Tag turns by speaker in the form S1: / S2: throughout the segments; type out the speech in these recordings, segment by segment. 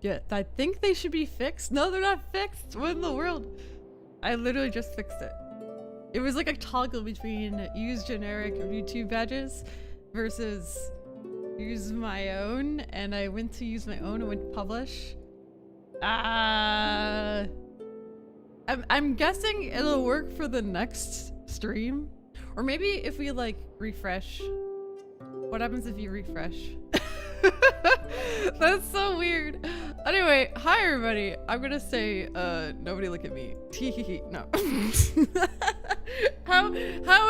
S1: Yeah, I think they should be fixed. No, they're not fixed. What in the world? I literally just fixed it. It was like a toggle between use generic YouTube badges versus use my own, and I went to use my own and went to publish. I'm guessing it'll work for the next stream. Or maybe if we like refresh. What happens if you refresh? That's so weird. Anyway, hi everybody. I'm gonna say, nobody look at me. No. How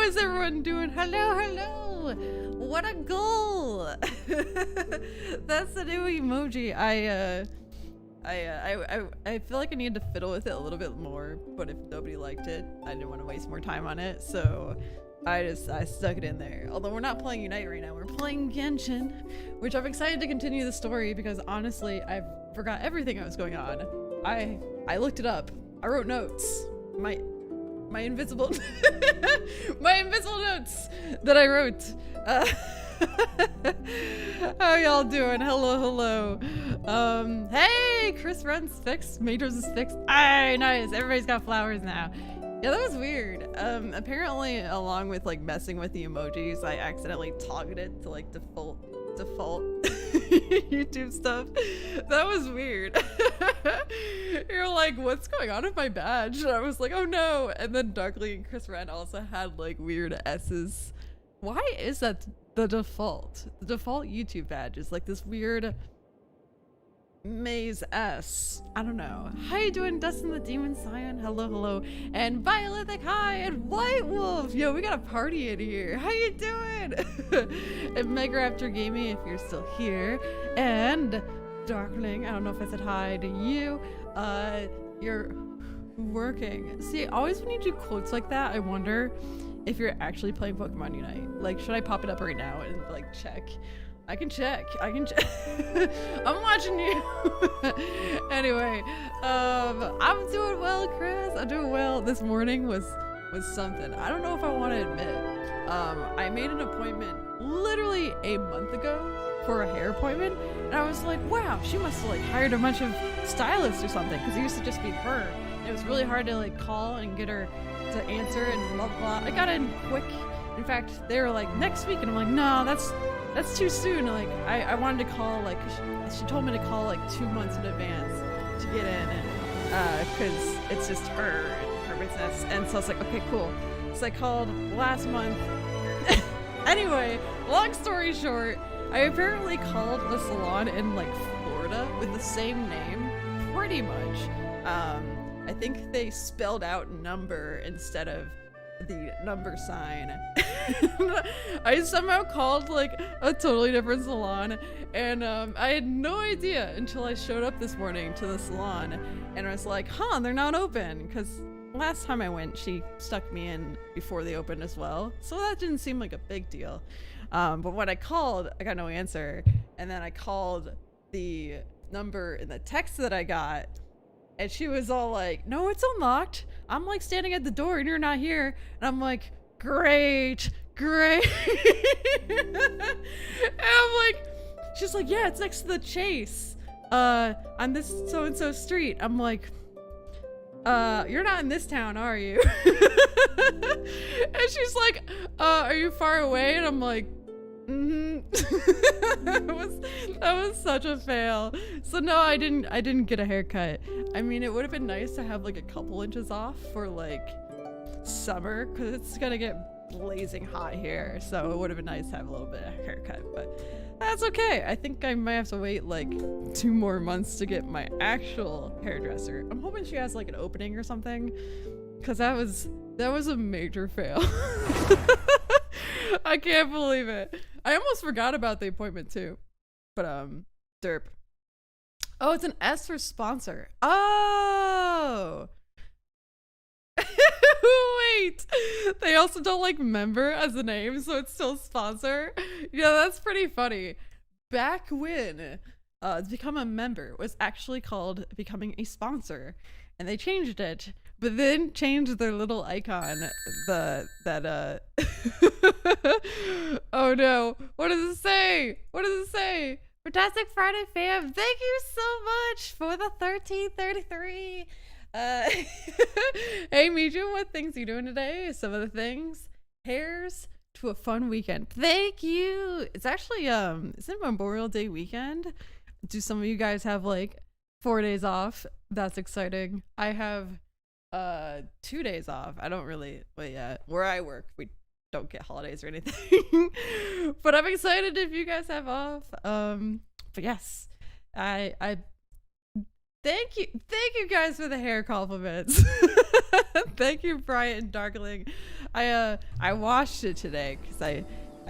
S1: is everyone doing? Hello, hello. What a goal. That's the new emoji. I feel like I need to fiddle with it a little bit more, but if nobody liked it, I didn't want to waste more time on it, so I stuck it in there. Although we're not playing Unite right now, we're playing Genshin, which I'm excited to continue the story because honestly, I forgot everything that was going on. I looked it up. I wrote notes. My invisible my invisible notes that I wrote. How y'all doing? Hello, hello. Hey, Chris Run's fixed. Majors is fixed. Aye, nice. Everybody's got flowers now. Yeah, that was weird. Apparently, along with like messing with the emojis, I accidentally togged it to like default YouTube stuff. That was weird. You're like, what's going on with my badge? And I was like, oh no. And then Darkly and Chris Ren also had like weird S's. Why is that the default? The default YouTube badge is like this weird maze S. I don't know. How you doing, Dustin the Demon Scion? Hello, hello. And Violithic, hi. And White Wolf. Yo, we got a party in here. How you doing? And Megaraptor Gaming, if you're still here. And Darkling, I don't know if I said hi to you. You're working. See, always when you do quotes like that, I wonder if you're actually playing Pokemon Unite. Like, should I pop it up right now and like check? I can check. I'm watching you. Anyway, I'm doing well, Chris. I'm doing well. This morning was something. I don't know if I want to admit. I made an appointment literally a month ago for a hair appointment, and I was like, wow, she must have like hired a bunch of stylists or something, because it used to just be her. And it was really hard to like call and get her to answer and blah blah. I got in quick. In fact, they were like next week, and I'm like, no, that's too soon. Like I wanted to call, like she told me to call like 2 months in advance to get in, and because it's just her and her business. And so I was like, okay, cool. So I called last month. Anyway, long story short, I apparently called the salon in like Florida with the same name, pretty much. I think they spelled out number instead of the number sign. I somehow called like a totally different salon, and I had no idea until I showed up this morning to the salon, and I was like, huh, they're not open, because last time I went she stuck me in before they opened as well, so that didn't seem like a big deal. But when I called, I got no answer, and then I called the number in the text that I got, and she was all like, no, it's unlocked. I'm like standing at the door and you're not here. And I'm like, great. And I'm like, she's like, yeah, it's next to the Chase. On this so-and-so street. I'm like, you're not in this town, are you? And she's like, are you far away? And I'm like, that was such a fail. So no, I didn't get a haircut. I mean, it would have been nice to have like a couple inches off for like summer, because it's gonna get blazing hot here, so it would have been nice to have a little bit of haircut, but that's okay. I think I might have to wait like 2 more months to get my actual hairdresser. I'm hoping she has like an opening or something, because that was a major fail. I can't believe it. I almost forgot about the appointment too. But derp. Oh, it's an S for sponsor. Oh. Wait. They also don't like member as a name, so it's still sponsor. Yeah, that's pretty funny. Back when to become a member was actually called becoming a sponsor, and they changed it, but then changed their little icon. Oh no, what does it say? Fantastic Friday fam, thank you so much for the 1333. Hey Mijou, what things are you doing today? Some of the things. Hairs to a fun weekend. Thank you. It's actually isn't it Memorial Day weekend? Do some of you guys have like 4 days off? That's exciting. I have 2 days off. I don't really, but yeah, where I work we don't get holidays or anything. But I'm excited if you guys have off. But yes, I thank you guys for the hair compliments. Thank you, Brian Darkling. I washed it today because I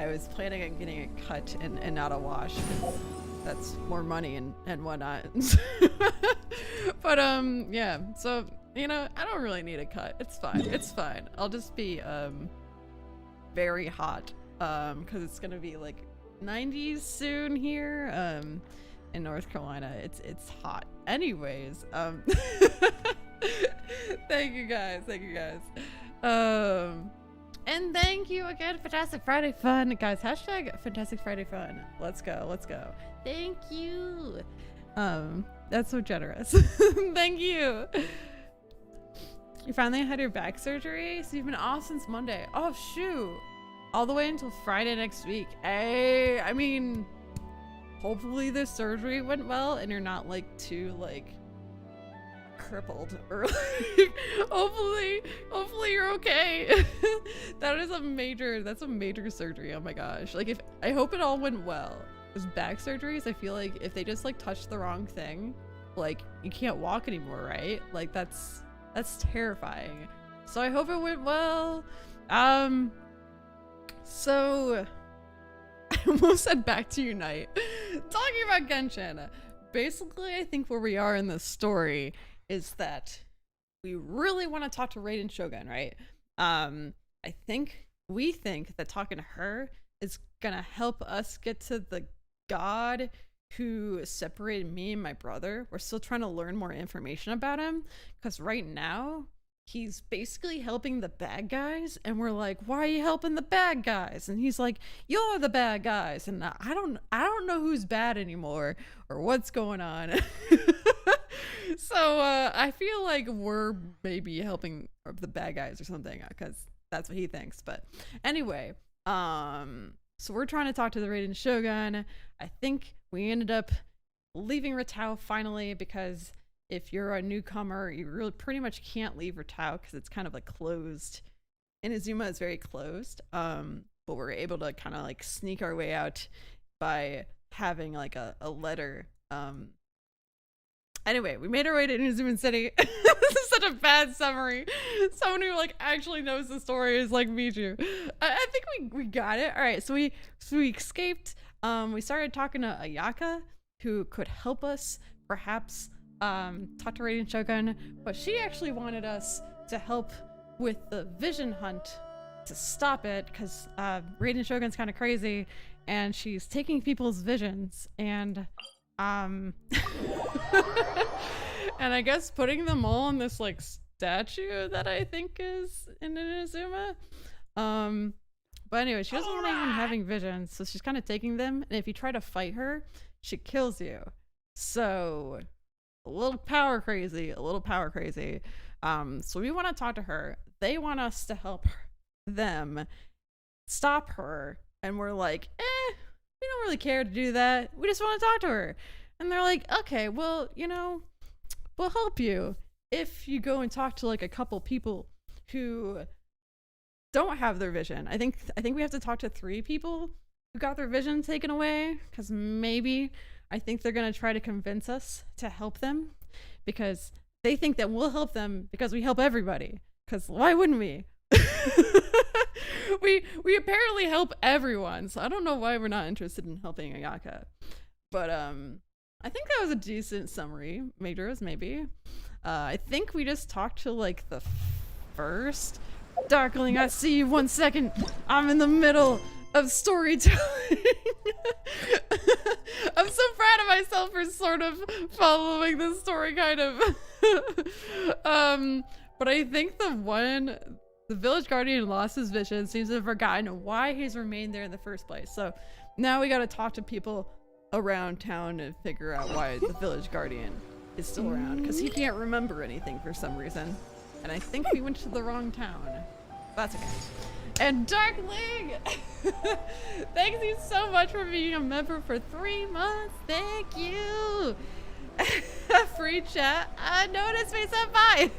S1: was planning on getting it cut and not a wash, because that's more money and whatnot. But yeah, so you know, I don't really need a cut. It's fine. I'll just be very hot because it's gonna be like 90s soon here in North Carolina. It's hot anyways. Thank you guys. And thank you again, Fantastic Friday Fun. Guys, hashtag Fantastic Friday Fun. Let's go. Thank you. That's so generous. Thank you. You finally had your back surgery? So you've been off since Monday. Oh shoot. All the way until Friday next week. Hey, I mean, hopefully the surgery went well and you're not like too like crippled, or like hopefully you're okay. That's a major surgery. Oh my gosh. Like, if I hope it all went well. Because back surgeries, I feel like if they just like touch the wrong thing, like you can't walk anymore, right? Like that's terrifying. So I hope it went well. So I almost said back to unite. Talking about Genshin. Basically, I think where we are in this story is that we really want to talk to Raiden Shogun, right? We think that talking to her is gonna help us get to the god who separated me and my brother. We're still trying to learn more information about him, because right now he's basically helping the bad guys, and we're like, why are you helping the bad guys? And he's like, you're the bad guys, and I don't know who's bad anymore or what's going on. So I feel like we're maybe helping the bad guys or something, because that's what he thinks. But anyway, so we're trying to talk to the Raiden Shogun. I think we ended up leaving Ratau finally, because if you're a newcomer, you really pretty much can't leave Ratau because it's kind of like closed. Inazuma is very closed. But we're able to kind of like sneak our way out by having like a letter. Anyway, we made our way to Inazuma City. This is such a bad summary. Someone who like actually knows the story is like Mijou. I think we got it. All right, so we escaped. We started talking to Ayaka, who could help us perhaps talk to Raiden Shogun, but she actually wanted us to help with the vision hunt to stop it, because Raiden Shogun's kind of crazy and she's taking people's visions and and I guess putting them all on this like statue that I think is in Inazuma. But anyway, she doesn't want anyone having visions, so she's kind of taking them, and if you try to fight her, she kills you. So a little power crazy. So we want to talk to her. They want us to help them stop her, and we're like, we don't really care to do that. We just want to talk to her. And they're like, okay, well, you know, we'll help you if you go and talk to like a couple people who don't have their vision. I think we have to talk to 3 people who got their vision taken away, because maybe I think they're gonna try to convince us to help them, because they think that we'll help them because we help everybody. Because why wouldn't we? we apparently help everyone, so I don't know why we're not interested in helping Ayaka. But I think that was a decent summary. Majors, maybe. I think we just talked to like the first Darkling. I see you. 1 second. I'm in the middle of storytelling. I'm so proud of myself for sort of following this story, kind of. But I think the village guardian lost his vision, seems to have forgotten why he's remained there in the first place. So now we got to talk to people around town to figure out why the village guardian is still around, because he can't remember anything for some reason. And I think we went to the wrong town. That's okay. And Darkling! Thank you so much for being a member for 3 months. Thank you! Free chat. Notice me, senpai!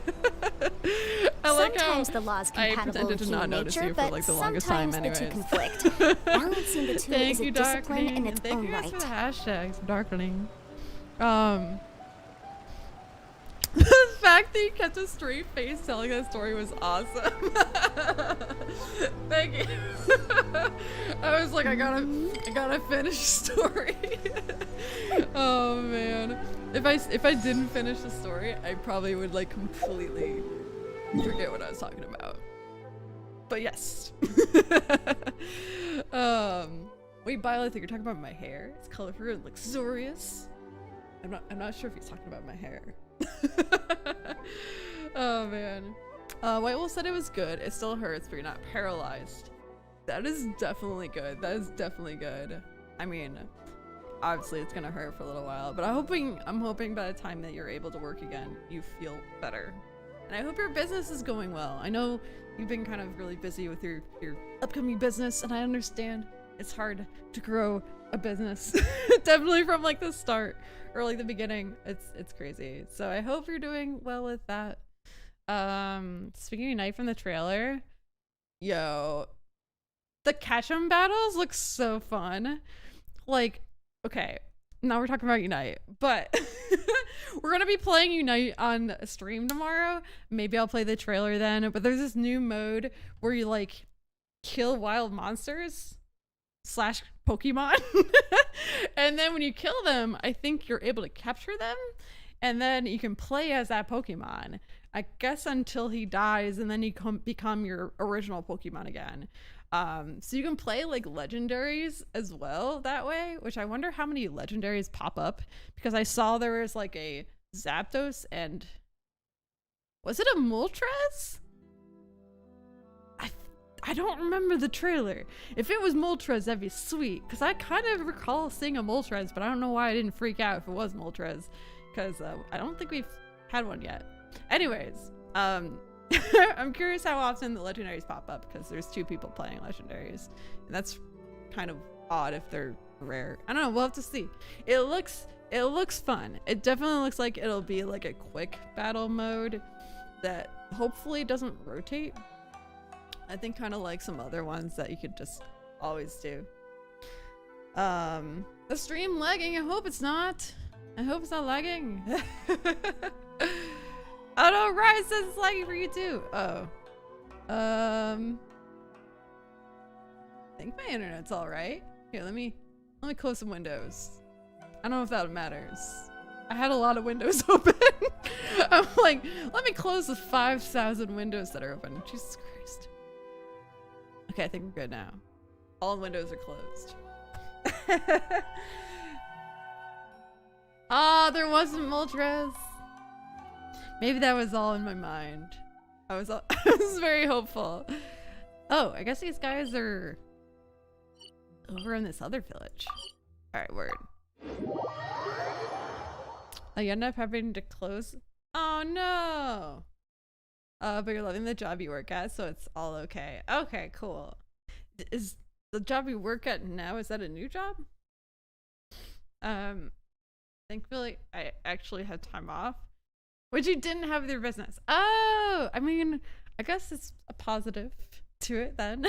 S1: I like
S2: sometimes the law's compatible with human nature, but
S1: like the longest time
S2: sometimes the
S1: anyways.
S2: two conflict. Balancing the two
S1: Thank
S2: is a
S1: you,
S2: discipline
S1: Darkling.
S2: in its
S1: Thank
S2: own
S1: you guys
S2: right.
S1: for the hashtags, Darkling. The fact that you kept a straight face telling that story was awesome. Thank you. I was like, I gotta finish the story. Oh man. If I didn't finish the story, I probably would like completely forget what I was talking about. But yes. Wait, Violet, you're talking about my hair? It's colorful and luxurious. I'm not sure if he's talking about my hair. Oh man. White Wolf said it was good. It still hurts, but you're not paralyzed. That is definitely good. That is definitely good. I mean, obviously it's gonna hurt for a little while, but I'm hoping by the time that you're able to work again, you feel better. And I hope your business is going well. I know you've been kind of really busy with your upcoming business, and I understand it's hard to grow a business. Definitely from like the start or like the beginning. It's crazy. So I hope you're doing well with that. Speaking of Night from the trailer, yo, the Ketchum battles look so fun. Like, okay, now we're talking about Unite, but we're gonna be playing Unite on a stream tomorrow. Maybe I'll play the trailer then, but there's this new mode where you like kill wild monsters / Pokemon. And then when you kill them, I think you're able to capture them, and then you can play as that Pokemon, I guess, until he dies, and then you become your original Pokemon again. So you can play like legendaries as well that way, which I wonder how many legendaries pop up, because I saw there was like a Zapdos and was it a Moltres? I don't remember the trailer. If it was Moltres, that'd be sweet, because I kind of recall seeing a Moltres, but I don't know why I didn't freak out if it was Moltres, because I don't think we've had one yet. Anyways, I'm curious how often the legendaries pop up, because there's 2 people playing legendaries, and that's kind of odd if they're rare. I don't know, we'll have to see. It looks fun. It definitely looks like it'll be like a quick battle mode that hopefully doesn't rotate. I think kind of like some other ones that you could just always do. The stream lagging. I hope it's not. I hope it's not lagging. Oh no, Rise says it's lagging for you too. Oh. I think my internet's all right. Here, let me close some windows. I don't know if that matters. I had a lot of windows open. I'm like, let me close the 5,000 windows that are open. Jesus Christ. Okay, I think we're good now. All windows are closed. Ah, there wasn't Moltres. Maybe that was all in my mind. I was very hopeful. Oh, I guess these guys are over in this other village. All right, word. You end up having to close. Oh no. But you're loving the job you work at, so it's all okay. Okay, cool. Is the job you work at now, is that a new job? Thankfully, I actually had time off, which you didn't have with your business. Oh, I mean, I guess it's a positive to it then.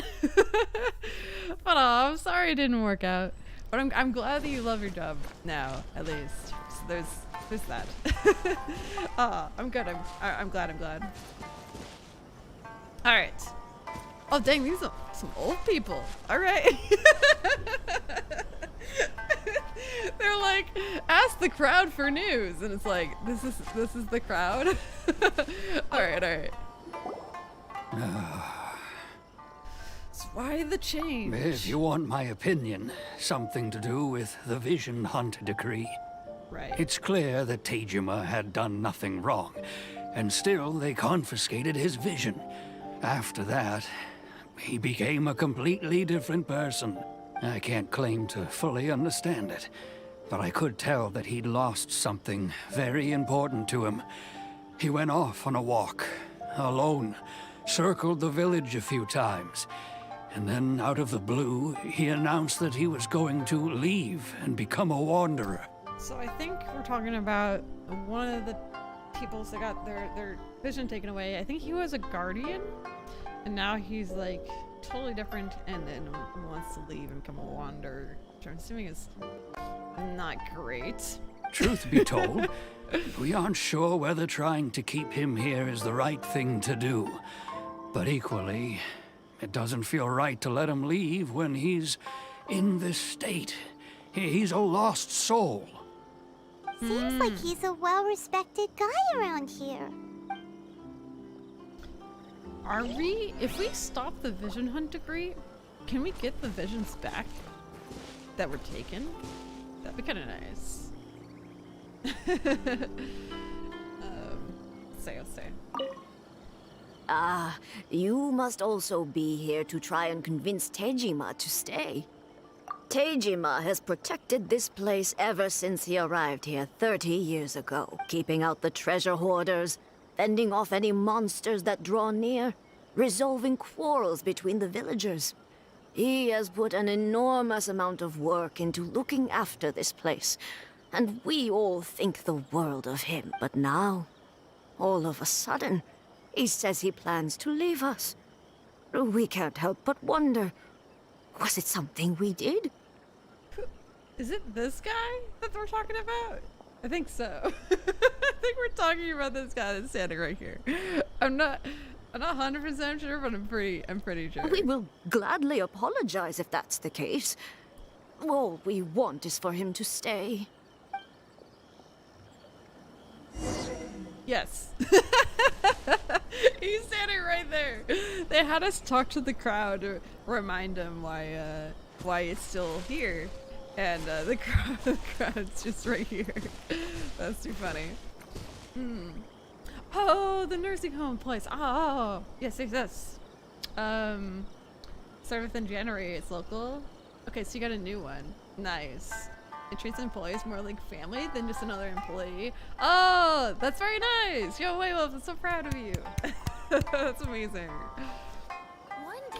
S1: But I'm sorry it didn't work out. But I'm glad that you love your job now, at least. So there's that. I'm good. I'm glad. All right. Oh dang, these are some old people. All right. They're like, ask the crowd for news, and it's like, this is the crowd. All right. So why the change?
S3: If you want my opinion, something to do with the Vision Hunt decree.
S1: Right.
S3: It's clear that Tejima had done nothing wrong, and still they confiscated his vision. After that, he became a completely different person. I can't claim to fully understand it, but I could tell that he'd lost something very important to him. He went off on a walk, alone, circled the village a few times, and then out of the blue, he announced that he was going to leave and become a wanderer.
S1: So I think we're talking about one of the people that got their vision taken away. I think he was a guardian, and now he's like totally different, and then wants to leave and become a wanderer, which I'm assuming is not great.
S3: Truth be told, we aren't sure whether trying to keep him here is the right thing to do. But equally, it doesn't feel right to let him leave when he's in this state. He's a lost soul.
S2: Seems like he's a well-respected guy around here.
S1: If we stop the vision hunt degree, can we get the visions back that were taken? That'd be kind of nice. I'll say.
S4: Ah, you must also be here to try and convince Tejima to stay. Tejima has protected this place ever since he arrived here 30 years ago, keeping out the treasure hoarders, fending off any monsters that draw near, resolving quarrels between the villagers. He has put an enormous amount of work into looking after this place, and we all think the world of him. But now, all of a sudden, he says he plans to leave us. We can't help but wonder, was it something we did?
S1: Is it this guy that we're talking about? I think so. I think we're talking about this guy that's standing right here. I'm not 100% sure, but I'm pretty sure.
S4: We will gladly apologize if that's the case. All we want is for him to stay.
S1: Yes. He's standing right there. They had us talk to the crowd to remind him why it's still here. And the crowd's just right here. That's too funny. Oh, the nursing home place. Oh, yes. Started within January. It's local. Okay, so you got a new one. Nice. It treats employees more like family than just another employee. Oh, that's very nice. Yo, Waywolf, I'm so proud of you. That's amazing.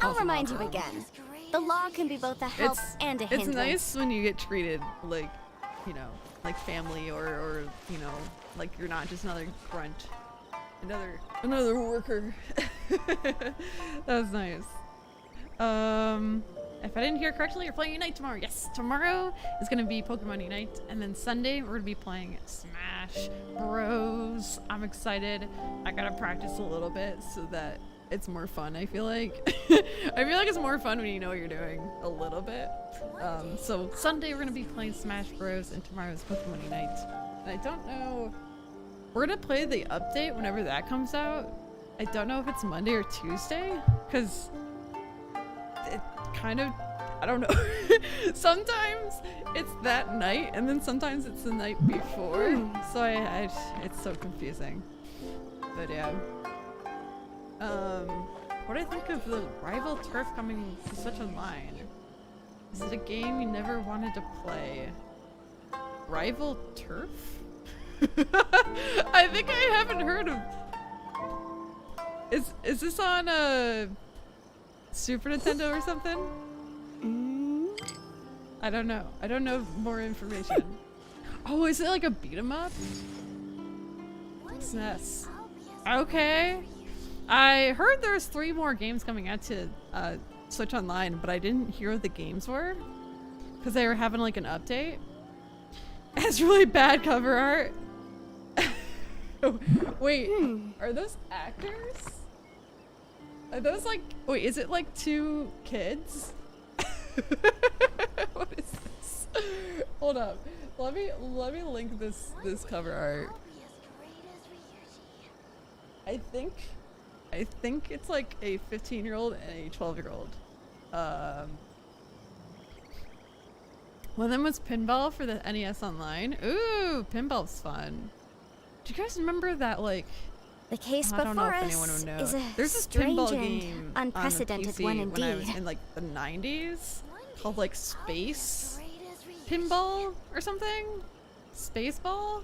S2: I'll remind you again. The law can be both a help and a hindrance.
S1: It's nice when you get treated like, like family or like you're not just another grunt. Another worker. That was nice. If I didn't hear correctly, you're playing Unite tomorrow. Yes, tomorrow is gonna be Pokemon Unite, and then Sunday we're gonna be playing Smash Bros. I'm excited. I gotta practice a little bit so that it's more fun. I feel like it's more fun when you know what you're doing a little bit. So Sunday we're gonna be playing Smash Bros, and tomorrow's Pokemon Unite. And I don't know. We're gonna play the update whenever that comes out. I don't know if it's Monday or Tuesday, because it kind of, I don't know. Sometimes it's that night, and then sometimes it's the night before. So it's so confusing. But yeah. What do I think of the rival turf coming to Switch Online? Is it a game you never wanted to play? Rival turf? I think I haven't heard of. Is this on a Super Nintendo or something? I don't know. I don't know more information. Oh, is it like a beat 'em up? SNES. Okay. I heard there's 3 more games coming out to Switch Online, but I didn't hear what the games were because they were having like an update. It's really bad cover art. Wait, are those actors? Are those like, wait, is it like 2 kids? What is this? Hold up. Let me link this cover art. I think it's like a 15-year-old and a 12-year-old. One of them was pinball for the NES Online. Ooh, pinball's fun. Do you guys remember that, like...
S2: The case before us is a
S1: There's this
S2: strange
S1: pinball
S2: and
S1: game
S2: unprecedented
S1: on the PC
S2: one indeed.
S1: when I was in like the 90s called like Space. pinball or something? Space ball?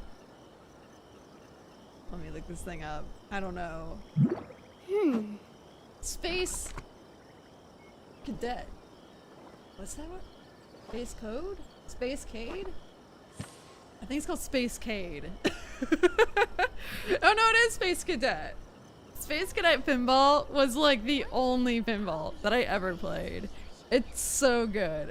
S1: Let me look this thing up. I don't know. Space Cadet. What's that one? Space Code? Space Cade? I think it's called Space Cade. Oh no, it is Space Cadet. Space Cadet pinball was like the only pinball that I ever played. It's so good.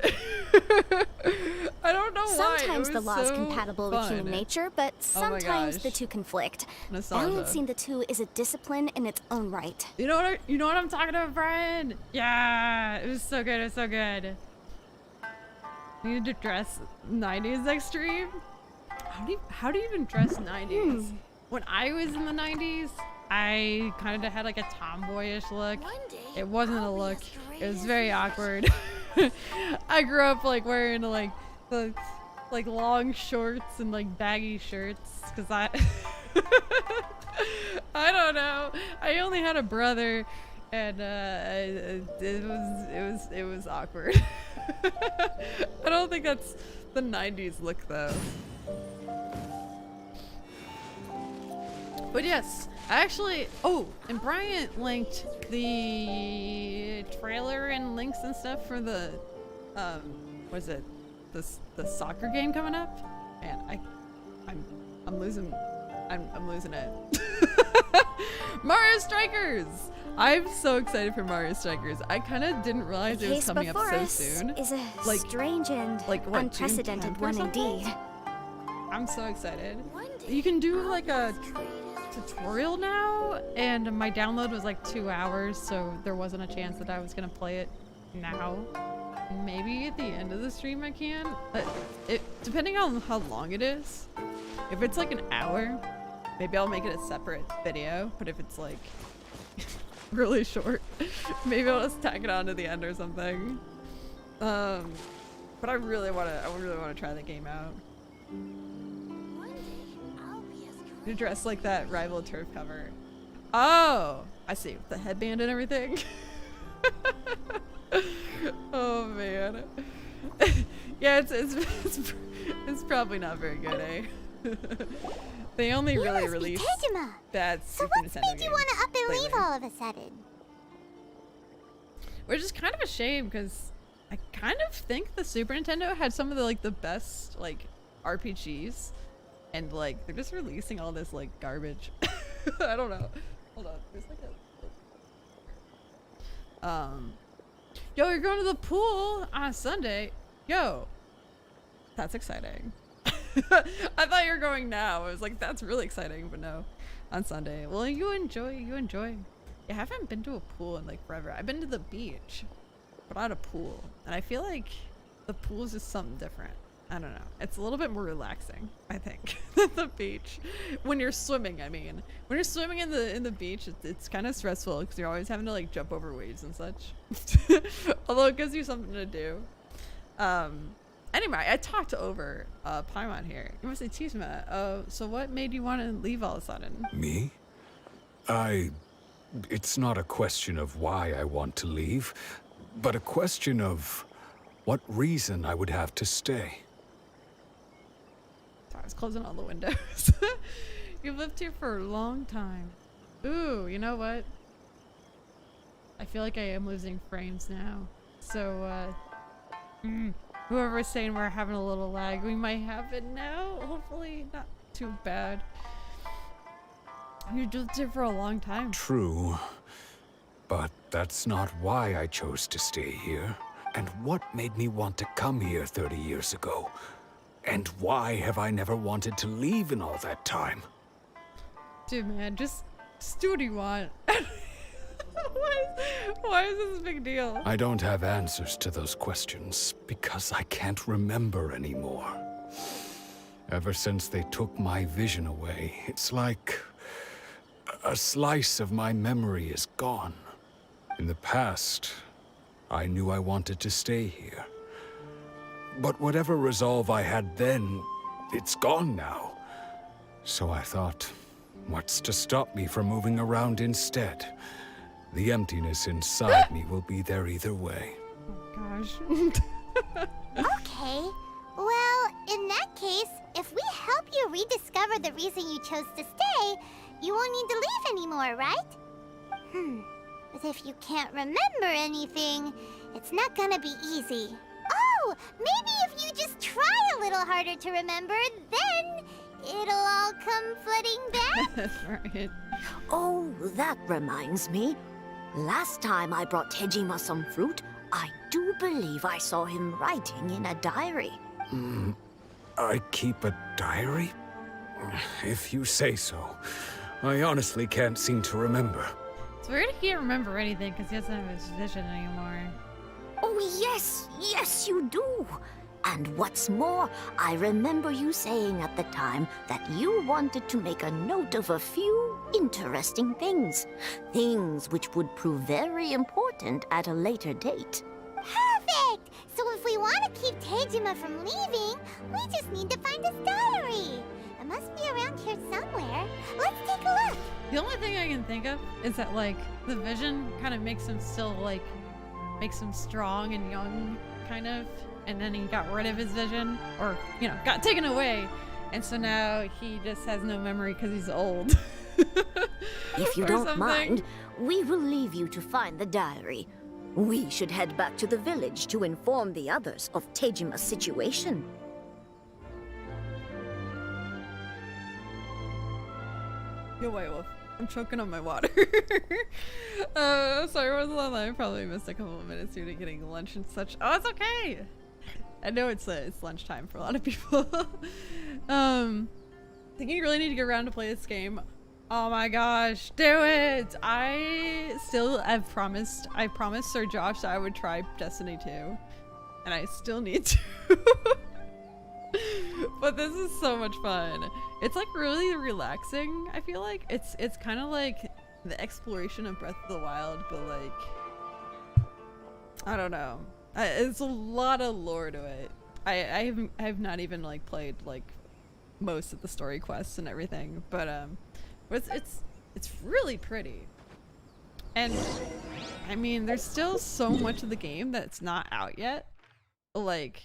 S1: I don't know why.
S2: Sometimes the law is
S1: so
S2: compatible with human
S1: fun.
S2: nature, but sometimes the
S1: gosh.
S2: two conflict.
S1: Nostalgia.
S2: Balancing the two is a discipline in its own right.
S1: You know what I'm talking about, Brian? Yeah, it was so good. It was so good. You need to dress 90s extreme. How do you even dress 90s? When I was in the 90s, I kind of had like a tomboyish look. It wasn't a look. It was very awkward. I grew up like wearing like the long shorts and like baggy shirts because I I don't know. I only had a brother, and it was awkward. I don't think that's the 90s look though. But yes, I actually, and Bryant linked the trailer and links and stuff for the, what is it, the soccer game coming up, and I'm losing it. Mario Strikers! I'm so excited for Mario Strikers. I kind of didn't realize it was coming up so soon.
S2: Is a
S1: Like-
S2: strange and
S1: like what, June
S2: unprecedented
S1: 10th or
S2: one
S1: something?
S2: indeed.
S1: I'm so excited. You can do like a tutorial now, and my download was like 2 hours, so there wasn't a chance that I was gonna play it now. Maybe at the end of the stream I can. Depending on how long it is. If it's like an hour, maybe I'll make it a separate video. But if it's like really short, maybe I'll just tack it on to the end or something. But I really wanna try the game out. You dress like that rival turf cover. Oh, I see. The headband and everything. Oh man. Yeah, it's probably not very good, eh? They only really release
S5: Tejima.
S1: bad
S5: So
S1: Super
S5: what's
S1: Nintendo
S5: made you
S1: games
S5: want to up and leave
S1: lately.
S5: all of a sudden?
S1: Which is kind of a shame because I kind of think the Super Nintendo had some of the best like RPGs, and like they're just releasing all this like garbage. I don't know. Hold on. There's like a yo, you're going to the pool on Sunday. Yo, that's exciting. I thought you were going now. I was like, that's really exciting, but no, on Sunday. Well, you enjoy. I haven't been to a pool in like forever. I've been to the beach, but not a pool. And I feel like the pool is just something different. I don't know. It's a little bit more relaxing, I think, than the beach. When you're swimming, I mean. When you're swimming in the beach, it's kind of stressful because you're always having to like jump over waves and such. Although it gives you something to do. Anyway, I talked over Paimon here. You must say Tizma. So what made you want to leave all of a sudden?
S6: Me? It's not a question of why I want to leave, but a question of what reason I would have to stay.
S1: Sorry, I was closing all the windows. You've lived here for a long time. Ooh, you know what? I feel like I am losing frames now. So, whoever's saying we're having a little lag, we might have it now. Hopefully not too bad. You lived here for a long time.
S6: True, but that's not why I chose to stay here. And what made me want to come here 30 years ago? And why have I never wanted to leave in all that time?
S1: Dude, man, just do what you want. Why is this a big deal?
S6: I don't have answers to those questions because I can't remember anymore. Ever since they took my vision away, it's like a slice of my memory is gone. In the past, I knew I wanted to stay here. But whatever resolve I had then, it's gone now. So I thought, what's to stop me from moving around instead? The emptiness inside me will be there either way.
S1: Oh, gosh.
S5: Okay. Well, in that case, if we help you rediscover the reason you chose to stay, you won't need to leave anymore, right? But if you can't remember anything, it's not gonna be easy. Oh, maybe if you just try a little harder to remember, then it'll all come flooding back.
S1: Right.
S4: Oh, that reminds me. Last time I brought Tejima some fruit, I do believe I saw him writing in a diary.
S6: I keep a diary? If you say so. I honestly can't seem to remember.
S1: It's weird he can't remember anything because he doesn't have his vision anymore.
S4: Oh, yes, you do. And what's more, I remember you saying at the time that you wanted to make a note of a few interesting things. Things which would prove very important at a later date.
S5: Perfect! So if we want to keep Tejima from leaving, we just need to find his diary. It must be around here somewhere. Let's take a look.
S1: The only thing I can think of is that, like, the vision kind of makes him still, like, makes him strong and young, kind of. And then he got rid of his vision, or, you know, got taken away. And so now he just has no memory because he's old.
S4: If you
S1: Or
S4: don't
S1: something.
S4: mind, we will leave you to find the diary. We should head back to the village to inform the others of Tejima's situation.
S1: Yo, White Wolf. I'm choking on my water. Sorry, I was online. I probably missed a couple of minutes due to getting lunch and such. Oh, it's okay. I know it's lunchtime for a lot of people. Think you really need to get around to play this game. Oh my gosh, do it! I promised Sir Josh that I would try Destiny 2. And I still need to. But this is so much fun. It's like really relaxing, I feel like. It's kind of like the exploration of Breath of the Wild, but like, I don't know. It's a lot of lore to it. I have not even like played like most of the story quests and everything, but it's really pretty. And I mean, there's still so much of the game that's not out yet. Like,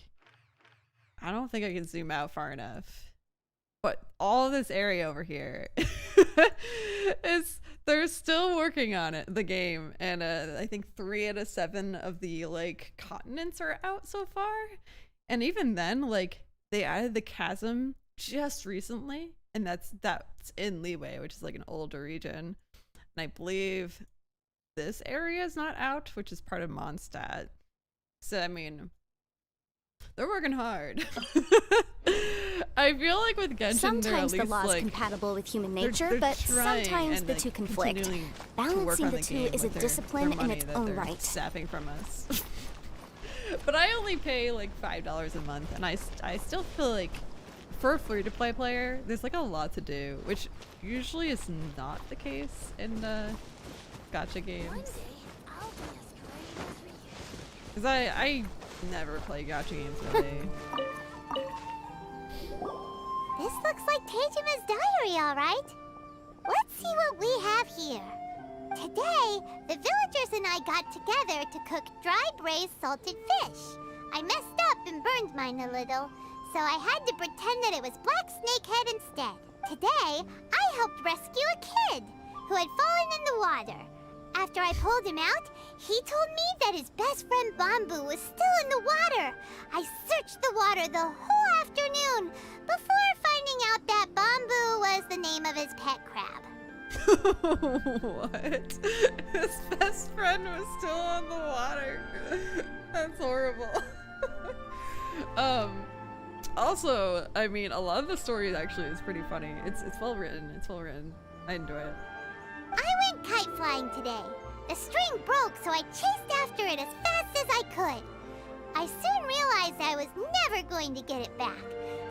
S1: I don't think I can zoom out far enough. But all this area over here they're still working on it, the game, and I think 3 out of 7 of the like continents are out so far. And even then, like, they added the chasm just recently, and that's in Leeway, which is like an older region. And I believe this area is not out, which is part of Mondstadt. So I mean, they're working hard. I feel like with Genshin,
S2: Sometimes
S1: they're at
S2: the law's
S1: least, like,
S2: compatible with human nature,
S1: they're
S2: but
S1: trying,
S2: sometimes
S1: and,
S2: the
S1: like,
S2: two conflict.
S1: continuing to
S2: Balancing
S1: work on
S2: the two
S1: game
S2: is a
S1: with their
S2: discipline in
S1: money
S2: its
S1: that
S2: own
S1: they're
S2: right.
S1: sapping from us. But I only pay like $5 a month, and I still feel like for a free-to-play player, there's like a lot to do, which usually is not the case in gacha games. Because I never play gacha games really.
S5: This looks like Tejima's diary, all right. Let's see what we have here. Today, the villagers and I got together to cook dry braised salted fish. I messed up and burned mine a little, so I had to pretend that it was black snakehead instead. Today, I helped rescue a kid who had fallen in the water. After I pulled him out, he told me that his best friend Bamboo was still in the water. I searched the water the whole afternoon before finding out that Bamboo was the name of his pet crab.
S1: What? His best friend was still on the water. That's horrible. Also, I mean, a lot of the story actually is pretty funny. It's well written. It's well written. I enjoy it.
S5: I went kite flying today. The string broke, so I chased after it as fast as I could. I soon realized I was never going to get it back,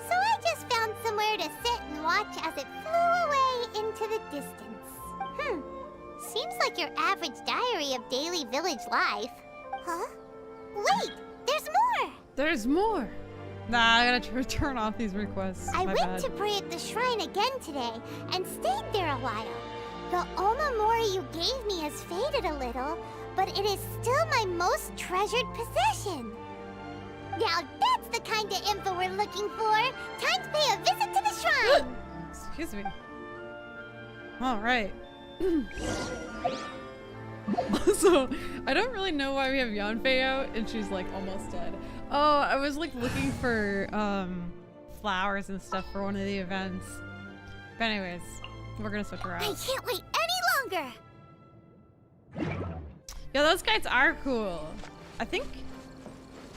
S5: so I just found somewhere to sit and watch as it flew away into the distance. Seems like your average diary of daily village life. Huh? Wait, there's more!
S1: There's more! Nah, I gotta turn off these requests.
S5: I
S1: My
S5: went
S1: bad.
S5: to pray at the shrine again today and stayed there a while. The omamori you gave me has faded a little, but it is still my most treasured possession. Now that's the kind of info we're looking for. Time to pay a visit to the shrine.
S1: Excuse me. All right. Also, I don't really know why we have Yanfei out and she's like almost dead. Oh, I was like looking for flowers and stuff for one of the events. But anyways, we're gonna switch her out.
S5: I can't wait any longer.
S1: Yeah, those guides are cool. I think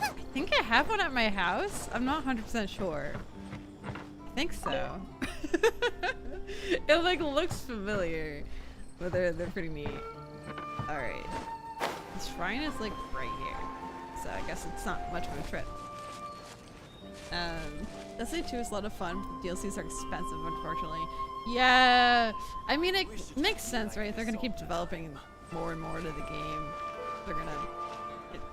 S1: I have one at my house. I'm not 100% sure. I think so. It like looks familiar, but they're pretty neat. All right, the shrine is like right here, so I guess it's not much of a trip. Destiny 2 is a lot of fun. But DLCs are expensive, unfortunately. Yeah, I mean it makes sense, right? They're gonna keep developing more and more to the game. They're gonna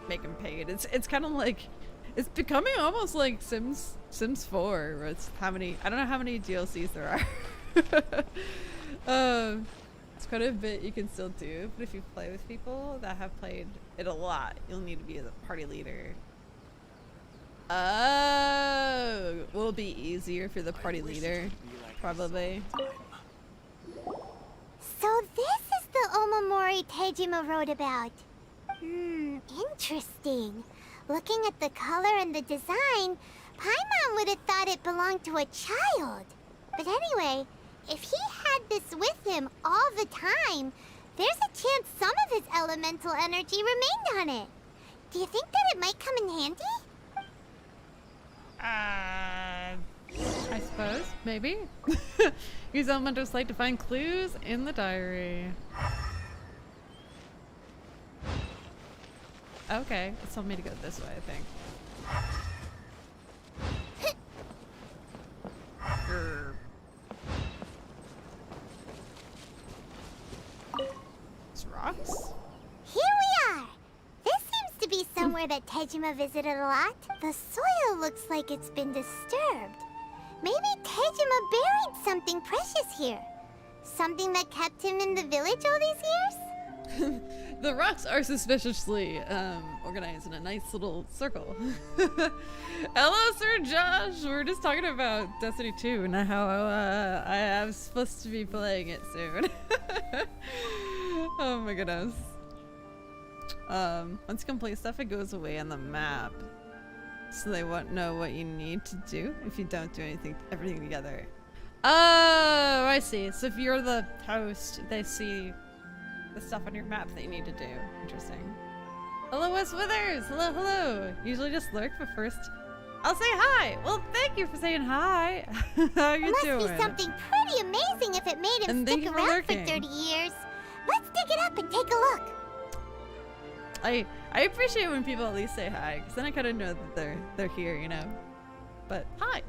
S1: make them pay it. It's kind of like it's becoming almost like Sims 4, where it's I don't know how many DLCs there are. It's quite a bit you can still do, but if you play with people that have played it a lot, you'll need to be the party leader. Oh, will it be easier if you're the party leader? Probably.
S5: So this is the Omamori Tejima wrote about. Interesting. Looking at the color and the design, Paimon would have thought it belonged to a child. But anyway, if he had this with him all the time, there's a chance some of his elemental energy remained on it. Do you think that it might come in handy?
S1: I suppose, maybe. Use elemental slate to find clues in the diary. Okay, it's told me to go this way, I think. It's rocks?
S5: Here we are! This seems to be somewhere that Tejima visited a lot. The soil looks like it's been disturbed. Maybe Tejima buried something precious here. Something that kept him in the village all these years?
S1: The rocks are suspiciously organized in a nice little circle. Hello, Sir Josh! We're just talking about Destiny 2 and how I am supposed to be playing it soon. Oh my goodness. Once you complete stuff, it goes away on the map. So they won't know what you need to do if you don't do everything together. Oh, I see. So if you're the host, they see the stuff on your map that you need to do. Interesting. Hello, Wes Withers! Hello, hello! Usually just lurk, but first I'll say hi! Well, thank you for saying hi! How you doing?
S5: Must be something pretty amazing if it made him stick around for 30 years. Let's dig it up and take a look.
S1: I appreciate when people at least say hi, because then I kind of know that they're here, you know? But hi!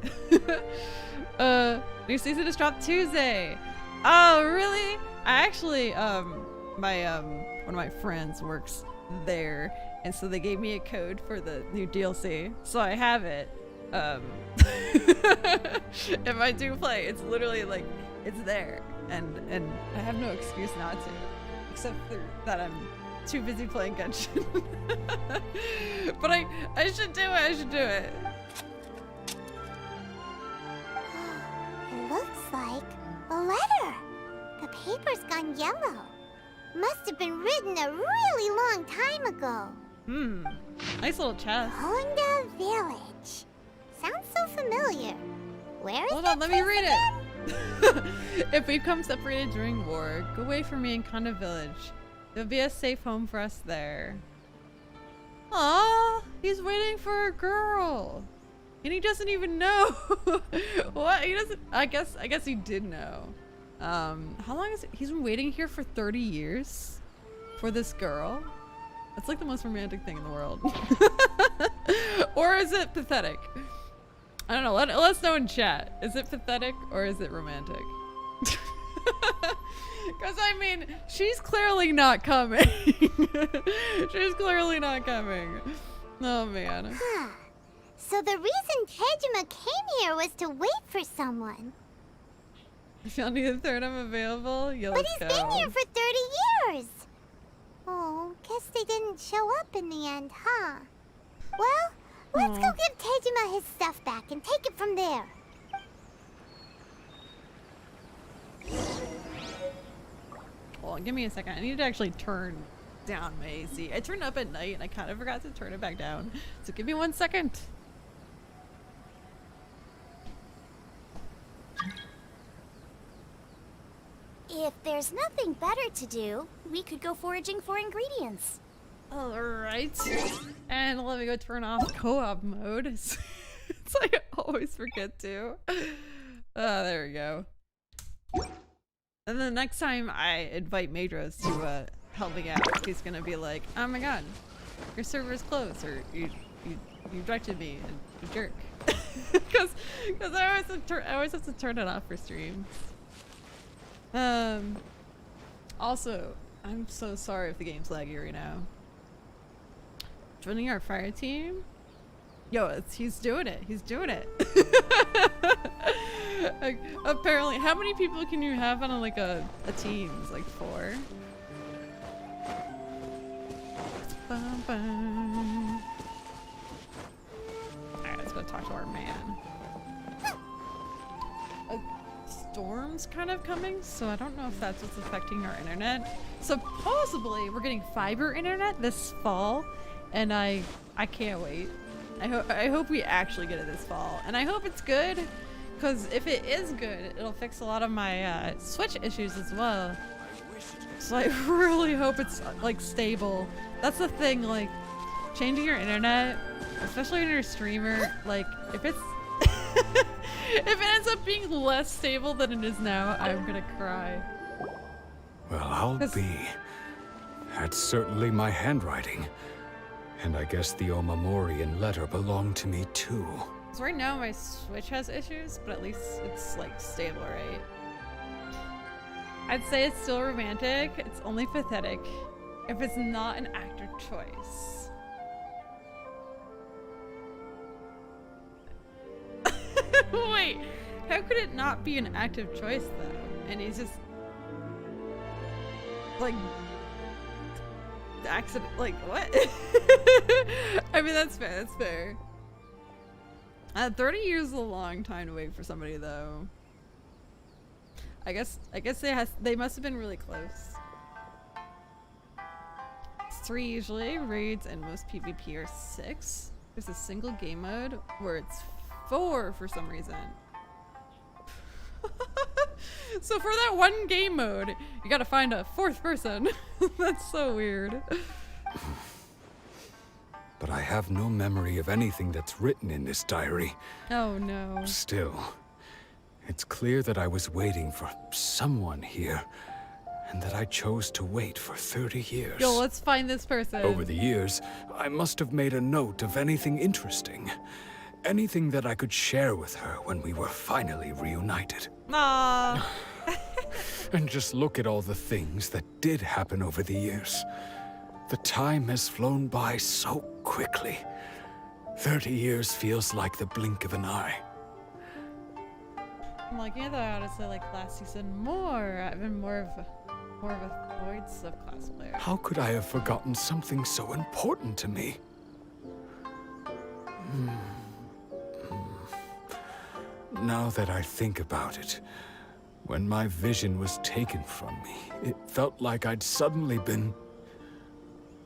S1: New season just dropped Tuesday! Oh, really? I actually, one of my friends works there, and so they gave me a code for the new DLC, so I have it. If I do play, it's literally like it's there, and I have no excuse not to, except for that I'm too busy playing Genshin. But I should do it. I should do it.
S5: It looks like a letter. The paper's gone yellow. Must have been written a really long time ago.
S1: Nice little chest.
S5: Honda Village. Sounds so familiar. Where is
S1: Hold on, let me read it. If we become separated during war, go away from me in Honda Village. There'll be a safe home for us there. Aww, he's waiting for a girl. And he doesn't even know. What? He doesn't. I guess he did know. How long is it? He's been waiting here for 30 years for this girl. That's like the most romantic thing in the world. Or is it pathetic? I don't know. Let us know in chat. Is it pathetic or is it romantic? Because I mean, she's clearly not coming. She's clearly not coming. Oh man.
S5: So the reason Tejima came here was to wait for someone.
S1: If y'all need a third, I'm available.
S5: But he's been here for 30 years. Oh, guess they didn't show up in the end, huh? Well, Let's go give Tejima his stuff back and take it from there.
S1: Hold on, give me a second. I need to actually turn down my AC. I turned up at night and I kind of forgot to turn it back down. So give me 1 second.
S2: If there's nothing better to do, we could go foraging for ingredients.
S1: Alright. And let me go turn off co-op mode. It's like I always forget to. There we go. And the next time I invite Majou to help me out, he's gonna be like, oh my god, your server's closed, or you rejected me, and you jerk. Because I always have to turn it off for streams. Also, I'm so sorry if the game's laggy right now. Joining our fire team? Yo, he's doing it. He's doing it. Like, apparently, how many people can you have on a team? It's like 4. Bum, bum. Alright, let's go talk to our man. A storm's kind of coming, so I don't know if that's what's affecting our internet. Supposedly, we're getting fiber internet this fall, and I can't wait. I hope we actually get it this fall, and I hope it's good, because if it is good, it'll fix a lot of my Switch issues as well. So I really hope it's like stable. That's the thing, like changing your internet, especially when you're a streamer, like if it's if it ends up being less stable than it is now, I'm gonna cry.
S6: Well, I'll be. That's certainly my handwriting. And I guess the Omamorian letter belonged to me too.
S1: So right now my Switch has issues, but at least it's like stable, right? I'd say it's still romantic. It's only pathetic if it's not an actor choice. Wait, how could it not be an active choice though? And he's just like accident, like what? I mean, that's fair. That's fair. 30 years is a long time to wait for somebody though. I guess they must have been really close. It's 3 usually. Raids and most PvP are 6. There's a single game mode where it's 4 for some reason. So for that one game mode, you gotta find a 4th person. That's so weird.
S6: But I have no memory of anything that's written in this diary.
S1: Oh no.
S6: Still, it's clear that I was waiting for someone here, and that I chose to wait for 30 years.
S1: Yo, let's find this person.
S6: Over the years, I must have made a note of anything interesting. Anything that I could share with her when we were finally reunited.
S1: Aww.
S6: And just look at all the things that did happen over the years. The time has flown by so quickly. 30 years feels like the blink of an eye.
S1: I'm like, yeah, though, honestly, like last season more. I've been more of a Void subclass player.
S6: How could I have forgotten something so important to me? Now that I think about it, when my vision was taken from me, it felt like I'd suddenly been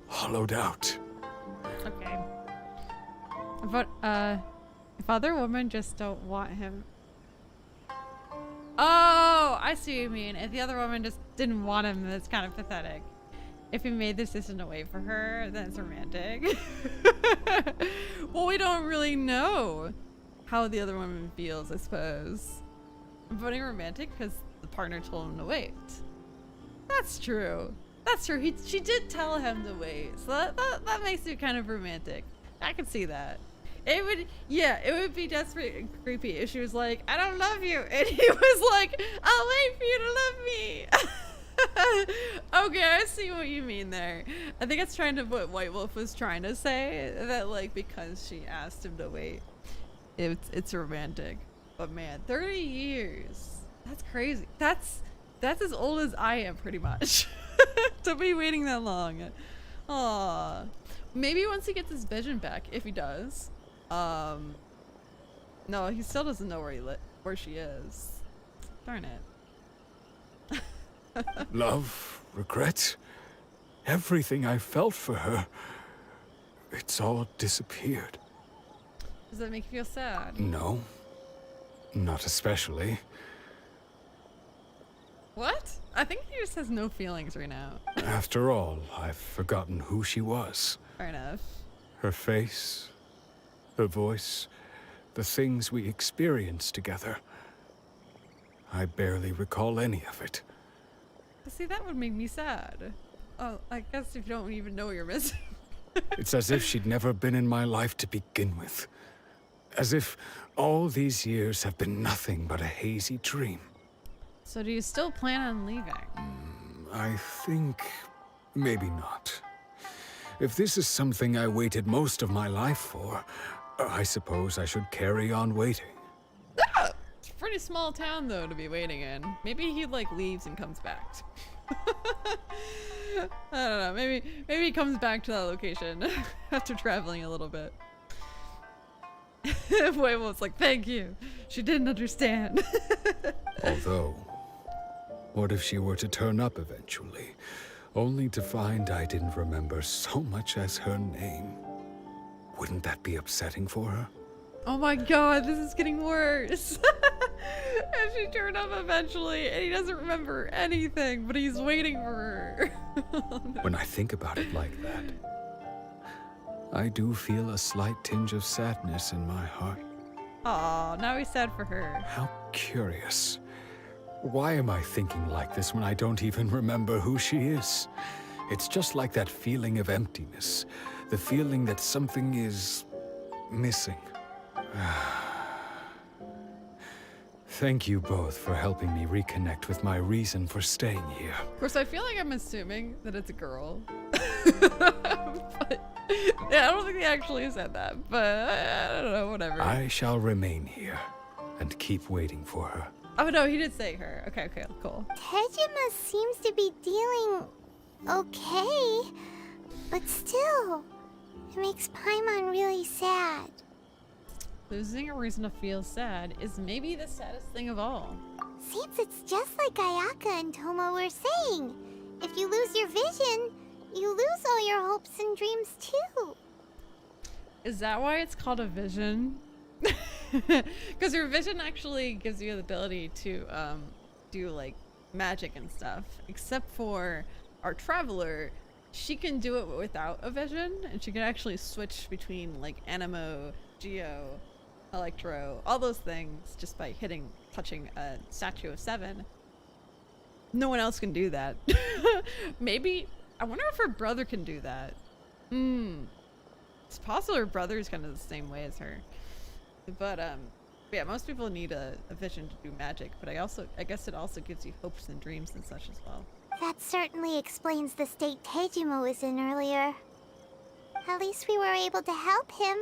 S6: hollowed out.
S1: Okay. But if other women just don't want him. Oh, I see what you mean. If the other woman just didn't want him, that's kind of pathetic. If he made the decision to wait for her, then it's romantic. Well, we don't really know how the other woman feels, I suppose. I'm voting romantic because the partner told him to wait. That's true. That's true. She did tell him to wait, so that makes it kind of romantic. I can see that. It would be desperate and creepy if she was like, I don't love you, and he was like, I'll wait for you to love me. Okay, I see what you mean there. I think it's trying to what White Wolf was trying to say, that like because she asked him to wait, it's romantic. But man, 30 years. That's crazy. That's as old as I am, pretty much. To be waiting that long. Aww. Maybe once he gets his vision back, if he does, No, he still doesn't know where she is. Darn it.
S6: Love, regret, everything I felt for her, it's all disappeared.
S1: Does that make you feel sad?
S6: No, not especially.
S1: What? I think he just has no feelings right now.
S6: After all, I've forgotten who she was.
S1: Fair enough.
S6: Her face, her voice, the things we experienced together. I barely recall any of it.
S1: See, that would make me sad. Oh, I guess if you don't even know what you're missing.
S6: It's as if she'd never been in my life to begin with. As if all these years have been nothing but a hazy dream.
S1: So do you still plan on leaving?
S6: I think maybe not. If this is something I waited most of my life for, I suppose I should carry on waiting.
S1: It's a pretty small town though to be waiting in. Maybe he like leaves and comes back. I don't know. Maybe he comes back to that location after traveling a little bit. Huevo's like, thank you. She didn't understand.
S6: Although, what if she were to turn up eventually, only to find I didn't remember so much as her name? Wouldn't that be upsetting for her?
S1: Oh my god, this is getting worse. If she turned up eventually and he doesn't remember anything, but he's waiting for her. Oh, no.
S6: When I think about it like that, I do feel a slight tinge of sadness in my heart.
S1: Aw, now he's sad for her.
S6: How curious. Why am I thinking like this when I don't even remember who she is? It's just like that feeling of emptiness. The feeling that something is missing. Thank you both for helping me reconnect with my reason for staying here.
S1: Of course, I feel like I'm assuming that it's a girl. But, yeah, I don't think they actually said that, but I don't know, whatever.
S6: I shall remain here and keep waiting for her.
S1: Oh no, he did say her. Okay, cool.
S5: Tejima seems to be dealing okay, but still, it makes Paimon really sad.
S1: Losing a reason to feel sad is maybe the saddest thing of all.
S5: Seems it's just like Ayaka and Tomo were saying. If you lose your vision, you lose all your hopes and dreams too.
S1: Is that why it's called a vision? Because your vision actually gives you the ability to do like magic and stuff. Except for our traveler, she can do it without a vision, and she can actually switch between like Animo, Geo, Electro, all those things just by touching a statue of 7. No one else can do that. Maybe, I wonder if her brother can do that. It's possible her brother is kind of the same way as her. But yeah, most people need a vision to do magic, but I guess it also gives you hopes and dreams and such as well.
S5: That certainly explains the state Tejima was in earlier. At least we were able to help him,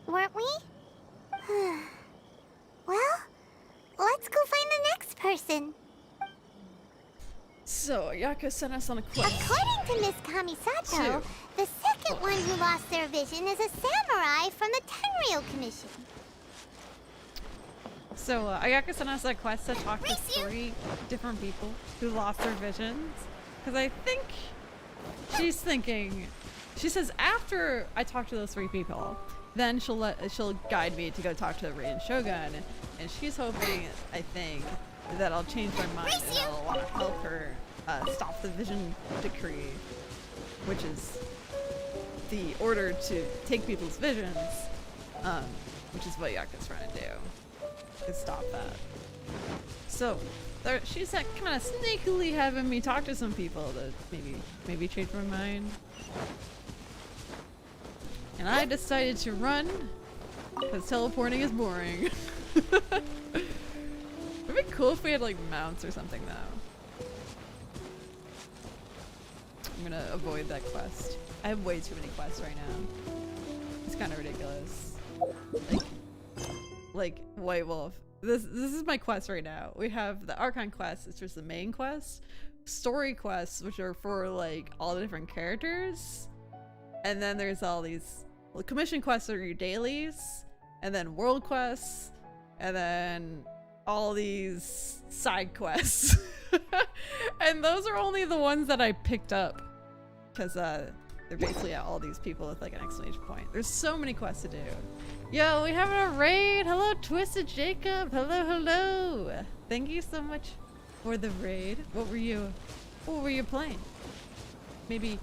S5: weren't we? Well, let's go find the next person.
S1: So, Ayaka sent us on a quest.
S5: According to Miss Kamisato, the second one who lost their vision is a samurai from the Tenryou Commission.
S1: So, Ayaka sent us a quest to talk to 3 different people who lost their visions. Because I think she's thinking, she says after I talk to those 3 people, then she'll guide me to go talk to the Raiden Shogun, and she's hoping, I think, that I'll change my mind and I'll help her stop the vision decree, which is the order to take people's visions, which is what Yaka's trying to do, is stop that. So she's kind of sneakily having me talk to some people to maybe change my mind. And I decided to run, because teleporting is boring. It'd be cool if we had like mounts or something though. I'm gonna avoid that quest. I have way too many quests right now. It's kind of ridiculous. Like White Wolf. This is my quest right now. We have the Archon Quest, it's just the main quest. Story quests, which are for like all the different characters. And then there's all these well, commission quests are your dailies, and then world quests, and then all these side quests. And those are only the ones that I picked up, because they're basically all these people with like an exclamation point. There's so many quests to do. Yo, we have a raid. Hello, Twisted Jacob. Hello, hello. Thank you so much for the raid. What were you playing? Maybe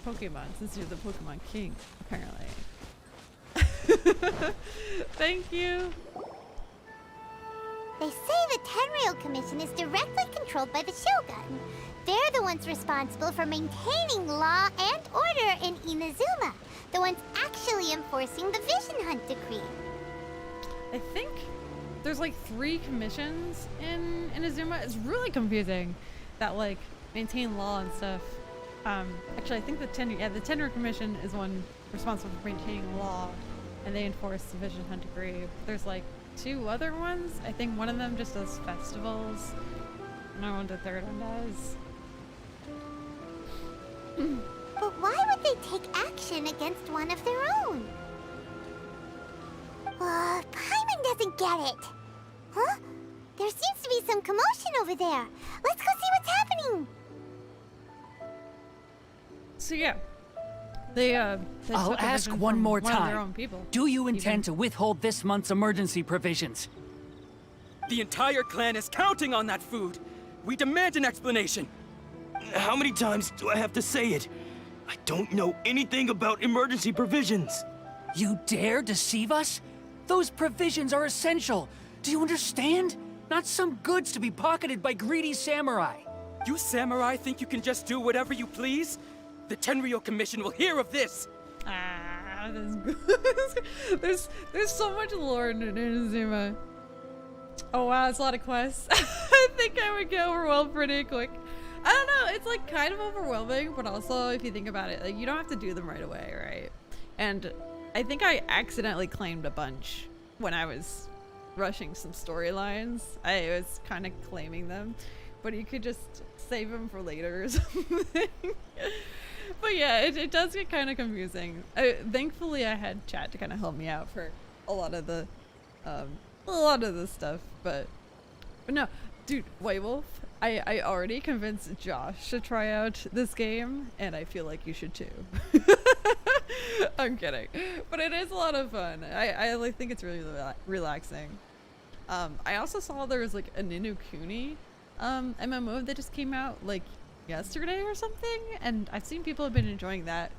S1: Pokemon, since you're the Pokemon King, apparently. Thank you.
S5: They say the Tenryou Commission is directly controlled by the Shogun. They're the ones responsible for maintaining law and order in Inazuma. The ones actually enforcing the Vision Hunt Decree.
S1: I think there's like 3 commissions in Inazuma. It's really confusing that like maintain law and stuff. Actually, I think the Tenryou Commission is one responsible for maintaining law, and they enforce the Vision Hunt Decree. There's like 2 other ones. I think one of them just does festivals, and I know what the third one does.
S5: But why would they take action against one of their own? Paimon doesn't get it. Huh? There seems to be some commotion over there. Let's go see what's happening.
S1: So yeah, they
S7: I'll
S1: took a
S7: ask
S1: vision
S7: one
S1: from
S7: more
S1: one of their
S7: time.
S1: own people.
S7: Do you intend to withhold this month's emergency provisions?
S8: The entire clan is counting on that food. We demand an explanation.
S9: How many times do I have to say it? I don't know anything about emergency provisions.
S7: You dare deceive us? Those provisions are essential. Do you understand? Not some goods to be pocketed by greedy samurai.
S8: You samurai think you can just do whatever you please? The Tenryou Commission will hear of this.
S1: There's so much lore in Inazuma. Oh wow, it's a lot of quests. I think I would get overwhelmed pretty quick. I don't know, it's like kind of overwhelming, but also if you think about it, like you don't have to do them right away, right? And I think I accidentally claimed a bunch when I was rushing some storylines. I was kind of claiming them, but you could just save them for later or something. But yeah, it does get kind of confusing. Thankfully, I had chat to kind of help me out for a lot of the stuff. But no, dude, White Wolf, I already convinced Josh to try out this game, and I feel like you should too. I'm kidding, but it is a lot of fun. I like think it's really relaxing. I also saw there was like a Ni no Kuni MMO that just came out like yesterday or something, and I've seen people have been enjoying that,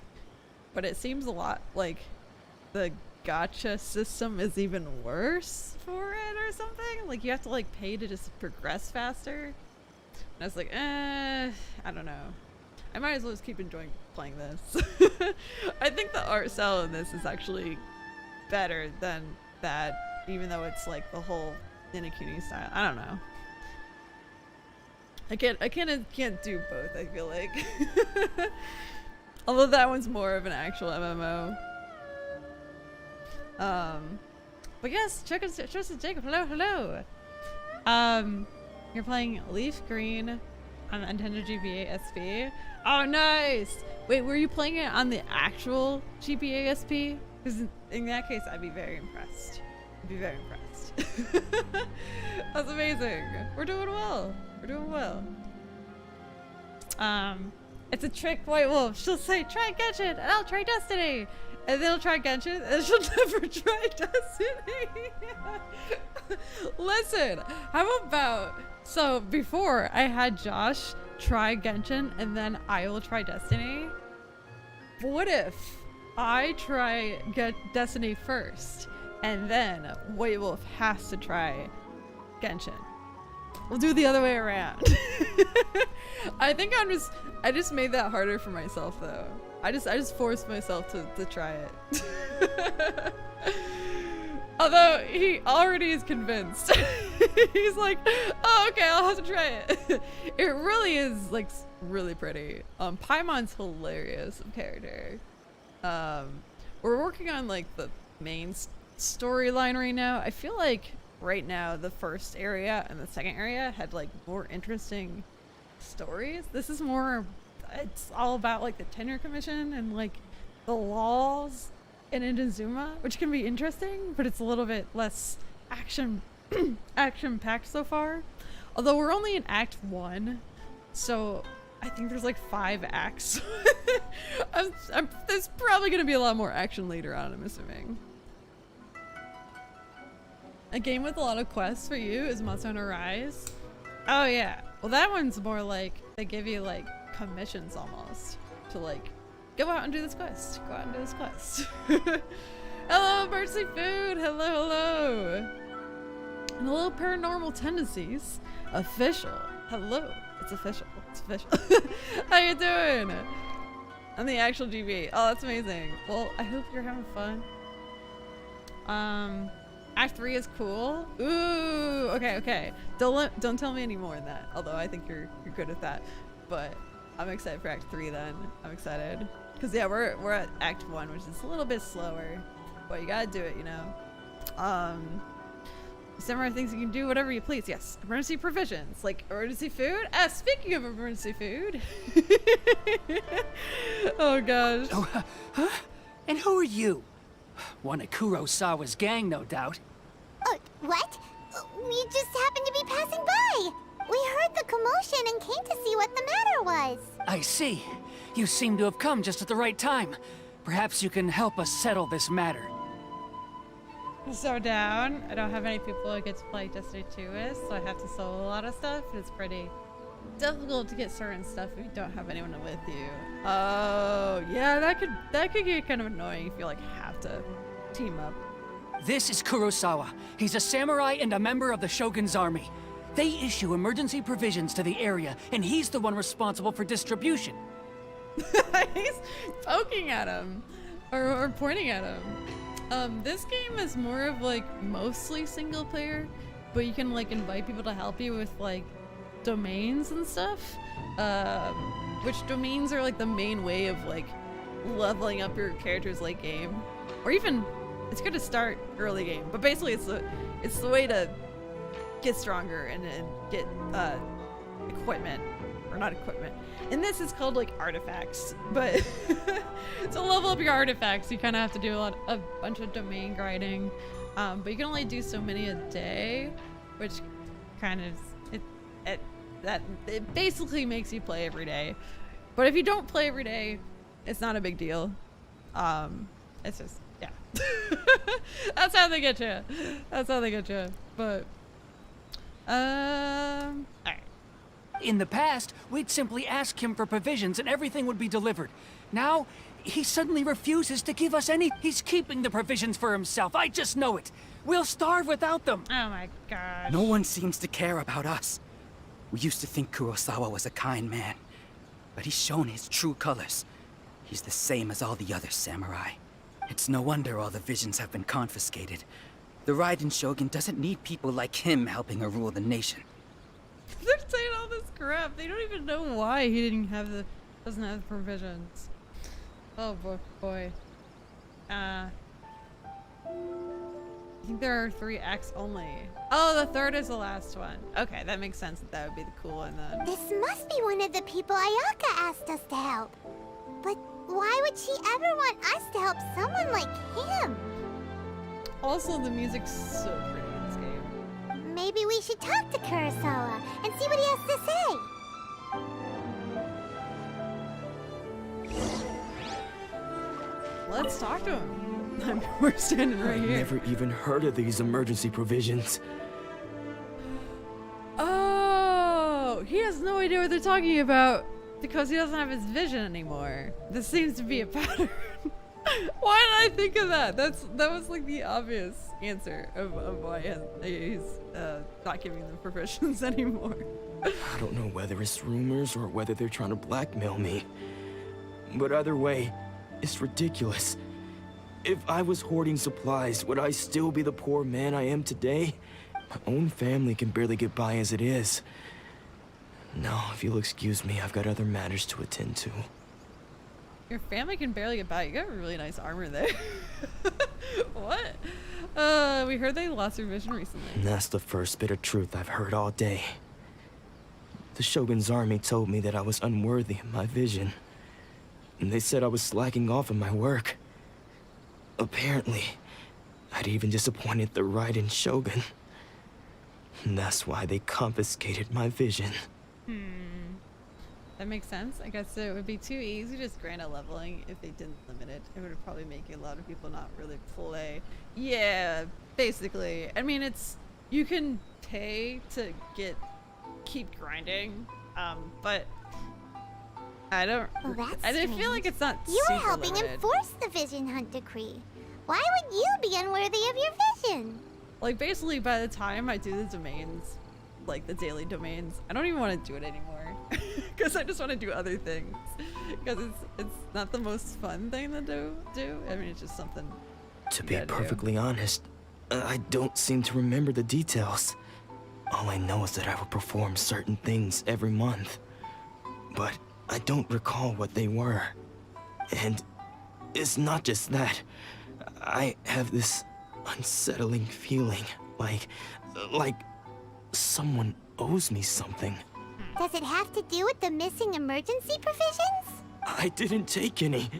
S1: but it seems a lot like the gacha system is even worse for it or something. Like you have to like pay to just progress faster, and I was like, I don't know, I might as well just keep enjoying playing this. I think the art style in this is actually better than that, even though it's like the whole Ni no Kuni style. I don't know. I can't do both, I feel like. Although that one's more of an actual MMO. But yes, check us Jacob. Hello. You're playing Leaf Green on the Nintendo GBA SP. Oh, nice. Wait, were you playing it on the actual GBA SP? Because in that case, I'd be very impressed. That's amazing. We're doing well. It's a trick, White Wolf. She'll say, try Genshin, and I'll try Destiny. And then I'll try Genshin, and she'll never try Destiny. Listen, how about, so before I had Josh try Genshin, and then I will try Destiny. What if I get Destiny first, and then White Wolf has to try Genshin? We'll do the other way around. I think I just made that harder for myself though. I just forced myself to try it. Although he already is convinced. He's like, oh, okay, I'll have to try it. It really is like really pretty. Paimon's hilarious of character. We're working on like the main storyline right now. I feel like right now the first area and the second area had like more interesting stories. This is more, it's all about like the Tenryou Commission and like the laws in Inazuma, which can be interesting, but it's a little bit less action action-packed so far. Although we're only in Act 1, so I think there's like 5 acts. There's probably going to be a lot more action later on, I'm assuming. A game with a lot of quests for you is Monster Hunter Rise. Oh yeah, well that one's more like they give you like commissions almost to like go out and do this quest. Go out and do this quest. Hello, Mercy Food. Hello, hello. And Hello, Paranormal Tendencies. Official. Hello. It's official. It's official. How you doing? On the actual GB. Oh, that's amazing. Well, I hope you're having fun. Act 3 is cool. Ooh. Okay. Okay. Don't tell me any more than that. Although I think you're good at that. But I'm excited for Act 3 then. I'm excited. Cause yeah, we're at Act 1, which is a little bit slower. But you gotta do it, you know. Samurai thinks you can do whatever you please. Yes, emergency provisions, like emergency food. Speaking of emergency food. Oh gosh.
S7: Oh, huh? And who are you? One of Kurosawa's gang, no doubt.
S5: What? We just happened to be passing by. We heard the commotion and came to see what the matter was.
S7: I see. You seem to have come just at the right time. Perhaps you can help us settle this matter.
S1: So down. I don't have any people I get to play Destiny 2 with, so I have to solo a lot of stuff. It's pretty difficult to get certain stuff if you don't have anyone with you. Oh, yeah, that could get kind of annoying if you like have to team up.
S7: This is Kurosawa. He's a samurai and a member of the Shogun's army. They issue emergency provisions to the area, and he's the one responsible for distribution.
S1: He's poking at him or pointing at him. This game is more of like mostly single player, but you can like invite people to help you with like domains and stuff. Which domains are like the main way of like leveling up your character's late game, or even it's good to start early game. But basically, it's the way to get stronger and get equipment, or not equipment. And this is called like artifacts, but to level up your artifacts, you kind of have to do a bunch of domain grinding. But you can only do so many a day, which kind of it basically makes you play every day. But if you don't play every day, it's not a big deal. It's just yeah, that's how they get you. That's how they get you. But all right.
S7: In the past, we'd simply ask him for provisions and everything would be delivered. Now, he suddenly refuses to give us any. He's keeping the provisions for himself. I just know it. We'll starve without them.
S1: Oh my gosh.
S8: No one seems to care about us. We used to think Kurosawa was a kind man, but he's shown his true colors. He's the same as all the other samurai. It's no wonder all the visions have been confiscated. The Raiden Shogun doesn't need people like him helping her rule the nation.
S1: They're saying all this crap. They don't even know why he doesn't have the provisions. Oh boy. I think there are 3 acts only. Oh, the 3rd is the last one. Okay, that makes sense that would be the cool one then.
S5: This must be one of the people Ayaka asked us to help. But why would she ever want us to help someone like him?
S1: Also, the music's so pretty in this game.
S5: Maybe we should talk to Kurosawa and see what he has to say.
S1: Let's talk to him. We're standing right here.
S9: I've never even heard of these emergency provisions.
S1: Oh, he has no idea what they're talking about because he doesn't have his vision anymore. This seems to be a pattern. Why did I think of that? That was like the obvious answer of why he's not giving them provisions anymore.
S9: I don't know whether it's rumors or whether they're trying to blackmail me. But either way, it's ridiculous. If I was hoarding supplies, would I still be the poor man I am today? My own family can barely get by as it is. No, if you'll excuse me, I've got other matters to attend to.
S1: Your family can barely get by. You got really nice armor there. What? We heard they lost their vision recently.
S9: And that's the first bit of truth I've heard all day. The Shogun's army told me that I was unworthy of my vision. And they said I was slacking off in my work. Apparently, I'd even disappointed the Raiden Shogun. And that's why they confiscated my vision.
S1: That makes sense. I guess it would be too easy just granite leveling if they didn't limit it. It would probably make a lot of people not really play. Yeah, basically. I mean, you can pay to keep grinding, but I don't.
S5: Well, that's
S1: I feel like it's not.
S5: You are
S1: super
S5: helping
S1: limited.
S5: enforce the Vision Hunt decree. Why would you be unworthy of your vision?
S1: Like, basically, by the time I do the domains, like the daily domains, I don't even want to do it anymore. Because I just want to do other things. Because it's not the most fun thing to do. I mean, it's just something.
S9: To be perfectly honest, I don't seem to remember the details. All I know is that I would perform certain things every month. But I don't recall what they were. And it's not just that. I have this unsettling feeling, like someone owes me something.
S5: Does it have to do with the missing emergency provisions?
S9: I didn't take any.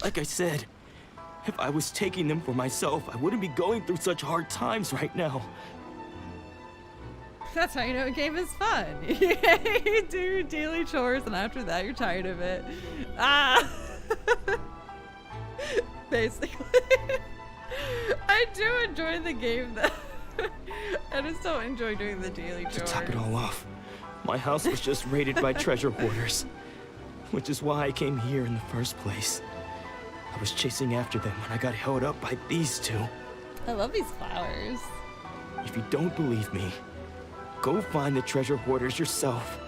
S9: Like I said, if I was taking them for myself, I wouldn't be going through such hard times right now.
S1: That's how you know a game is fun. You do your daily chores, and after that, you're tired of it. Basically. I do enjoy the game, though. I just don't enjoy doing the daily chores.
S9: To top it all off, my house was just raided by treasure hoarders, which is why I came here in the first place. I was chasing after them when I got held up by these two.
S1: I love these flowers.
S9: If you don't believe me, go find the treasure hoarders yourself.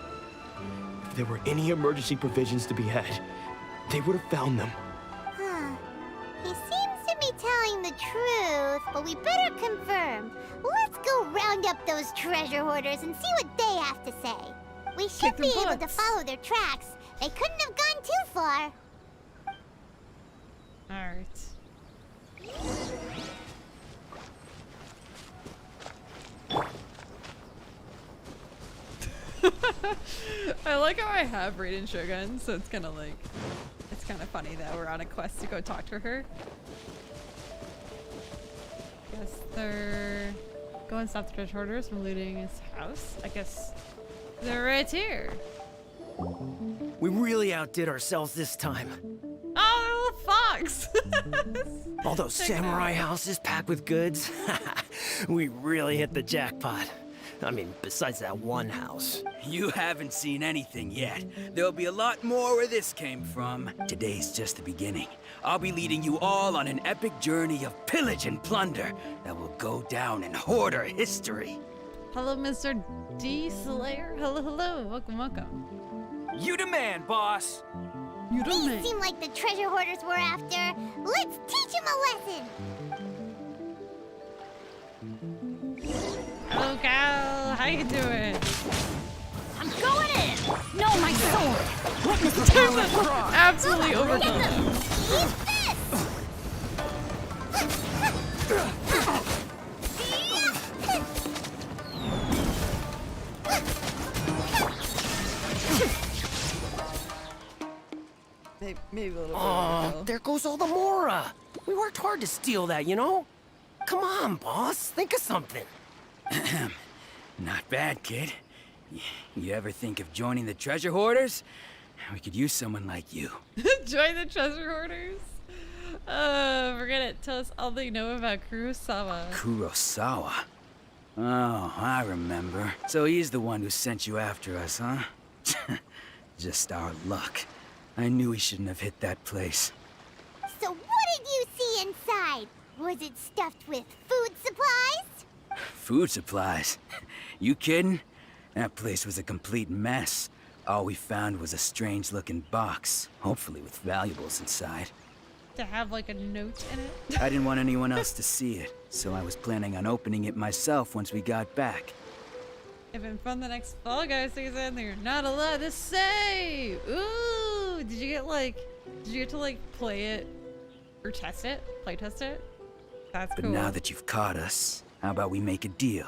S9: If there were any emergency provisions to be had, they would have found them.
S5: Huh. He seems to be telling the truth, but we better confirm. Let's go round up those treasure hoarders and see what they have to say. We should be able to follow their tracks. They couldn't have gone too far.
S1: Alright. I like how I have Raiden Shogun, so it's kind of funny that we're on a quest to go talk to her. Guess they're going to stop the treasure hoarders from looting his house. I guess they're right here.
S10: We really outdid ourselves this time.
S1: Oh, little fox!
S10: All those samurai houses packed with goods. We really hit the jackpot. I mean, besides that one house.
S8: You haven't seen anything yet. There'll be a lot more where this came from. Today's just the beginning. I'll be leading you all on an epic journey of pillage and plunder that will go down in hoarder history.
S1: Hello, Mr. D. Slayer. Hello, hello. Welcome, welcome.
S8: You the man, boss.
S1: You the
S5: These
S1: man.
S5: seem like the treasure hoarders we're after. Let's teach them a lesson.
S1: Hello, Cal. How you doing?
S2: I'm going in! No, my sword! Witness the power of Roar!
S1: Absolutely overcome.
S5: Use this!
S1: Maybe a little bit.
S10: Oh,
S1: overkill.
S10: there goes all the Mora. We worked hard to steal that, you know? Come on, boss. Think of something.
S8: Not bad, kid. You ever think of joining the treasure hoarders? We could use someone like you.
S1: Join the treasure hoarders. Forget it. Tell us all they know about Kurosawa.
S8: Kurosawa? Oh, I remember. So he's the one who sent you after us, huh? Just our luck. I knew he shouldn't have hit that place.
S5: So what did you see inside? Was it stuffed with food supplies?
S8: Food supplies? You kidding? That place was a complete mess. All we found was a strange-looking box, hopefully with valuables inside.
S1: To have like a note in it.
S8: I didn't want anyone else to see it, so I was planning on opening it myself once we got back.
S1: Even from the next Fall Guys season, they're not allowed to say. Ooh, did you get to like play it or test it? Play test it? That's
S8: But
S1: cool.
S8: now that you've caught us, how about we make a deal?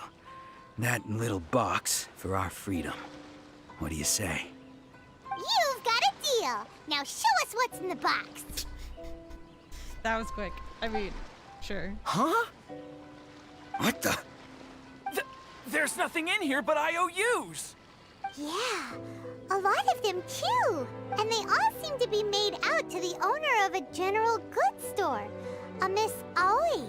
S8: That little box for our freedom. What do you say?
S5: You've got a deal. Now show us what's in the box.
S1: That was quick. I mean, sure.
S8: Huh? What the?
S7: There's nothing in here but IOUs!
S5: Yeah, a lot of them too. And they all seem to be made out to the owner of a general goods store, a Miss Aoi.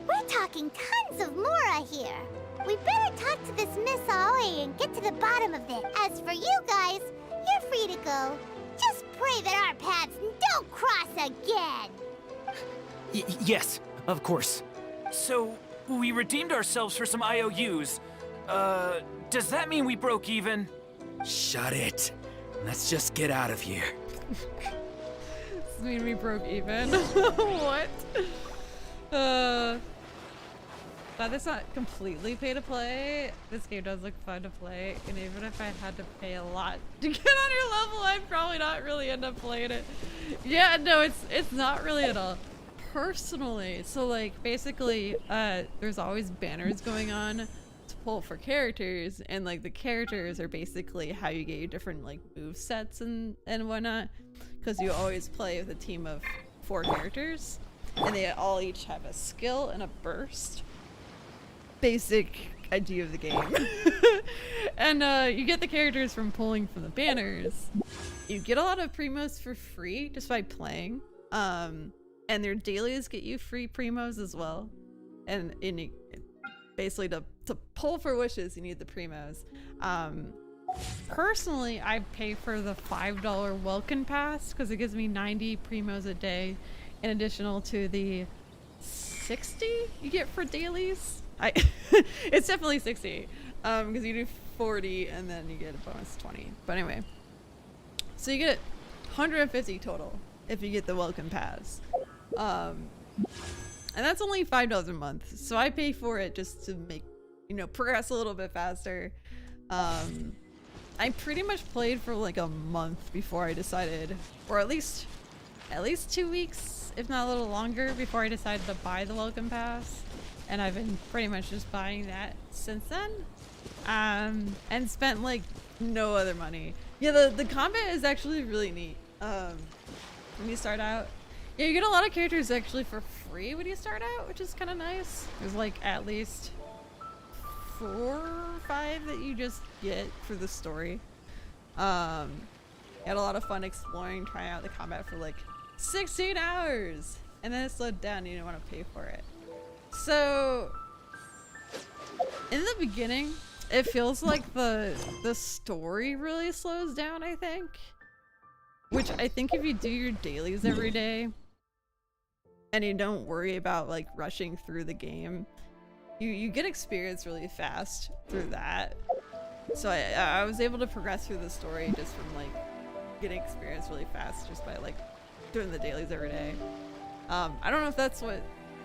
S5: We're talking tons of Mora here. We better talk to this Miss Aoi and get to the bottom of it. As for you guys, you're free to go. Just pray that our paths don't cross again.
S8: Yes, of course.
S7: So, we redeemed ourselves for some IOUs. Does that mean we broke even?
S8: Shut it. Let's just get out of here.
S1: Does this mean we broke even? What? But it's not completely pay to play. This game does look fun to play, and even if I had to pay a lot to get on your level, I'd probably not really end up playing it. Yeah, no, it's not really at all. Personally, so like basically, there's always banners going on to pull for characters, and like the characters are basically how you get your different like move sets and whatnot, because you always play with a team of 4 characters, and they all each have a skill and a burst. Basic idea of the game. And you get the characters from pulling from the banners. You get a lot of primos for free just by playing, and their dailies get you free primos as well. And basically to pull for wishes, you need the primos. Personally, I pay for the $5 welcome pass because it gives me 90 primos a day, in additional to the 60 you get for dailies. It's definitely 60 because you do 40 and then you get a bonus 20. But anyway, so you get 150 total if you get the welcome pass, and that's only $5 a month. So I pay for it just to make, you know, progress a little bit faster. I pretty much played for like a month before I decided, or at least 2 weeks, if not a little longer, before I decided to buy the welcome pass. And I've been pretty much just buying that since then, and spent like no other money. Yeah, the combat is actually really neat. When you start out, yeah, you get a lot of characters actually for free when you start out, which is kind of nice. There's like at least 4 or 5 that you just get for the story. I had a lot of fun exploring, trying out the combat for like 16 hours, and then it slowed down. You didn't want to pay for it. So in the beginning, it feels like the story really slows down, I think. Which I think if you do your dailies every day and you don't worry about like rushing through the game, you get experience really fast through that. So I was able to progress through the story just from like getting experience really fast just by like doing the dailies every day. I don't know if that's what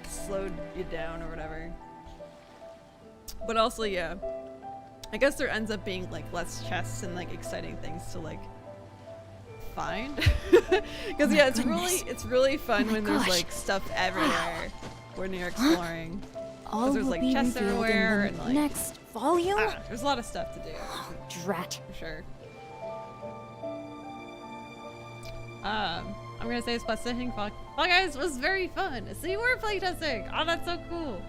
S1: slowed you down or whatever, but also, yeah, I guess there ends up being like less chests and like exciting things to like find, because yeah, it's really fun when there's like stuff everywhere when you're exploring.
S2: All
S1: there's
S2: will
S1: like
S2: be
S1: chests
S2: revealed
S1: everywhere
S2: in the
S1: and like
S2: next volume.
S1: There's a lot of stuff to do.
S2: Drat.
S1: For sure. I'm gonna say Splatfishing Fall Guys was very fun. So you were playtesting. Oh, that's so cool.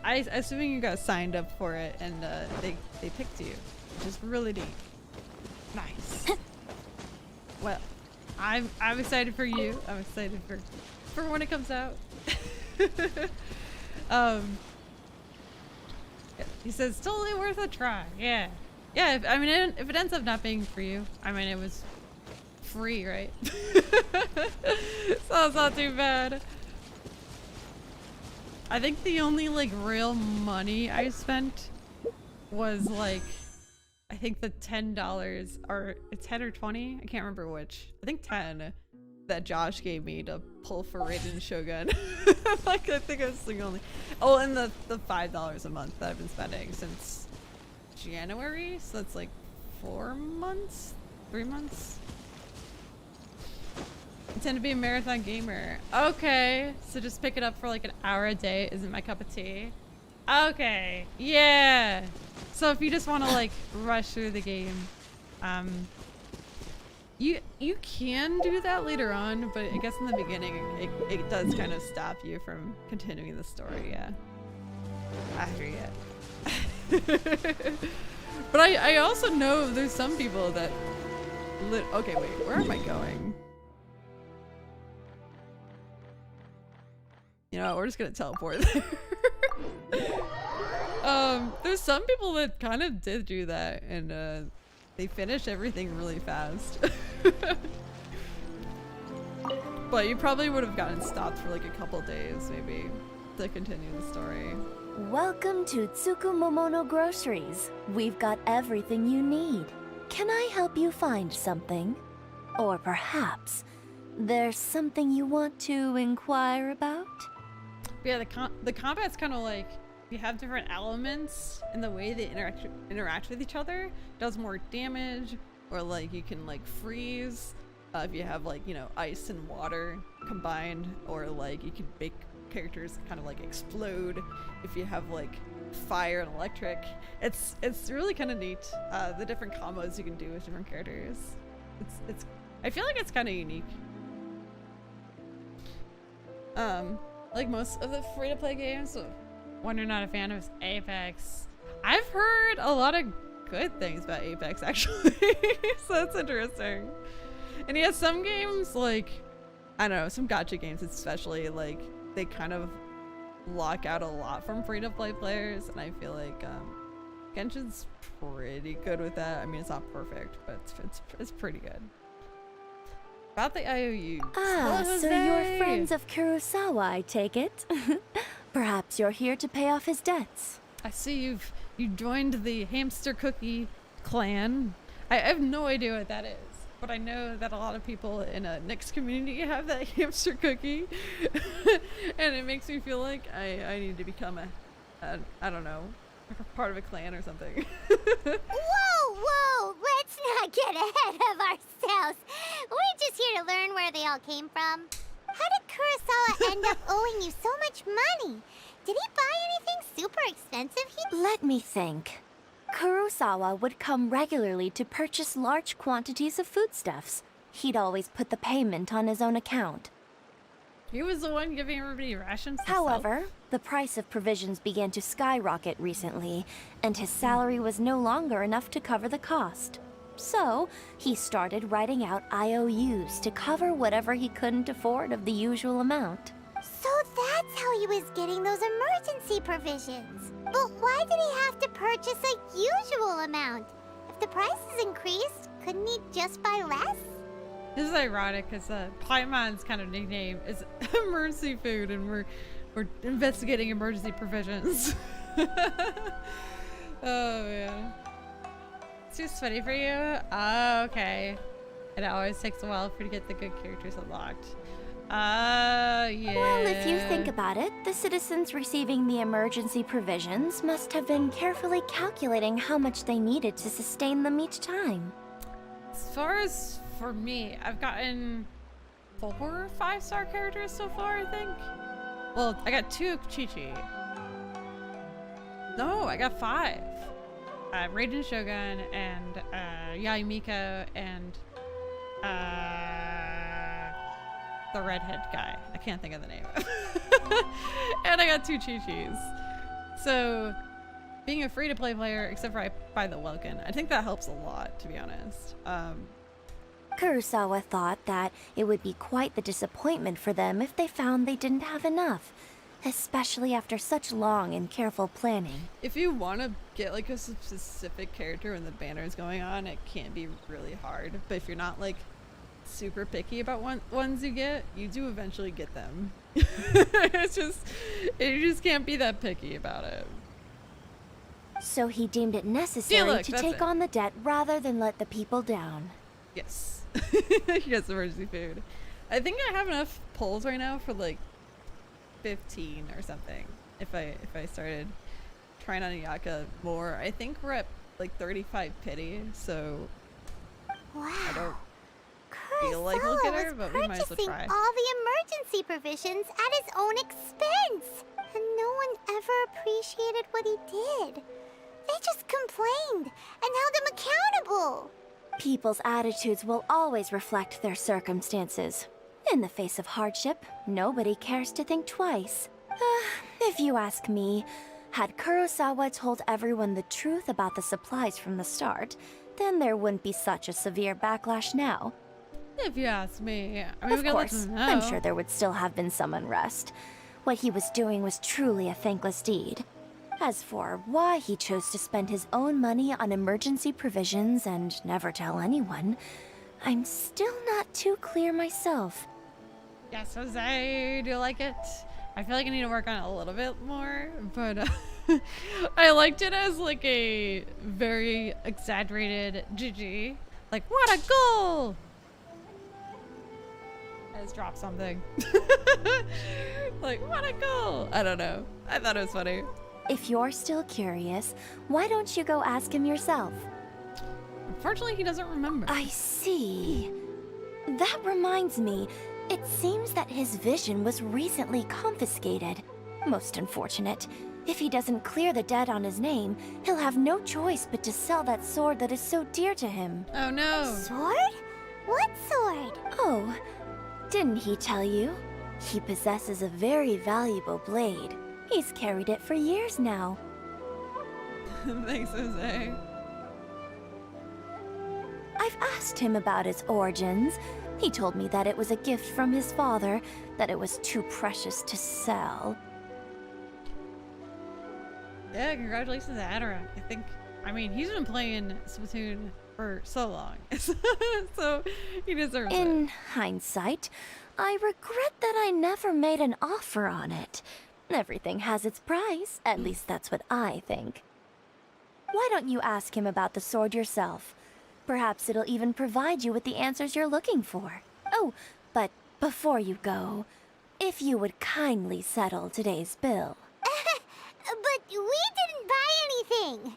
S1: Assuming you got signed up for it and they picked you, which is really neat. Nice. Well, I'm excited for you. I'm excited for when it comes out. He says totally worth a try. Yeah. If it ends up not being for you, I mean, it was free, right? So it's not too bad. I think the only like real money I spent was like, I think the $10 or 10 or 20, I can't remember which. I think 10 that Josh gave me to pull for Raiden Shogun. Like, I think it was the only. Oh, and the $5 a month that I've been spending since January, so that's like 4 months, 3 months. I tend to be a marathon gamer. Okay, so just pick it up for like an hour a day isn't my cup of tea. Okay, yeah. So if you just want to like rush through the game, You can do that later on, but I guess in the beginning it does kind of stop you from continuing the story. Yeah, I hear you. But I also know there's some people that okay, wait, where am I going? You know what, we're just gonna teleport there. There's some people that kind of did do that, and they finished everything really fast. But you probably would have gotten stopped for like a couple days, maybe, to continue the story.
S2: Welcome to Tsukumomono Groceries. We've got everything you need. Can I help you find something? Or perhaps there's something you want to inquire about?
S1: Yeah, the combat's kind of like you have different elements, and the way they interact with each other does more damage, or like you can like freeze if you have like, you know, ice and water combined, or like you can make characters kind of like explode if you have like fire and electric. It's really kind of neat, the different combos you can do with different characters. It's I feel like it's kind of unique. Like most of the free-to-play games, when you're not a fan of Apex, I've heard a lot of good things about Apex actually. So that's interesting. And yeah, some games, like, I don't know, some gacha games especially, like, they kind of lock out a lot from free-to-play players, and I feel like Genshin's pretty good with that. I mean, it's not perfect, but it's pretty good. About the IOUs.
S2: Ah, so you're friends of Kurosawa, I take it. Perhaps you're here to pay off his debts.
S1: I see you joined the hamster cookie clan. I have no idea what that is, but I know that a lot of people in a Nyx community have that hamster cookie. And it makes me feel like I need to become a I don't know, part of a clan or something.
S5: Whoa! Let's not get ahead of ourselves. We're just here to learn where they all came from. How did Kurosawa end up owing you so much money? Did he buy anything super expensive?
S2: Let me think. Kurosawa would come regularly to purchase large quantities of foodstuffs. He'd always put the payment on his own account.
S1: He was the one giving everybody rations.
S2: However, the price of provisions began to skyrocket recently, and his salary was no longer enough to cover the cost. So, he started writing out IOUs to cover whatever he couldn't afford of the usual amount.
S5: So that's how he was getting those emergency provisions. But why did he have to purchase a usual amount? If the prices increased, couldn't he just buy less?
S1: This is ironic because Paimon's kind of nickname is emergency food, and we're investigating emergency provisions. Oh man. It's too sweaty for you? Oh, okay. It always takes a while for you to get the good characters unlocked. Yeah.
S2: Well, if you think about it, the citizens receiving the emergency provisions must have been carefully calculating how much they needed to sustain them each time.
S1: As far as for me, I've gotten 4 5-star characters so far, I think. Well, I got 2 Chi-Chi. No, I got 5. Raiden Shogun and Yoimiya and the redhead guy. I can't think of the name. And I got 2 Chi-Chis. So, being a free-to-play player, except for I buy the Welkin, I think that helps a lot, to be honest.
S2: Kurosawa thought that it would be quite the disappointment for them if they found they didn't have enough, especially after such long and careful planning.
S1: If you want to get like a specific character when the banner is going on, it can be really hard. But if you're not like super picky about ones you get, you do eventually get them. It's just, you just can't be that picky about it.
S2: So he deemed it necessary to take on the debt rather than let the people down.
S1: Yes. He gets emergency food. I think I have enough pulls right now for like 15 or something. If I started trying on Ayaka more, I think we're at like 35 pity, so
S5: wow.
S1: I don't feel like we'll get her, but we might as well try.
S5: All the emergency provisions at his own expense, and no one ever appreciated what he did. They just complained and held him accountable.
S2: People's attitudes will always reflect their circumstances. In the face of hardship, nobody cares to think twice. If you ask me, had Kurosawa told everyone the truth about the supplies from the start, then there wouldn't be such a severe backlash now.
S1: If you ask me. I mean,
S2: Of
S1: we gotta let
S2: course,
S1: them
S2: I'm
S1: know.
S2: sure there would still have been some unrest. What he was doing was truly a thankless deed. As for why he chose to spend his own money on emergency provisions and never tell anyone, I'm still not too clear myself.
S1: Yes, Jose, do you like it? I feel like I need to work on it a little bit more, but I liked it as like a very exaggerated GG. Like, what a goal! I just dropped something. Like, what a goal! I don't know. I thought it was funny.
S2: If you're still curious, why don't you go ask him yourself?
S1: Unfortunately, he doesn't remember.
S2: I see. That reminds me, it seems that his vision was recently confiscated. Most unfortunate. If he doesn't clear the debt on his name, he'll have no choice but to sell that sword that is so dear to him.
S1: Oh no.
S5: Sword? What sword?
S2: Oh, didn't he tell you? He possesses a very valuable blade. He's carried it for years now.
S1: Thanks, Jose.
S2: I've asked him about its origins. He told me that it was a gift from his father, that it was too precious to sell.
S1: Yeah, congratulations to Adara. I mean, he's been playing Splatoon for so long. So he deserves it.
S2: In hindsight, I regret that I never made an offer on it. Everything has its price, at least that's what I think. Why don't you ask him about the sword yourself? Perhaps it'll even provide you with the answers you're looking for. Oh, but before you go, if you would kindly settle today's bill.
S5: But we didn't buy anything.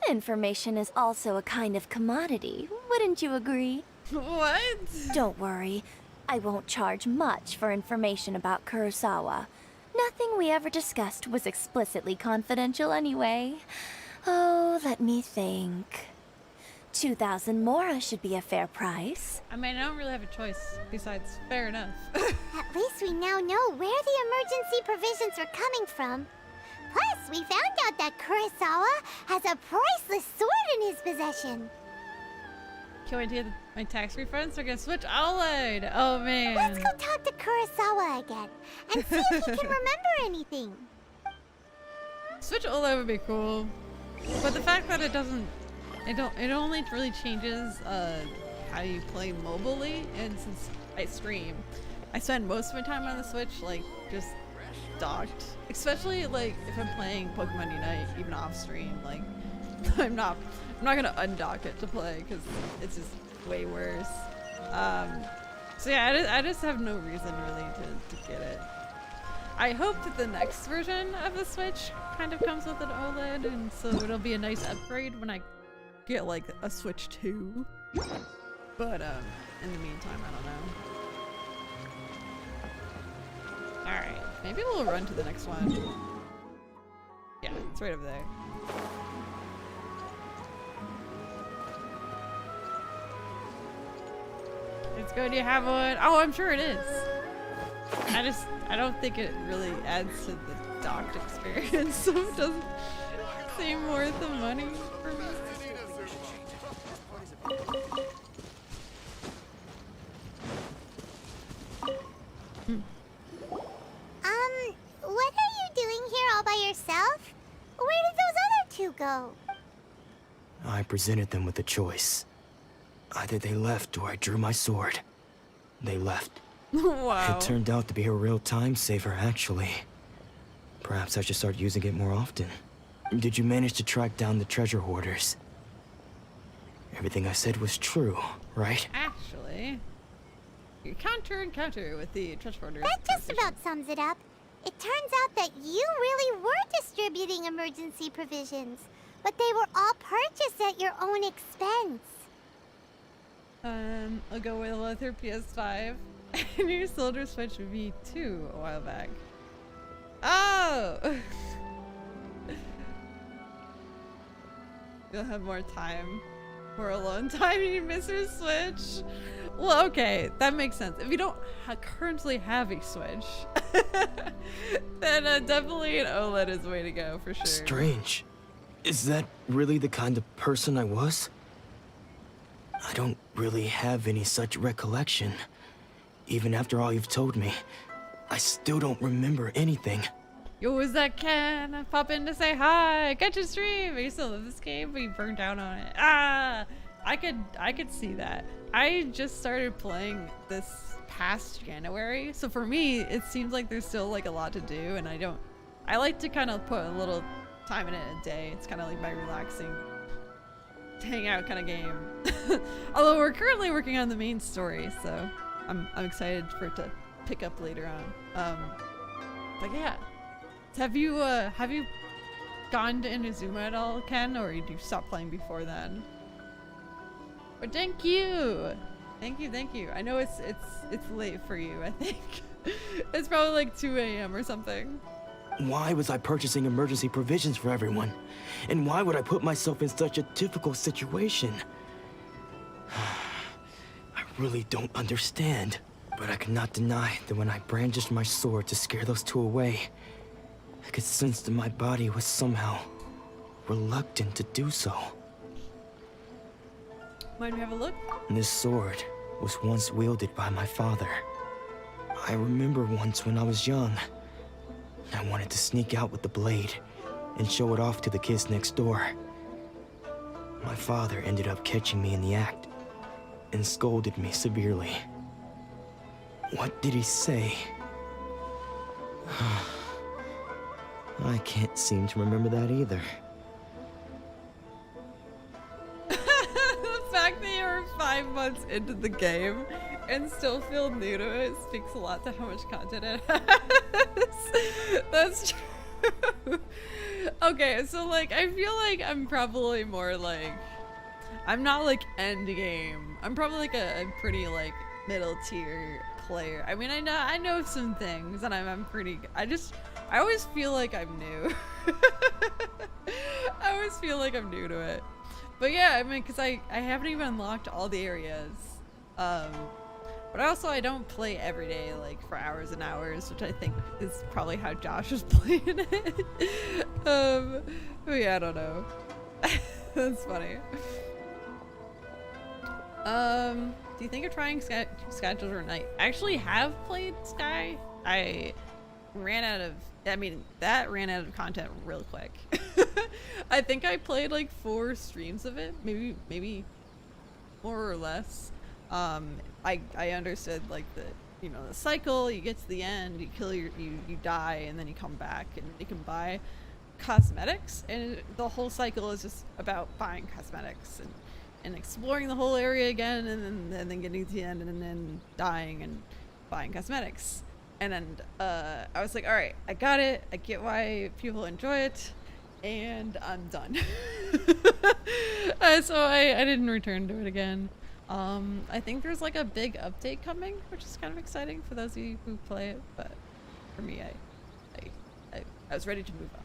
S2: Information is also a kind of commodity, wouldn't you agree?
S1: What?
S2: Don't worry, I won't charge much for information about Kurosawa. Nothing we ever discussed was explicitly confidential anyway. Oh, let me think. 2,000 mora should be a fair price.
S1: I mean, I don't really have a choice. Besides, fair enough.
S5: At least we now know where the emergency provisions are coming from. Plus, we found out that Kurosawa has a priceless sword in his possession.
S1: Can't wait to get my tax refund so I can switch OLED. Oh man.
S5: Let's go talk to Kurosawa again and see if he can remember anything.
S1: Switch OLED would be cool, but the fact that it only really changes how you play mobilely, and since I stream, I spend most of my time on the Switch like just docked. Especially like if I'm playing Pokemon Unite, even off stream, like I'm not gonna undock it to play because it's just way worse. So yeah, I just have no reason really to get it. I hope that the next version of the Switch kind of comes with an OLED, and so it'll be a nice upgrade when I get like a Switch 2. But in the meantime, I don't know. Alright, maybe we'll run to the next one. Yeah, it's right over there. It's good you have one. Oh, I'm sure it is. I don't think it really adds to the docked experience, so it doesn't seem worth the money for me.
S5: What are you doing here all by yourself? Where did those other two go?
S9: I presented them with a choice. Either they left or I drew my sword. They left.
S1: Wow.
S9: It turned out to be a real time saver, actually. Perhaps I should start using it more often. Did you manage to track down the treasure hoarders? Everything I said was true, right?
S1: Actually, you counter with the treasure hoarders.
S5: That just about sums it up. It turns out that you really were distributing emergency provisions, but they were all purchased at your own expense.
S1: I'll go with a leather PS5 and your Soldier Switch V2 a while back. Oh! You'll have more time For a long time, you miss your Switch. Well, okay, that makes sense. If you don't currently have a Switch, then definitely an OLED is the way to go for sure.
S9: Strange. Is that really the kind of person I was? I don't really have any such recollection. Even after all you've told me, I still don't remember anything.
S1: Yo, is that Ken? Pop in to say hi. Catch a stream. You still love this game, but you burned down on it. Ah, I could see that. I just started playing this past January, so for me, it seems like there's still like a lot to do, and I like to kind of put a little time in it a day. It's kind of like my relaxing hang out kind of game. Although we're currently working on the main story, so I'm excited for it to pick up later on. But yeah. Have you gone to Inazuma at all, Ken, or did you stop playing before then? But thank you. I know it's late for you, I think. It's probably like 2 a.m. or something.
S9: Why was I purchasing emergency provisions for everyone? And why would I put myself in such a difficult situation? I really don't understand. But I cannot deny that when I brandished my sword to scare those two away, I could sense that my body was somehow reluctant to do so.
S1: Mind me have a look?
S9: This sword was once wielded by my father. I remember once when I was young, I wanted to sneak out with the blade and show it off to the kids next door. My father ended up catching me in the act and scolded me severely. What did he say? I can't seem to remember that either.
S1: The fact that you're 5 months into the game and still feel new to it speaks a lot to how much content it has. That's true. Okay, so like I feel like I'm probably more like, I'm not like end game. I'm probably like a pretty like middle tier player. I mean, I know some things and I'm pretty, I always feel like I'm new. I always feel like I'm new to it. But yeah, I mean, because I haven't even unlocked all the areas. But also I don't play every day, like for hours and hours, which I think is probably how Josh is playing it. But yeah, I don't know. That's funny. Do you think of trying Schedule Night? I actually have played Sky. I ran out of content real quick. I think I played like 4 streams of it, maybe more or less. I understood like the cycle. You get to the end, you kill you die, and then you come back and you can buy cosmetics, and the whole cycle is just about buying cosmetics and exploring the whole area again, and then getting to the end and then dying and buying cosmetics. And then I was like, all right, I got it. I get why people enjoy it, and I'm done. So I didn't return to it again. I think there's like a big update coming, which is kind of exciting for those of you who play it. But for me, I was ready to move on.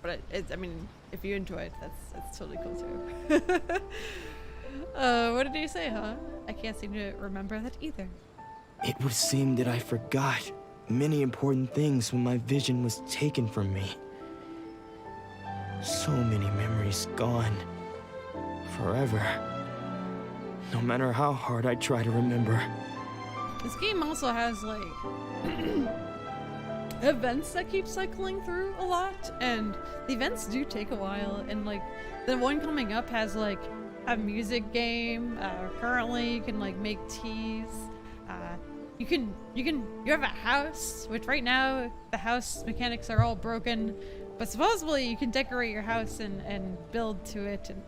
S1: But I mean, if you enjoy it, that's totally cool too. What did you say, huh? I can't seem to remember that either.
S9: It would seem that I forgot many important things when my vision was taken from me. So many memories gone. Forever. No matter how hard I try to remember.
S1: This game also has like events that keep cycling through a lot, and the events do take a while, and like the one coming up has like a music game. Currently you can like make teas. You have a house, which right now the house mechanics are all broken, but supposedly you can decorate your house and build to it, and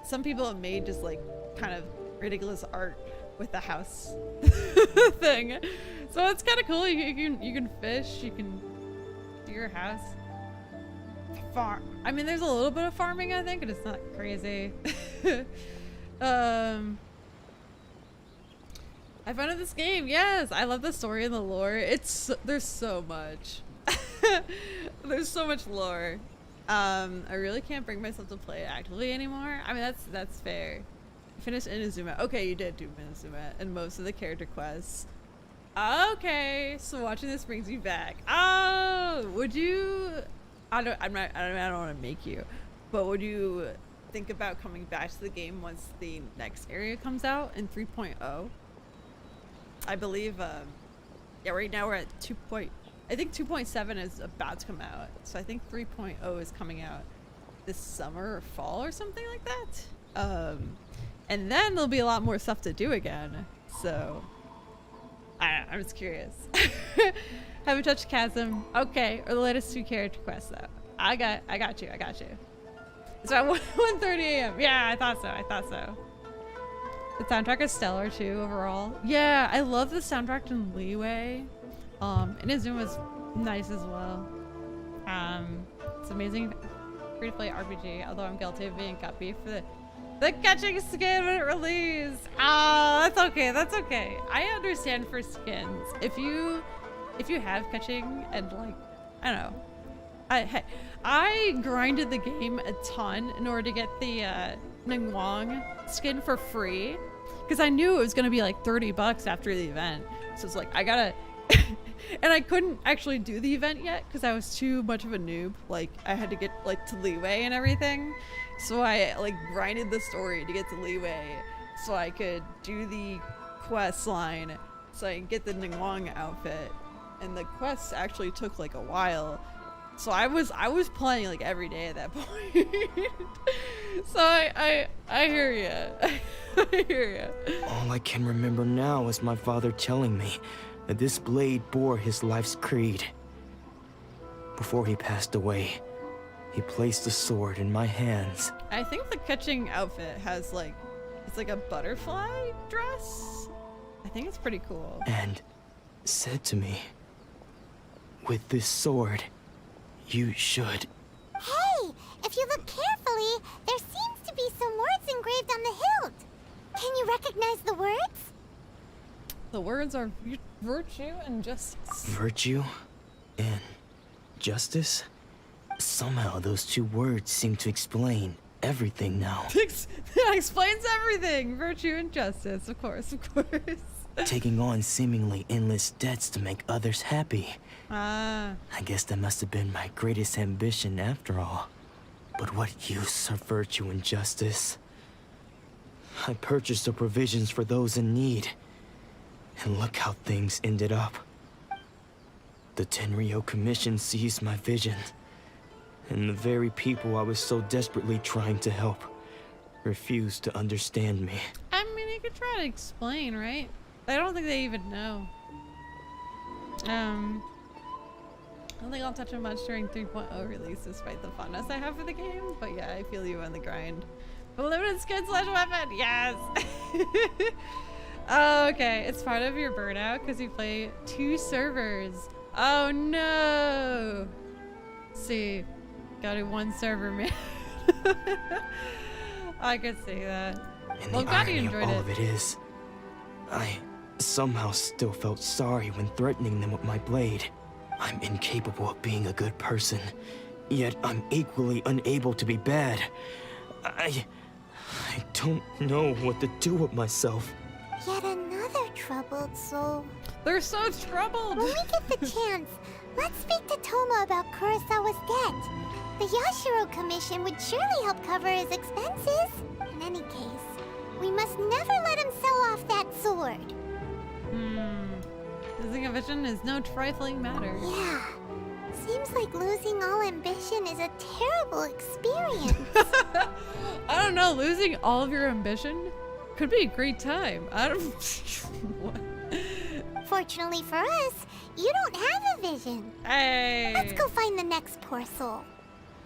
S1: some people have made just like kind of ridiculous art with the house thing. So it's kind of cool. You can fish, you can do your house. Farm. I mean, there's a little bit of farming, I think, but it's not crazy. I found this game. Yes, I love the story and the lore. There's so much. There's so much lore. I really can't bring myself to play it actively anymore. I mean, that's fair. Finish Inazuma. Okay, you did do Inazuma and most of the character quests. Okay, so watching this brings you back. Oh, would you? I don't want to make you, but would you think about coming back to the game once the next area comes out in 3.0? I believe. Yeah, right now we're at I think 2.7 is about to come out, so I think 3.0 is coming out this summer or fall or something like that. And then there'll be a lot more stuff to do again. So I'm just curious. Haven't touched Chasm. Okay, or the latest 2 character quests though. I got you. It's about 1:30 a.m. Yeah, I thought so. The soundtrack is stellar too overall. Yeah, I love the soundtrack in Leeway. Inazuma was nice as well. It's amazing free-to-play RPG, although I'm guilty of being guppy for the catching skin when it released. Oh, that's okay. I understand for skins. If you have catching and like, I don't know. I grinded the game a ton in order to get the Ningguang skin for free because I knew it was gonna be like $30 after the event. So it's like I gotta and I couldn't actually do the event yet because I was too much of a noob. Like I had to get like to Leeway and everything. So I like grinded the story to get to Leeway so I could do the quest line so I could get the Ningguang outfit. And the quest actually took like a while. So I was playing like every day at that point. So I hear ya. I hear ya.
S9: All I can remember now is my father telling me that this blade bore his life's creed. Before he passed away, he placed the sword in my hands.
S1: I think the catching outfit has like, it's like a butterfly dress. I think it's pretty cool.
S9: And said to me, with this sword, you should...
S5: Hey, if you look carefully, there seems to be some words engraved on the hilt. Can you recognize the words?
S1: The words are virtue and justice.
S9: Virtue and justice? Somehow those 2 words seem to explain everything now.
S1: That explains everything. Virtue and justice, of course.
S9: Taking on seemingly endless debts to make others happy.
S1: I
S9: guess that must have been my greatest ambition after all. But what use are virtue and justice? I purchased the provisions for those in need. And look how things ended up. The Tenryou Commission seized my vision. And the very people I was so desperately trying to help refused to understand me.
S1: I mean, you could try to explain, right? I don't think they even know. I don't think I'll touch it much during 3.0 release despite the fondness I have for the game, but yeah, I feel you on the grind. But limited skin / weapon, yes! Oh, okay, it's part of your burnout because you play 2 servers. Oh no! See, gotta 1 server, man. I could see that.
S9: And
S1: well,
S9: the
S1: glad you
S9: irony of
S1: enjoyed
S9: all of it is, I somehow still felt sorry when threatening them with my blade. I'm incapable of being a good person, yet I'm equally unable to be bad. I don't know what to do with myself.
S5: Yet another troubled soul.
S1: They're so troubled!
S5: When we get the chance, let's speak to Toma about Kurosawa's debt. The Yashiro Commission would surely help cover his expenses. In any case, we must never let him sell off that sword.
S1: Losing a vision is no trifling matter.
S5: Yeah. Seems like losing all ambition is a terrible experience.
S1: I don't know, losing all of your ambition could be a great time. I don't... What?
S5: Fortunately for us, you don't have a vision.
S1: Hey!
S5: Let's go find the next poor soul.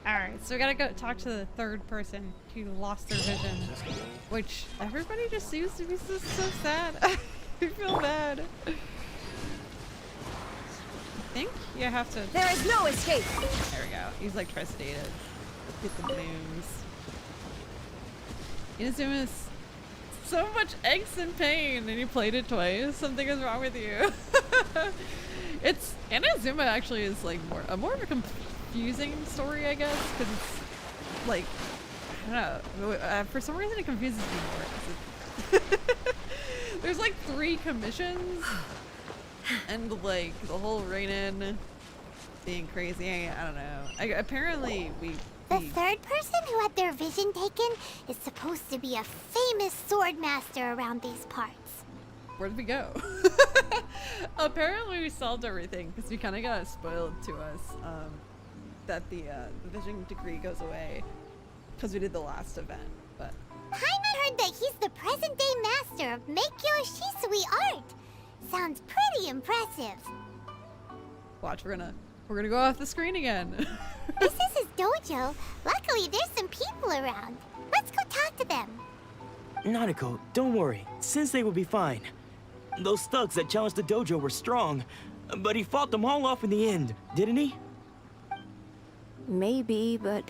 S1: Alright, so we gotta go talk to the 3rd person who lost their vision. Which, everybody just seems to be so sad. I feel bad. I think you have to...
S4: There is no escape!
S1: There we go. He's like trestated. Get the moons. Inazuma is so much angst and pain, and you played it twice. Something is wrong with you. It's Inazuma actually is like more of a confusing story, I guess, because it's like, I don't know, for some reason it confuses me more. 'Cause there's like 3 commissions, and like the whole reign-in being crazy, I don't know. Apparently
S5: The third person who had their vision taken is supposed to be a famous sword master around these parts.
S1: Where did we go? Apparently we solved everything because we kind of got spoiled to us that the vision degree goes away because we did the last event. But
S5: Paimon heard that he's the present-day master of Meikyo Shisui art. Sounds pretty impressive.
S1: watch, we're gonna go off the screen again.
S5: This is his dojo. Luckily, there's some people around. Let's go talk to them.
S9: Nanako, don't worry. Sensei will be fine. Those thugs that challenged the dojo were strong, but he fought them all off in the end, didn't he?
S2: Maybe, but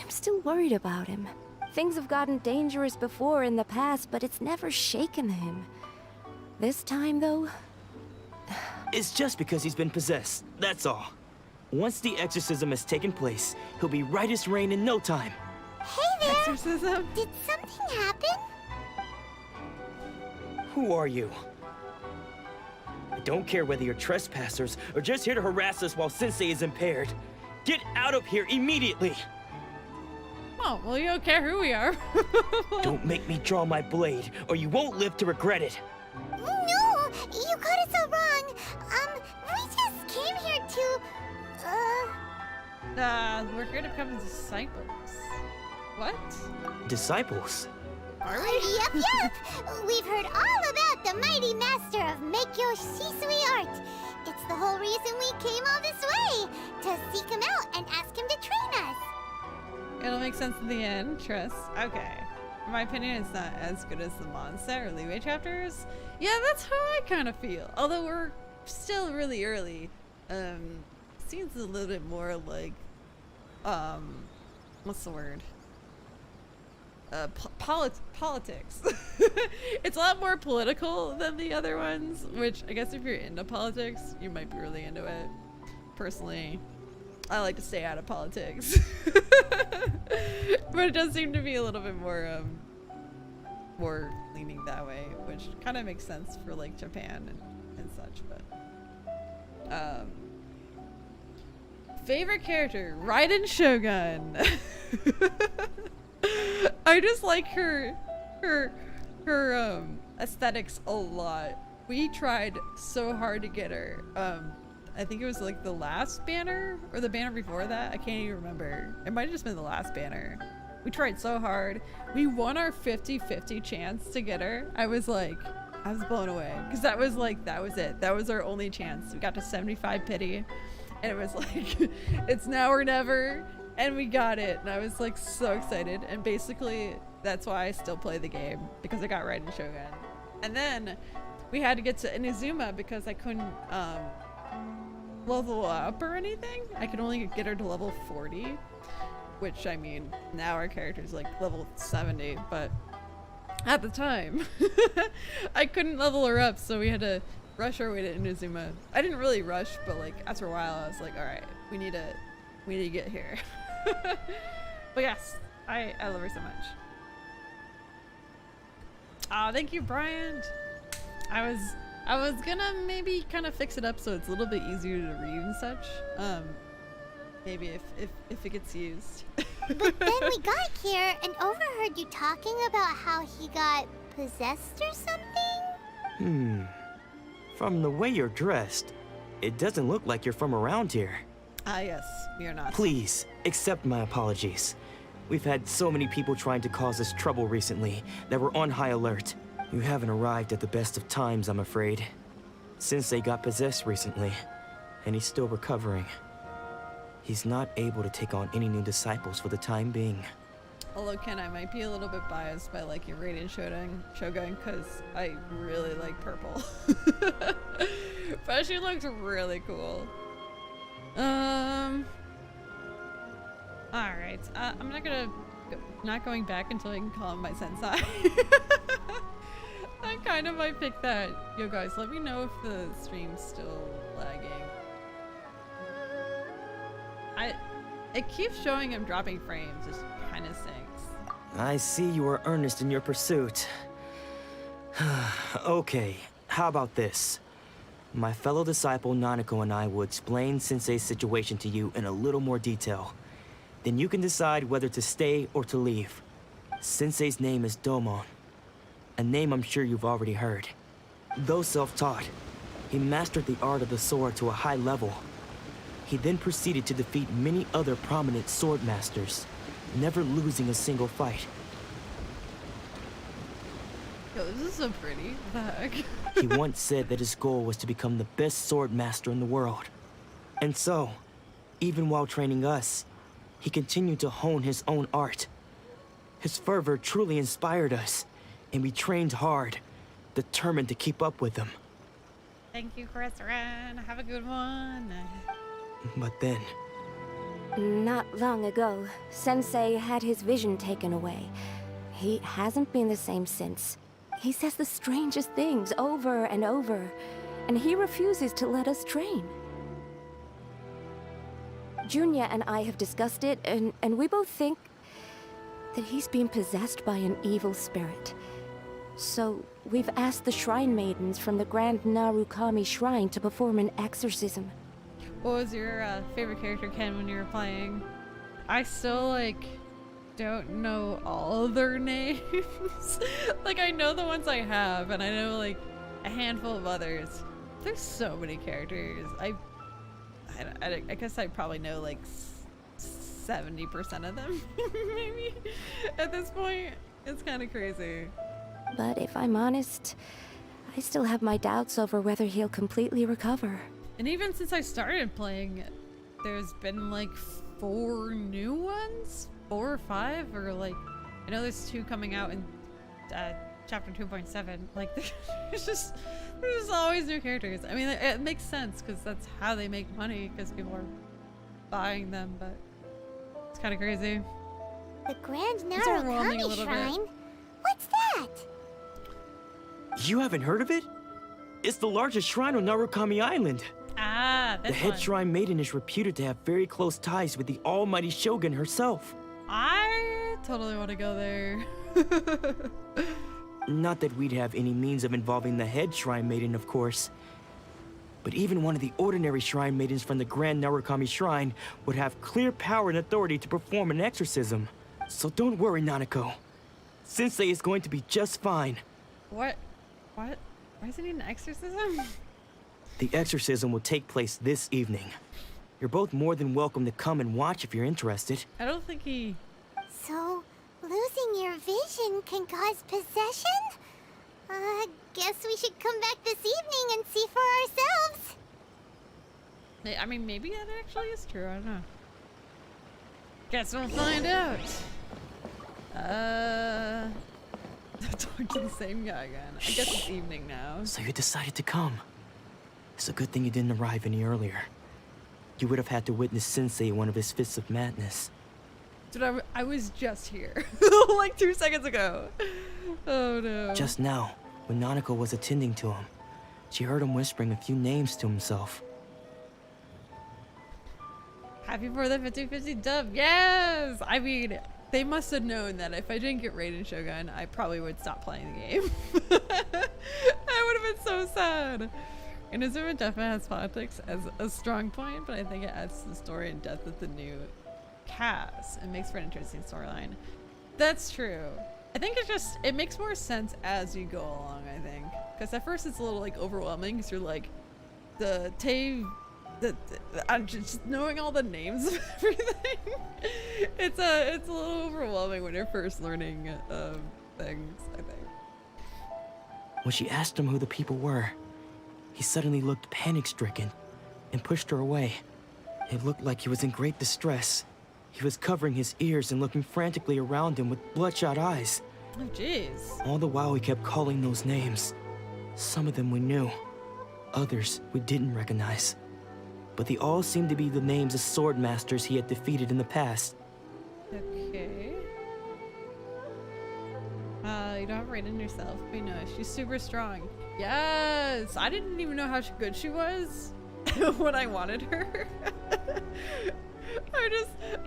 S2: I'm still worried about him. Things have gotten dangerous before in the past, but it's never shaken him. This time, though...
S9: It's just because he's been possessed, that's all. Once the exorcism has taken place, he'll be right as rain in no time.
S5: Hey there!
S1: Exorcism?
S5: Did something happen?
S9: Who are you? I don't care whether you're trespassers or just here to harass us while Sensei is impaired. Get out of here immediately!
S1: Oh, well, you don't care who we are.
S9: Don't make me draw my blade, or you won't live to regret it.
S5: No! You got it so wrong. We just came here to...
S1: We're here to become disciples. What?
S9: Disciples?
S1: Are we?
S5: Yep. We've heard all about the mighty master of Meikyo Shisui art. It's the whole reason we came all this way, to seek him out and ask him to train us.
S1: It'll make sense in the end, trust. Okay. In my opinion, it's not as good as the Mondstadt or Leeway chapters. Yeah, that's how I kind of feel. Although we're still really early. Seems a little bit more like, what's the word? Politics. It's a lot more political than the other ones, which I guess if you're into politics, you might be really into it. Personally, I like to stay out of politics. But it does seem to be a little bit more leaning that way, which kind of makes sense for like Japan and such. But favorite character, Raiden Shogun. I just like her aesthetics a lot. We tried so hard to get her. I think it was like the last banner or the banner before that. I can't even remember. It might have just been the last banner. We tried so hard. We won our 50-50 chance to get her. I was blown away because that was it. That was our only chance. We got to 75 pity and it was like, it's now or never. And we got it, and I was like so excited. And basically, that's why I still play the game, because I got Raiden Shogun. And then we had to get to Inazuma because I couldn't level up or anything. I could only get her to level 40, which I mean, now our character's like level 70, but at the time, I couldn't level her up, so we had to rush our way to Inazuma. I didn't really rush, but like after a while, I was like, all right, we need to get here. But yes, I love her so much. Oh, thank you, Brian. I was gonna maybe kind of fix it up so it's a little bit easier to read and such. Maybe if it gets used.
S5: But then we got here and overheard you talking about how he got possessed or something?
S9: From the way you're dressed, it doesn't look like you're from around here.
S1: Ah, yes, we are not.
S9: Please, accept my apologies. We've had so many people trying to cause us trouble recently that we're on high alert. You haven't arrived at the best of times, I'm afraid. Sensei got possessed recently, and he's still recovering. He's not able to take on any new disciples for the time being.
S1: Although, Ken, I might be a little bit biased by liking Raiden Shogun because I really like purple. But she looks really cool. Alright, I'm not going back until I can call him my sensei. I kind of might pick that. Yo guys, let me know if the stream's still lagging. It keeps showing him dropping frames, which kind of stinks.
S9: I see you are earnest in your pursuit. Okay, how about this? My fellow disciple Nanako and I will explain Sensei's situation to you in a little more detail. Then you can decide whether to stay or to leave. Sensei's name is Domon, a name I'm sure you've already heard. Though self-taught, he mastered the art of the sword to a high level. He then proceeded to defeat many other prominent sword masters, never losing a single fight.
S1: Yo, this is so pretty. What the heck?
S9: He once said that his goal was to become the best sword master in the world. And so, even while training us, he continued to hone his own art. His fervor truly inspired us, and we trained hard, determined to keep up with him.
S1: Thank you, Chris-ran. Have a good one.
S9: But then,
S2: Not long ago, Sensei had his vision taken away. He hasn't been the same since. He says the strangest things over and over, and he refuses to let us train. Junya and I have discussed it, and we both think that he's being possessed by an evil spirit. So, we've asked the Shrine Maidens from the Grand Narukami Shrine to perform an exorcism.
S1: What was your favorite character, Ken, when you were playing? I still, like, don't know all their names. Like, I know the ones I have, and I know, like, a handful of others. There's so many characters. I guess I probably know, like, 70% of them, maybe, at this point. It's kind of crazy.
S2: But if I'm honest, I still have my doubts over whether he'll completely recover.
S1: And even since I started playing, there's been like 4 new ones? 4 or 5? Or like, I know there's 2 coming out in chapter 2.7. Like, there's always new characters. I mean, it makes sense because that's how they make money, because people are buying them, but it's kind of crazy.
S5: The Grand
S1: It's overwhelming a
S5: Narukami
S1: little bit.
S5: Shrine? What's that?
S9: you haven't heard of it? It's the largest shrine on Narukami Island.
S1: Ah,
S9: The
S1: this
S9: head
S1: one.
S9: shrine maiden is reputed to have very close ties with the almighty shogun herself.
S1: I totally want to go there.
S9: Not that we'd have any means of involving the head shrine maiden, of course. But even one of the ordinary shrine maidens from the Grand Narukami Shrine would have clear power and authority to perform an exorcism. So don't worry, Nanako. Sensei is going to be just fine.
S1: What? What? Why does he need an exorcism?
S9: The exorcism will take place this evening. You're both more than welcome to come and watch if you're interested.
S1: I don't think he...
S5: So, losing your vision can cause possession? Guess we should come back this evening and see for ourselves.
S1: I mean, maybe that actually is true. I don't know. Guess we'll find out. Talk to the same guy again. I guess it's evening now.
S9: So you decided to come. It's a good thing you didn't arrive any earlier. You would have had to witness Sensei one of his fits of madness.
S1: Dude, I was just here. Like 2 seconds ago. Oh no.
S9: Just now, when Nanako was attending to him, she heard him whispering a few names to himself.
S1: Happy for the 50-50 dub. Yes! I mean, they must have known that if I didn't get raided Shogun, I probably would stop playing the game. I would have been so sad. And Inazuma definitely has politics as a strong point, but I think it adds to the story and depth of the new cast. It makes for an interesting storyline. That's true. I think it makes more sense as you go along, I think. Because at first it's a little like overwhelming because you're like, I'm just knowing all the names of everything. It's a little overwhelming when you're first learning things, I think.
S9: When she asked him who the people were, he suddenly looked panic-stricken and pushed her away. It looked like he was in great distress. He was covering his ears and looking frantically around him with bloodshot eyes.
S1: Oh, jeez.
S9: All the while he kept calling those names. Some of them we knew, others we didn't recognize. But they all seemed to be the names of sword masters he had defeated in the past.
S1: Okay. You don't have Raiden yourself, but you know, she's super strong. Yes! I didn't even know how good she was when I wanted her.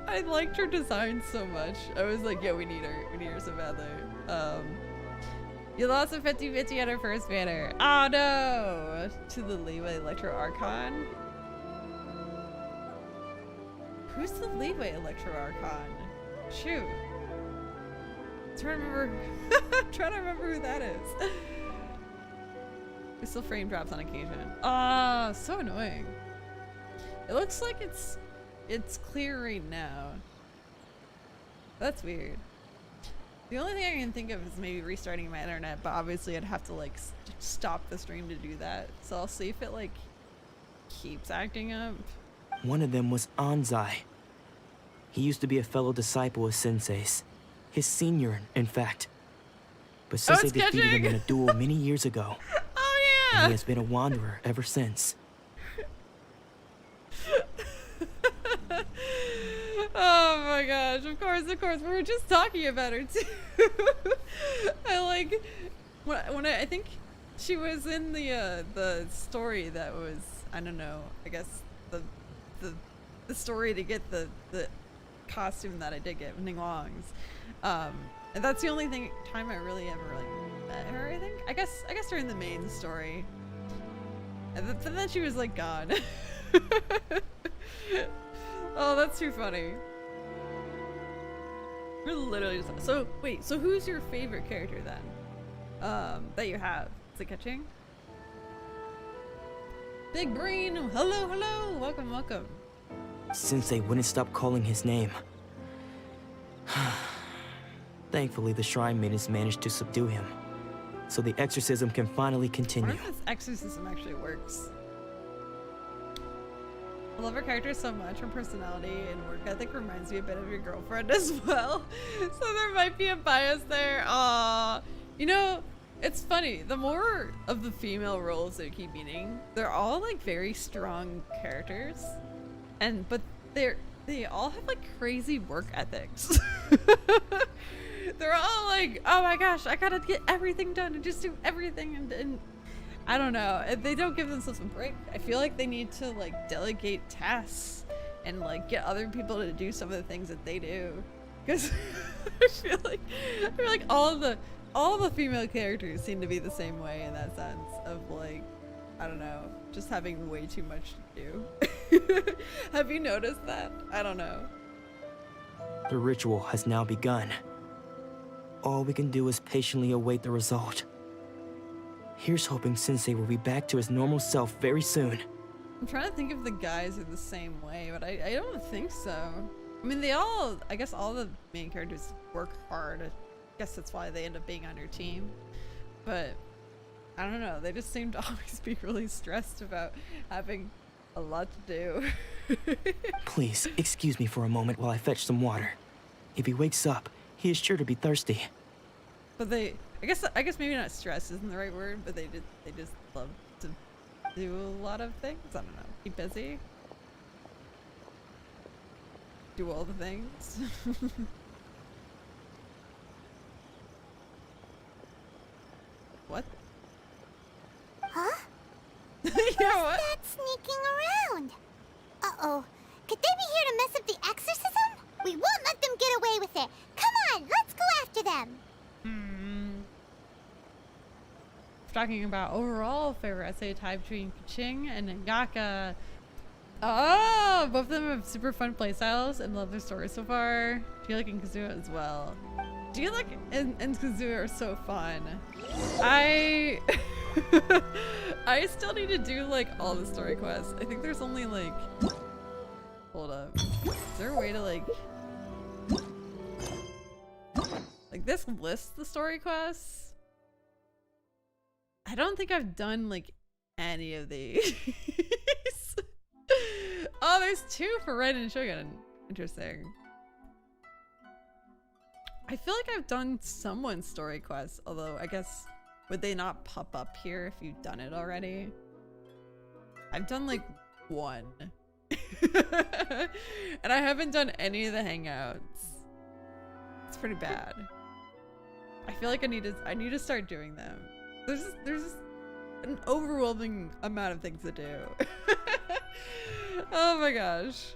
S1: I liked her design so much. I was like, yeah, we need her so badly. You lost a 50-50 on her first banner. Oh no! To the Leeway Electro Archon. Who's the Leeway Electro Archon? Shoot. I'm trying to remember who that is. We still frame drops on occasion. Ah, so annoying. It looks like it's clear right now. That's weird. The only thing I can think of is maybe restarting my internet, but obviously I'd have to like stop the stream to do that. So I'll see if it like keeps acting up.
S9: One of them was Anzai. He used to be a fellow disciple of Sensei's. His senior, in fact. But Sensei defeated him in a duel many years ago.
S1: Oh yeah!
S9: And he has been a wanderer ever since.
S1: Oh my gosh, of course. We were just talking about her too. I like, when I think she was in the story that was, I don't know, I guess the story to get the costume that I did get, Ning Wang's. And that's the only time I really ever met her, I think. I guess during the main story. And then she was like gone. Oh, that's too funny. We're literally just, so wait, so who's your favorite character then? That you have? Is it catching? Big Brain, hello, welcome.
S9: Sensei wouldn't stop calling his name. Thankfully, the Shrine Maidens managed to subdue him, so the exorcism can finally
S1: I
S9: continue.
S1: wonder if this exorcism actually works. I love her character so much. Her personality and work ethic reminds me a bit of your girlfriend as well. So there might be a bias there. Aww. You know, it's funny. The more of the female roles that you keep meeting, they're all like very strong characters. But they all have like crazy work ethics. They're all like, oh my gosh, I gotta get everything done and just do everything and I don't know. They don't give themselves a break. I feel like they need to like delegate tasks and like get other people to do some of the things that they do. Because I feel like all the female characters seem to be the same way in that sense of like, I don't know, just having way too much to do. Have you noticed that? I don't know.
S9: The ritual has now begun. All we can do is patiently await the result. Here's hoping Sensei will be back to his normal self very soon.
S1: I'm trying to think if the guys are the same way, but I don't think so. I mean, I guess all the main characters work hard. I guess that's why they end up being on your team. But I don't know, they just seem to always be really stressed about having a lot to do.
S9: Please, excuse me for a moment while I fetch some water. If he wakes up, he is sure to be thirsty.
S1: But I guess maybe not stress isn't the right word, but they just love to do a lot of things. I don't know. Keep busy. Do all the things. What?
S5: Huh?
S1: Yeah, what?
S5: That's sneaking around. Uh-oh. Could they be here to mess up the exorcism? We won't let them get away with it. Come on, let's go after them.
S1: Talking about overall favorite essay type between Kaching and Ayaka. Oh, both of them have super fun playstyles and love their stories so far. Dialek and Kazuha as well. Dialek and Kazuha are so fun. I still need to do like all the story quests. I think there's only like, hold up. Is there a way to like this lists the story quests? I don't think I've done like any of these. Oh, there's 2 for Red and Shogun. Interesting. I feel like I've done someone's story quest, although I guess would they not pop up here if you've done it already? I've done like 1. And I haven't done any of the hangouts. It's pretty bad. I feel like I need to start doing them. There's just an overwhelming amount of things to do. Oh my gosh.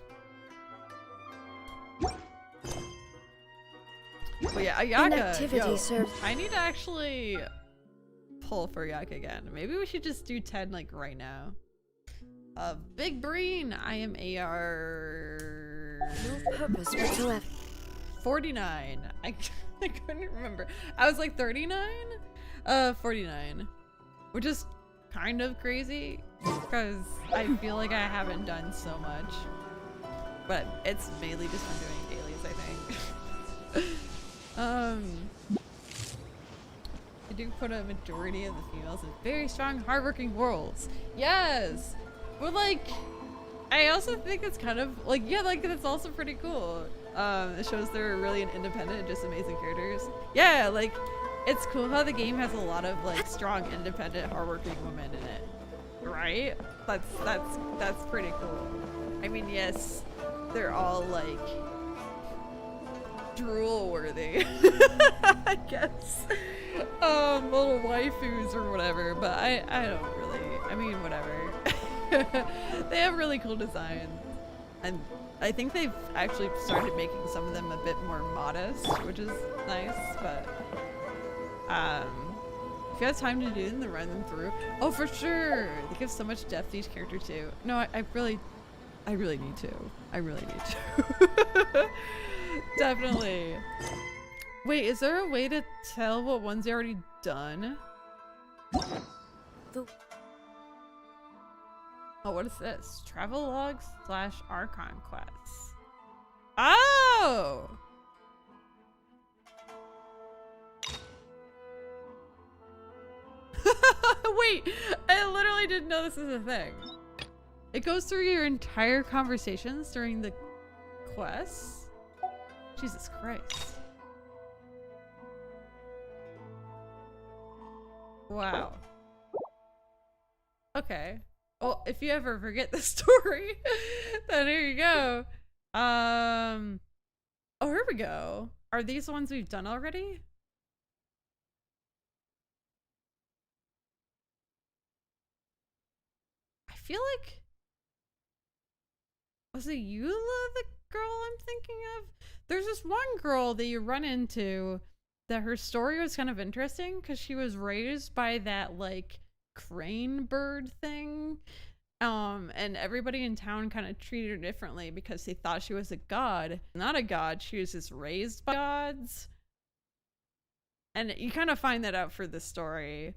S1: But yeah, Ayaka,
S4: Inactivity
S1: yo,
S4: serves-
S1: I need to actually pull for Ayaka again. Maybe we should just do 10 like right now. Big Breen, I am AR...
S4: No purpose whatsoever.
S1: 49. I couldn't remember. I was like 39? 49. Which is kind of crazy because I feel like I haven't done so much. But it's mainly just from doing dailies, I think. I do put a majority of the females in very strong, hardworking roles. Yes! But like, I also think it's kind of like, yeah, like that's also pretty cool. It shows they're really an independent, just amazing characters. Yeah, like, it's cool how the game has a lot of like strong, independent, hardworking women in it. Right? That's pretty cool. I mean, yes, they're all like drool worthy. I guess. Little waifus or whatever, but I don't really, I mean, whatever. They have really cool designs, and I think they've actually started making some of them a bit more modest, which is nice. But if you have time to do them, then run them through. Oh, for sure, they give so much depth to each character too. No, I really need to. I really need to. Definitely. Wait, is there a way to tell what one's already done? Oh, what is this? Travelogues / Archon Quest. Oh! Wait, I literally didn't know this is a thing. It goes through your entire conversations during the quest? Jesus Christ. Wow. Okay. Well, if you ever forget the story, then here you go. Oh, here we go. Are these the ones we've done already? I feel like... Was it Eula the girl I'm thinking of? There's this one girl that you run into that her story was kind of interesting because she was raised by that, like, crane bird thing, and everybody in town kind of treated her differently because they thought she was a god. Not a god, she was just raised by gods, and you kind of find that out for the story.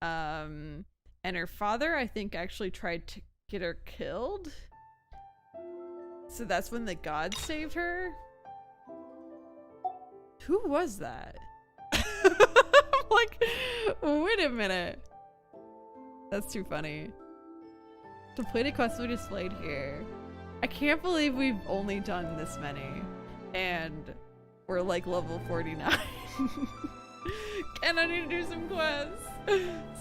S1: And her father, I think, actually tried to get her killed, so that's when the gods saved her. Who was that? I'm like, wait a minute. That's too funny. Completed quests we displayed here. I can't believe we've only done this many. And we're like level 49. And I need to do some quests.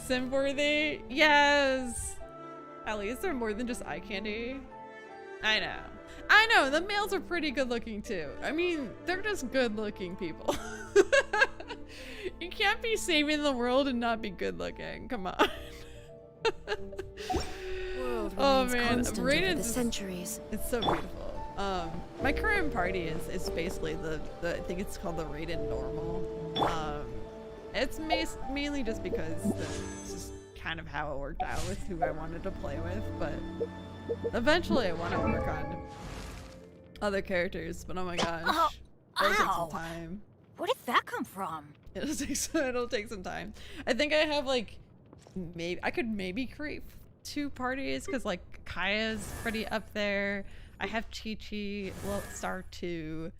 S1: Simworthy? Yes! At least they're more than just eye candy. I know. I know, the males are pretty good looking too. I mean, they're just good looking people. You can't be saving the world and not be good looking. Come on.
S4: World
S1: Oh
S4: remains
S1: man,
S4: constant over
S1: Radiance
S4: the
S1: is-
S4: centuries.
S1: It's so beautiful. My current party is basically the I think it's called the rated normal. It's mainly just because this is kind of how it worked out with who I wanted to play with, but eventually I want to work on other characters. But oh my gosh, it'll take some time.
S2: Where did that come from?
S1: It'll take some time. I think I have like I could maybe create 2 parties because like Kaya's pretty up there. I have Chi-Chi, well, Star 2,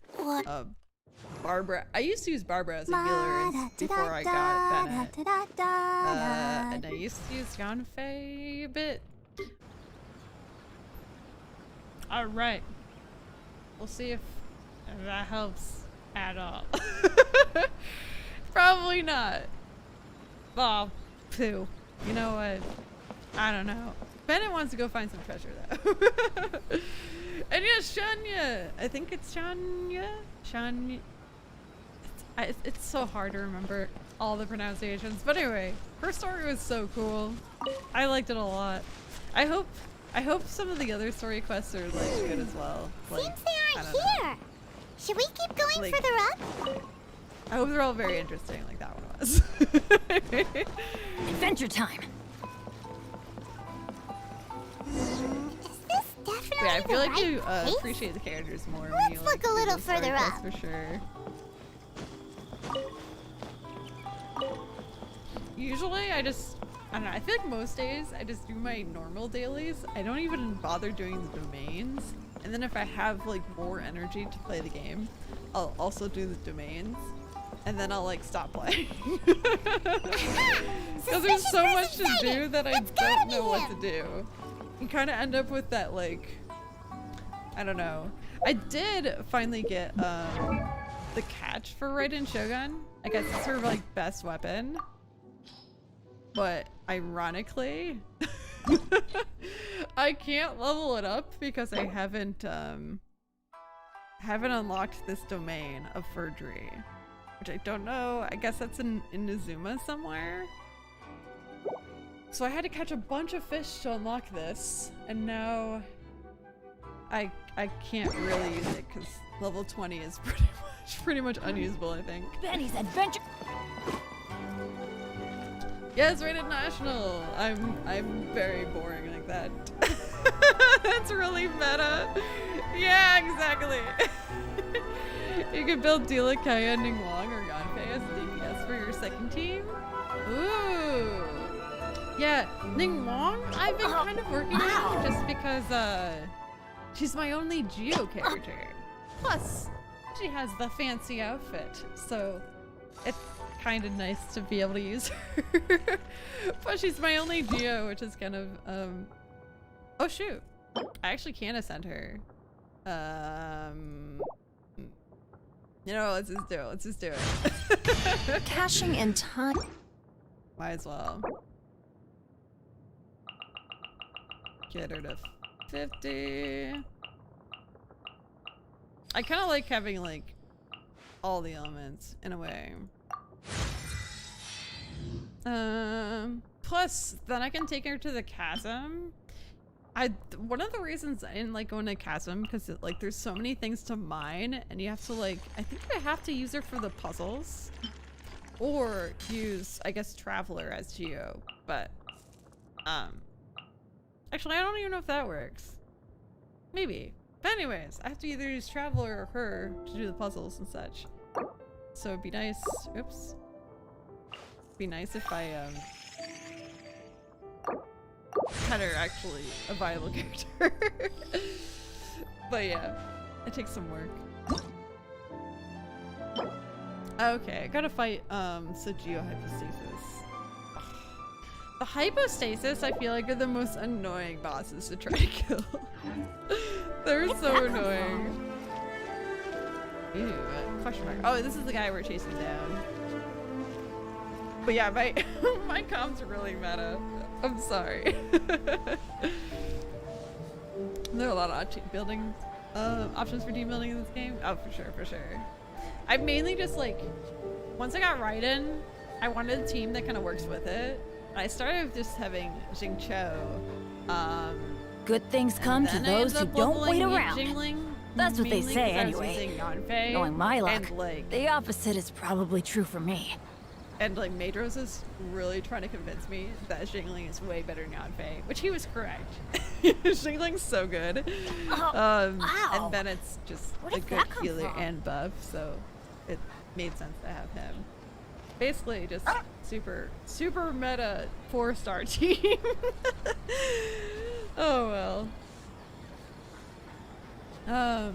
S1: Barbara. I used to use Barbara as a healer before I got Bennett. And I used to use Yanfei a bit. Alright. We'll see if that helps at all. Probably not. Oh, poo. You know what? I don't know. Bennett wants to go find some treasure though. And yes, Shanya. I think it's Shanya. Shanya. It's so hard to remember all the pronunciations. But anyway, her story was so cool. I liked it a lot. I hope some of the other story quests are like good as well. Like,
S5: Seems they
S1: I
S5: aren't
S1: don't know.
S5: here. Should we keep going
S1: Like-
S5: further up?
S1: I hope they're all very interesting like that one was.
S2: Adventure time.
S1: Yeah, I feel like you appreciate the characters more when you
S5: Let's look a little further up.
S1: For sure. Usually I don't know, I feel like most days I just do my normal dailies. I don't even bother doing the domains. And then if I have like more energy to play the game, I'll also do the domains. And then I'll like stop playing. Because there's so much to do that I don't know what to do. You kind of end up with that like, I don't know. I did finally get the catch for Raiden Shogun. I guess it's her like best weapon. But ironically, I can't level it up because I haven't unlocked this domain of Ferdry, which I don't know. I guess that's in Inazuma somewhere. So I had to catch a bunch of fish to unlock this, and now I can't really use it because level 20 is pretty much unusable, I think.
S2: Benny's adventure.
S1: Yes, rated national. I'm very boring like that. That's really meta. Yeah, exactly. You can build Dila, Kaya, Ningguang, or Yanfei as DPS for your second team. Ooh. Yeah, Ningguang, I've been kind of working on just because she's my only Geo character. Plus, she has the fancy outfit, so it's kind of nice to be able to use her. But she's my only Geo, which is kind of oh shoot, I actually can ascend her. You know, let's just do it.
S2: Caching in time.
S1: Might as well get her to 50. I kind of like having like all the elements in a way. Plus, then I can take her to the chasm. One of the reasons I didn't like going to chasm because like there's so many things to mine, and you have to like I think I have to use her for the puzzles, or use I guess Traveler as Geo. But actually I don't even know if that works. Maybe. But anyways, I have to either use Traveler or her to do the puzzles and such. So it'd be nice. Oops. Be nice if I had her actually a viable character. But yeah, it takes some work. Okay, I gotta fight Sugio Hypostasis. The Hypostasis I feel like are the most annoying bosses to try to kill. They're so annoying. Ew, question mark. Oh, this is the guy we're chasing down. But yeah, my my comms are really meta. I'm sorry. There are a lot of building options for team building in this game. Oh, for sure. I mainly just like once I got Raiden, I wanted a team that kind of works with it. I started with just having Jingqiu.
S2: Good things come to those who don't wait around.
S1: Jingling,
S2: That's what they say anyway. Knowing my luck,
S1: and, like,
S2: the opposite is probably true for me.
S1: And like Madros is really trying to convince me that Jingling is way better than Yanfei, which he was correct. Jingling's so good.
S2: Wow.
S1: And then it's just a good healer and buff, so it made sense to have him. Basically just super meta 4-star team. Oh well.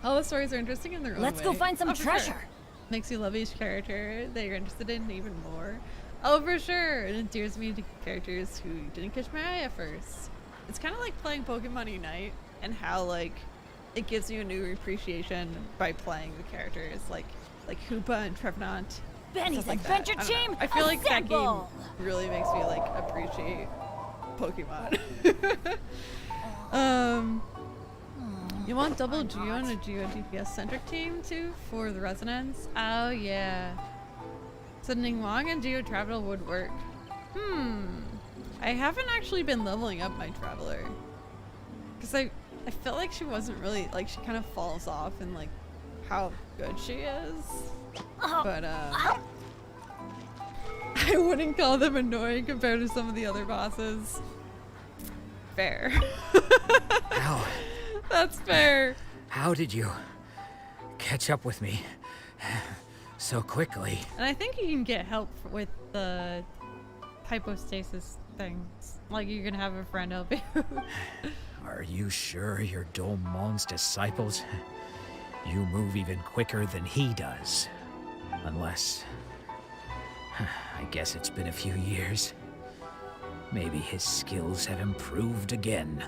S1: All the stories are interesting in their own way.
S2: Let's go find some treasure.
S1: Sure. Makes you love each character that you're interested in even more. Oh, for sure. It endears me to characters who didn't catch my eye at first. It's kind of like playing Pokemon Unite and how like it gives you a new appreciation by playing the characters like Hoopa and Trevenant.
S2: Benny's
S1: like
S2: adventure
S1: that.
S2: team.
S1: I feel like that game
S2: assemble!
S1: really makes me like appreciate Pokemon. You want double Geo and a Geo DPS centric team too for the resonance? Oh yeah. So Ningguang and Geo Traveler would work. I haven't actually been leveling up my Traveler. Because I felt like she wasn't really, like she kind of falls off in like how good she is. But I wouldn't call them annoying compared to some of the other bosses. Fair.
S7: How?
S1: That's fair.
S7: How did you catch up with me so quickly?
S1: And I think you can get help with the hypostasis things. Like you can have a friend help you.
S7: Are you sure you're Domon's disciples? You move even quicker than he does. Unless... I guess it's been a few years. Maybe his skills have improved again.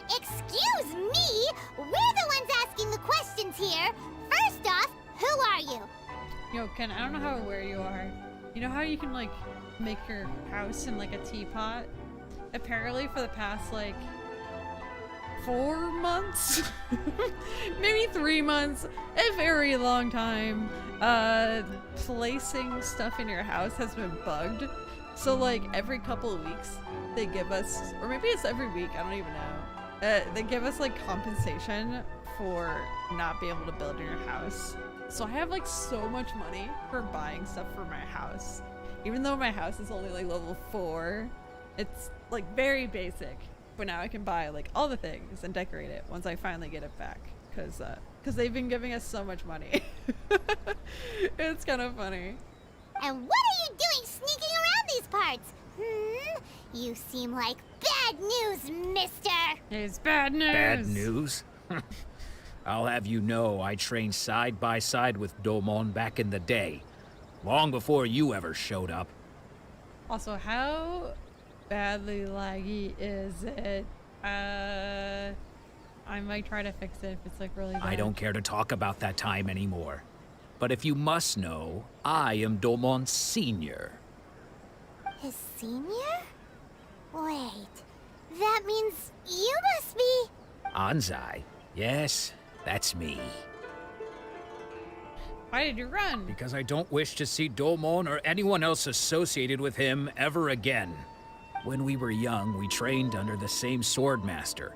S5: Excuse me? We're the ones asking the questions here. First off, who are you?
S1: Yo, Ken, I don't know how aware you are. You know how you can, like, make your house in, like, a teapot? Apparently for the past, like, 4 months? Maybe 3 months. A very long time. Placing stuff in your house has been bugged. So, like, every couple of weeks, they give us, or maybe it's every week, I don't even know. They give us, like, compensation for not being able to build in your house. So I have, like, so much money for buying stuff for my house. Even though my house is only, like, level 4, it's, like, very basic. But now I can buy, like, all the things and decorate it once I finally get it back. Because they've been giving us so much money. It's kind of funny.
S5: And what are you doing sneaking around these parts? You seem like bad news, mister.
S1: It's bad news.
S7: Bad news? I'll have you know I trained side by side with Domon back in the day. Long before you ever showed up.
S1: Also, how badly laggy is it? I might try to fix it if it's, like, really bad.
S7: I don't care to talk about that time anymore. But if you must know, I am Domon's senior.
S5: His senior? Wait, that means you must be...
S7: Anzai. Yes, that's me.
S1: Why did you run?
S7: Because I don't wish to see Domon or anyone else associated with him ever again. When we were young, we trained under the same sword master,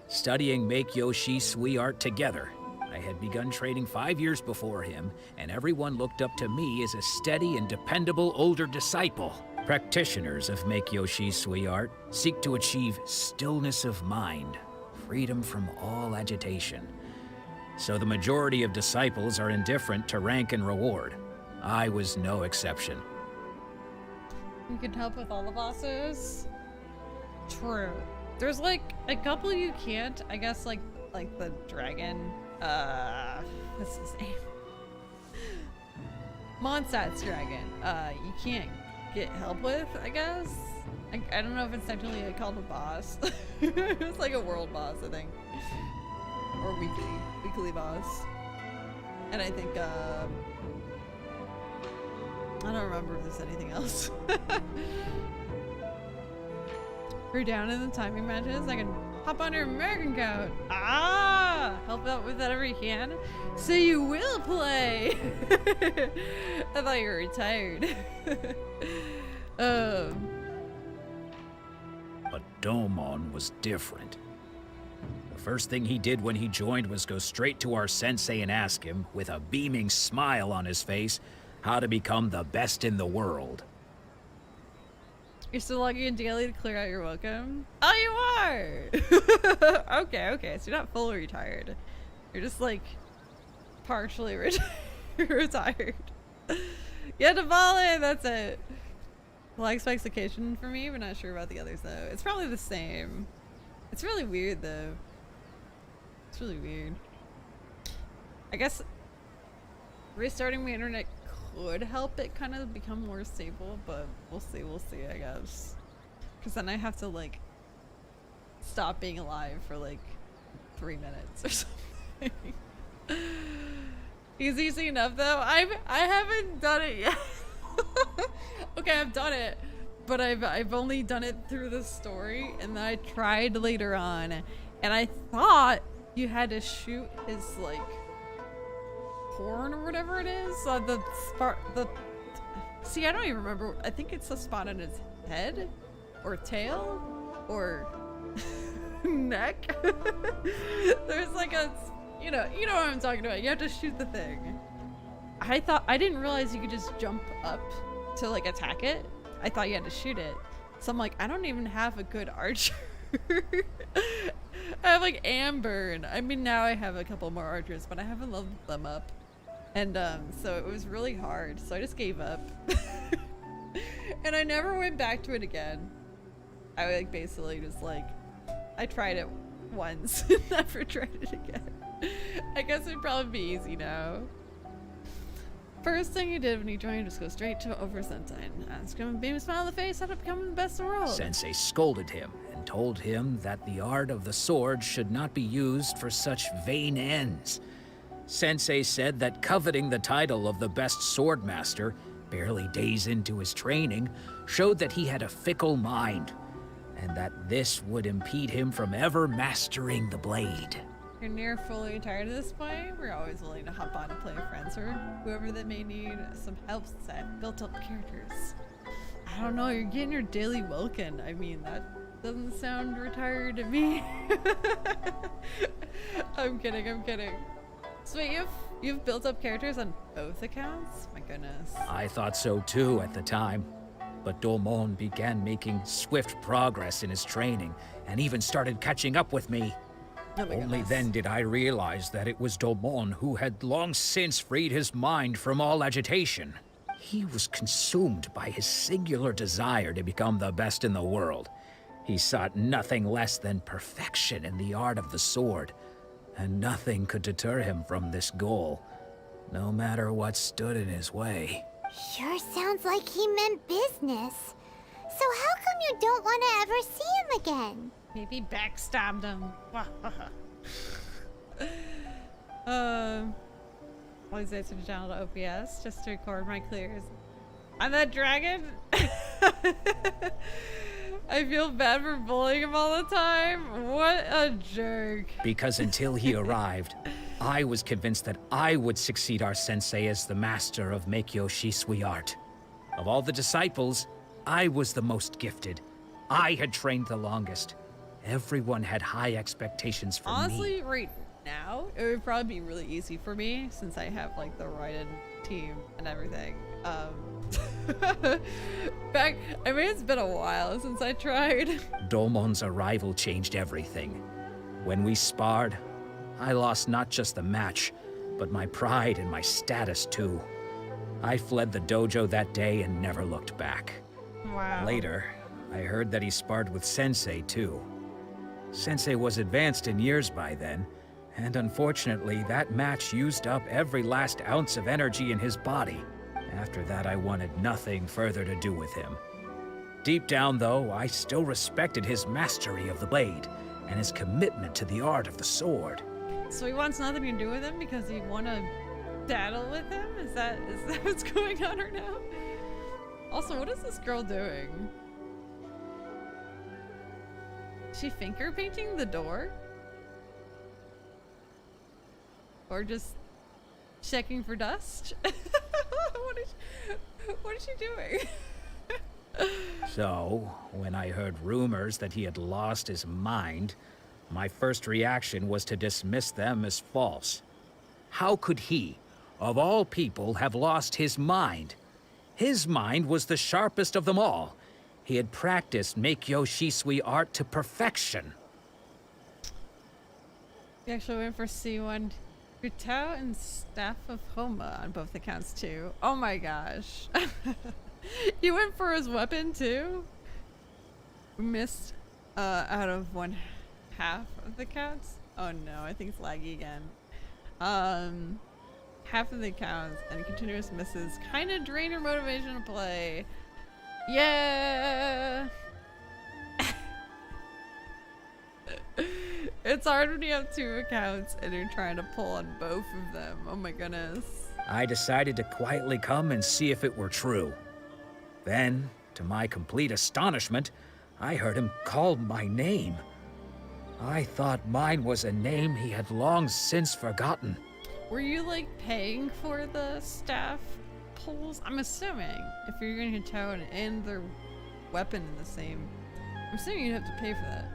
S7: studying Make-Yoshi Sui art together. I had begun training 5 years before him, and everyone looked up to me as a steady and dependable older disciple. Practitioners of Make-Yoshi Sui art seek to achieve stillness of mind, freedom from all agitation. So the majority of disciples are indifferent to rank and reward. I was no exception.
S1: You can help with all the bosses? True. There's, like, a couple you can't. I guess, like the dragon. What's his name? Monsat's dragon. You can't get help with, I guess. I don't know if it's technically, like, called a boss. It's like a world boss, I think. Or weekly boss. And I think, I don't remember if there's anything else. We're down in the timing matches. I can hop on your American couch. Ah! Help out with that every can. So you will play! I thought you were retired.
S7: But Domon was different. The first thing he did when he joined was go straight to our sensei and ask him, with a beaming smile on his face, how to become the best in the world.
S1: You're still logging in daily to clear out your welcome? Oh, you are! Okay, so you're not fully retired. You're just, like, partially retired. Yeah, Davale, that's it. Flag Spike's vacation for me, but not sure about the others, though. It's probably the same. It's really weird, though. It's really weird. I guess restarting my internet could help it kind of become more stable, but we'll see, I guess. Because then I have to, like, stop being alive for, like, 3 minutes or something. Easy enough, though. I haven't done it yet. Okay, I've done it, but I've only done it through the story, and then I tried later on, and I thought you had to shoot his, like, horn or whatever it is. See, I don't even remember. I think it's the spot on his head, or tail, or neck. There's like a, you know what I'm talking about. You have to shoot the thing. I didn't realize you could just jump up to like attack it. I thought you had to shoot it. So I'm like, I don't even have a good archer. I have like Amber. I mean, now I have a couple more archers, but I haven't leveled them up. And so it was really hard. So I just gave up. And I never went back to it again. I like basically just like, I tried it once and never tried it again. I guess it'd probably be easy now. First thing he did when he joined was go straight to over Sensei and ask him, beam a smile on the face, how to become the best in the world.
S11: Sensei scolded him and told him that the art of the sword should not be used for such vain ends. Sensei said that coveting the title of the best sword master, barely days into his training, showed that he had a fickle mind, and that this would impede him from ever mastering the blade.
S1: You're near fully retired at this point. We're always willing to hop on and play with friends or whoever that may need some help set built up characters. I don't know, you're getting your daily Wilkin. I mean, that doesn't sound retired to me. I'm kidding, I'm kidding. So wait, you've built up characters on both accounts? My goodness.
S11: I thought so too at the time, but Domon began making swift progress in his training and even started catching up with me.
S1: Oh my
S11: Only
S1: goodness.
S11: then did I realize that it was Domon who had long since freed his mind from all agitation. He was consumed by his singular desire to become the best in the world. He sought nothing less than perfection in the art of the sword, and nothing could deter him from this goal, no matter what stood in his way.
S5: Sure sounds like he meant business. So how come you don't want to ever see him again?
S1: Maybe backstabbed him. Always answer the channel to OPS just to record my clears. I'm that dragon. I feel bad for bullying him all the time. What a jerk.
S11: Because until he arrived, I was convinced that I would succeed our sensei as the master of Meikyo Shisui art. Of all the disciples, I was the most gifted. I had trained the longest. Everyone had high expectations for me.
S1: Honestly, right now, it would probably be really easy for me since I have like the Raiden team and everything. I mean, it's been a while since I tried.
S11: Domon's arrival changed everything. When we sparred, I lost not just the match, but my pride and my status too. I fled the dojo that day and never looked back.
S1: Wow.
S11: Later, I heard that he sparred with Sensei too. Sensei was advanced in years by then, and unfortunately that match used up every last ounce of energy in his body. After that, I wanted nothing further to do with him. Deep down though, I still respected his mastery of the blade, and his commitment to the art of the sword.
S1: So he wants nothing to do with him because you want to battle with him? Is that what's going on right now? Also, what is this girl doing? Is she finger painting the door? Or just checking for dust? What is she doing?
S11: So, when I heard rumors that he had lost his mind, my first reaction was to dismiss them as false. How could he, of all people, have lost his mind? His mind was the sharpest of them all. He had practiced Meikyo Shisui art to perfection.
S1: You actually went for C1 Rutao and Staff of Homa on both accounts too. Oh my gosh. You went for his weapon too? Missed out of one half of the counts? Oh no, I think it's laggy again. Half of the counts and continuous misses kind of drain your motivation to play. Yeah. It's hard when you have two accounts and you're trying to pull on both of them. Oh my goodness.
S11: I decided to quietly come and see if it were true. Then, to my complete astonishment, I heard him call my name. I thought mine was a name he had long since forgotten.
S1: Were you like paying for the staff pulls? I'm assuming if you're going to toe and their weapon in the same, I'm assuming you'd have to pay for that.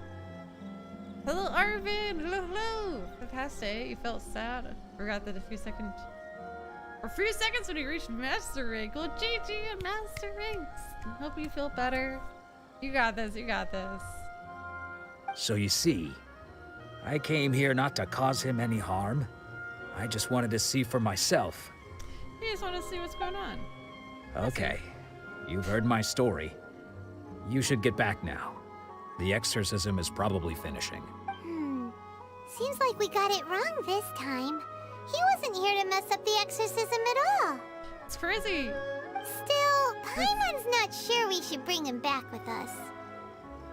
S1: Hello, Arvin. Hello, hello. The past day, you felt sad. I forgot that a few seconds For a few seconds when you reach Master Rank. Well, GG and Master Ranks. Hope you feel better. You got this, you got this.
S11: So you see, I came here not to cause him any harm. I just wanted to see for myself.
S1: You just want to see what's going on.
S11: Okay, you've heard my story. You should get back now. The exorcism is probably finishing.
S5: Seems like we got it wrong this time. He wasn't here to mess up the exorcism at all.
S1: It's crazy.
S5: Still, Paimon's not sure we should bring him back with us.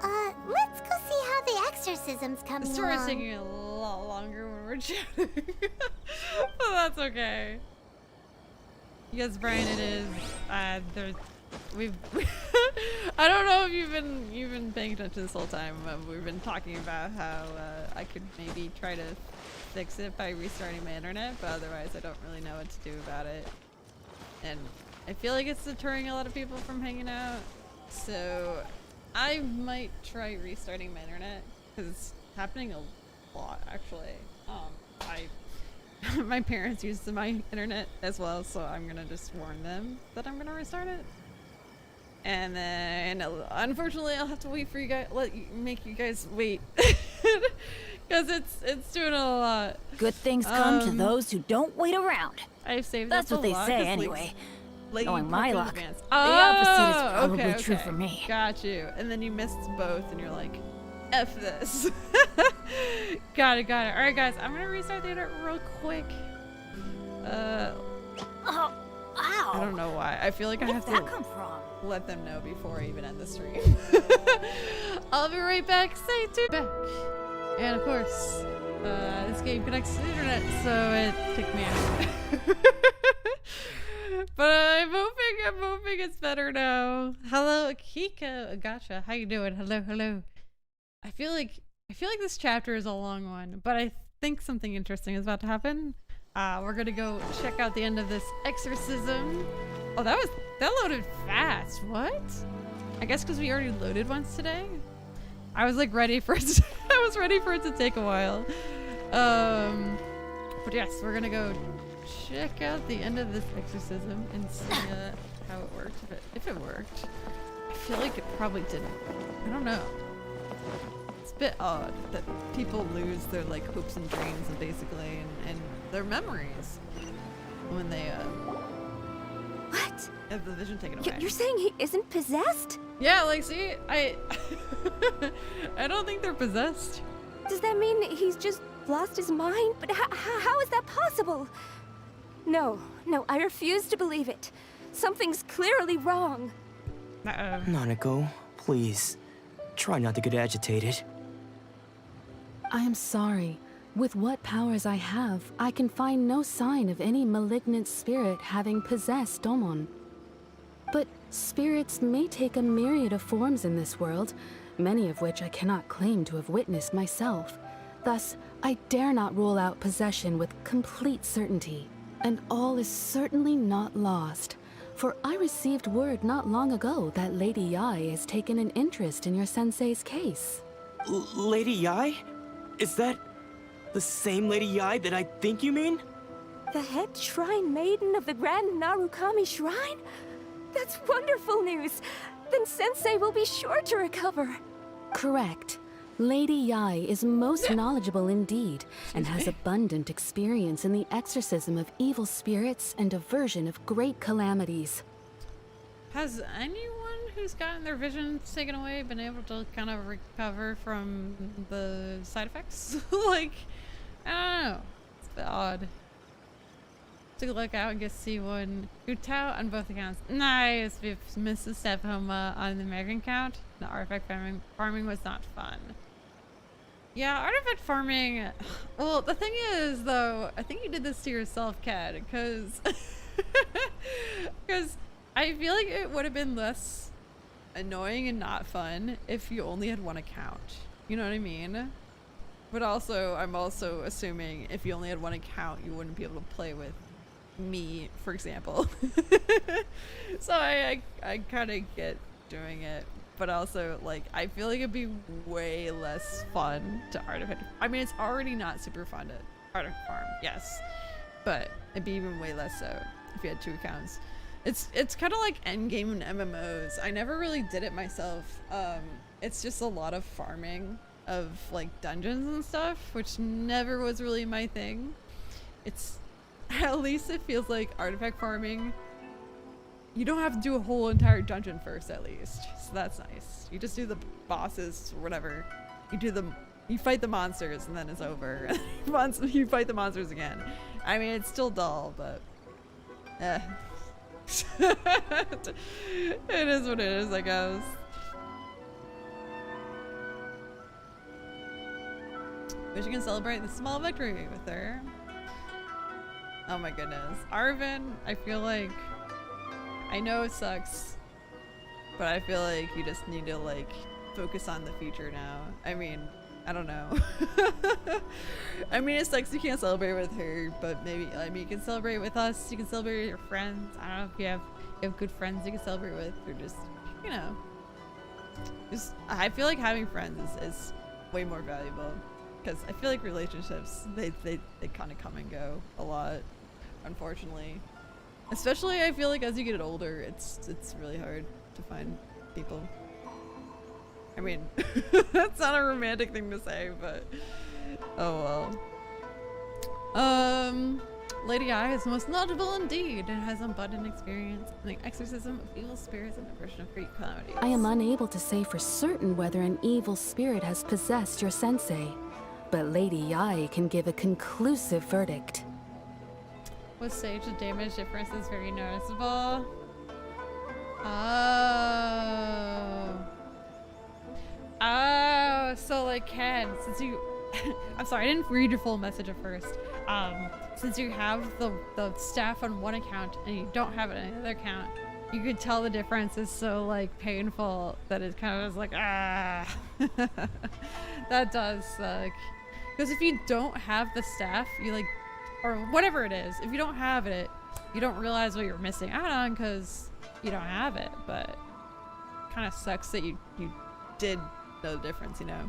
S5: Let's go see how the exorcism's coming
S1: The story's
S5: along.
S1: taking a lot longer when we're chatting. But that's okay. Yes, Brian, it is. We've I don't know if you've been paying attention this whole time. We've been talking about how I could maybe try to fix it by restarting my internet, but otherwise I don't really know what to do about it. And I feel like it's deterring a lot of people from hanging out, so I might try restarting my internet because it's happening a lot actually. My parents use my internet as well, so I'm gonna just warn them that I'm gonna restart it. And then, unfortunately, I'll have to wait for you guys. Make you guys wait, because it's doing a lot.
S12: Good things come to those who don't wait around.
S1: I've saved.
S12: That's
S1: up
S12: what
S1: a
S12: they
S1: lot,
S12: say
S1: 'cause
S12: anyway.
S1: like
S12: Knowing my luck,
S1: advance.
S12: the opposite is probably
S1: okay,
S12: true for me.
S1: Got you. And then you missed both, and you're like, "F this." Got it. All right, guys, I'm gonna restart the internet real quick.
S12: Oh, ow.
S1: I don't know why. I feel like
S12: Where
S1: I have
S12: did that
S1: to
S12: come from?
S1: let them know before I even end the stream. I'll be right back. Stay tuned. Back. And of course, this game connects to the internet, so it kicked me out. But I'm hoping it's better now. Hello, Akiko. Gotcha. How you doing? Hello. I feel like this chapter is a long one, but I think something interesting is about to happen. We're gonna go check out the end of this exorcism. Oh, that loaded fast. What? I guess because we already loaded once today. I was like ready for it. I was ready for it to take a while. But yes, we're gonna go check out the end of this exorcism and see how it worked. If it worked. I feel like it probably didn't. I don't know. It's a bit odd that people lose their like hopes and dreams basically and their memories when they
S2: What?
S1: have the vision taken away.
S2: You're saying he isn't possessed?
S1: Yeah, like see, I don't think they're possessed.
S2: Does that mean he's just lost his mind? But how is that possible? No, I refuse to believe it. Something's clearly wrong.
S9: Nanako, please. Try not to get agitated.
S13: I am sorry. With what powers I have, I can find no sign of any malignant spirit having possessed Domon. But spirits may take a myriad of forms in this world, many of which I cannot claim to have witnessed myself. Thus, I dare not rule out possession with complete certainty. And all is certainly not lost, for I received word not long ago that Lady Yai has taken an interest in your sensei's case.
S9: Lady Yai? Is that the same Lady Yai that I think you mean?
S2: The head shrine maiden of the Grand Narukami Shrine? That's wonderful news! Then Sensei will be sure to recover.
S13: Correct. Lady Yai is most knowledgeable indeed, and has abundant experience in the exorcism of evil spirits and aversion of great calamities.
S1: Has anyone who's gotten their vision taken away been able to kind of recover from the side effects? Like, I don't know. It's a bit odd. To look out and get C1 Utao on both accounts. Nice! We've missed the step home on the American count. The artifact farming was not fun. Yeah, artifact farming. Well, the thing is, though, I think you did this to yourself, Cad, because I feel like it would have been less annoying and not fun if you only had one account. You know what I mean? But also, I'm also assuming if you only had one account, you wouldn't be able to play with me, for example. So I kind of get doing it. But also, like, I feel like it'd be way less fun to artifact. I mean, it's already not super fun to artifact farm, yes. But it'd be even way less so if you had 2 accounts. It's kind of like endgame in MMOs. I never really did it myself. It's just a lot of farming of like dungeons and stuff, which never was really my thing. It's, at least it feels like artifact farming. You don't have to do a whole entire dungeon first, at least. So that's nice. You just do the bosses or whatever. You fight the monsters and then it's over. You fight the monsters again. I mean, it's still dull, but it is what it is, I guess. Wish you can celebrate the small victory with her. Oh my goodness. Arvin, I feel like, I know it sucks, but I feel like you just need to like focus on the future now. I mean, I don't know. I mean, it sucks you can't celebrate with her, but maybe, I mean, you can celebrate with us. You can celebrate with your friends. I don't know if you have good friends you can celebrate with, or just, you know, just, I feel like having friends is way more valuable, because I feel like relationships, they kind of come and go a lot, unfortunately. Especially, I feel like as you get older, it's really hard to find people. I mean, that's not a romantic thing to say, but oh well. Lady I is most notable indeed and has abundant experience in the exorcism of evil spirits and aversion of great calamities.
S13: I am unable to say for certain whether an evil spirit has possessed your sensei, but Lady Yai can give a conclusive verdict.
S1: With stage, the damage difference is very noticeable. Oh, so like Ken, since you, I'm sorry, I didn't read your full message at first. Since you have the staff on one account and you don't have it on another account, you could tell the difference is so like painful that it kind of is like, ah. That does suck. Because if you don't have the staff, you like, or whatever it is, if you don't have it, you don't realize what you're missing out on because you don't have it, but it kind of sucks that you did know the difference, you know?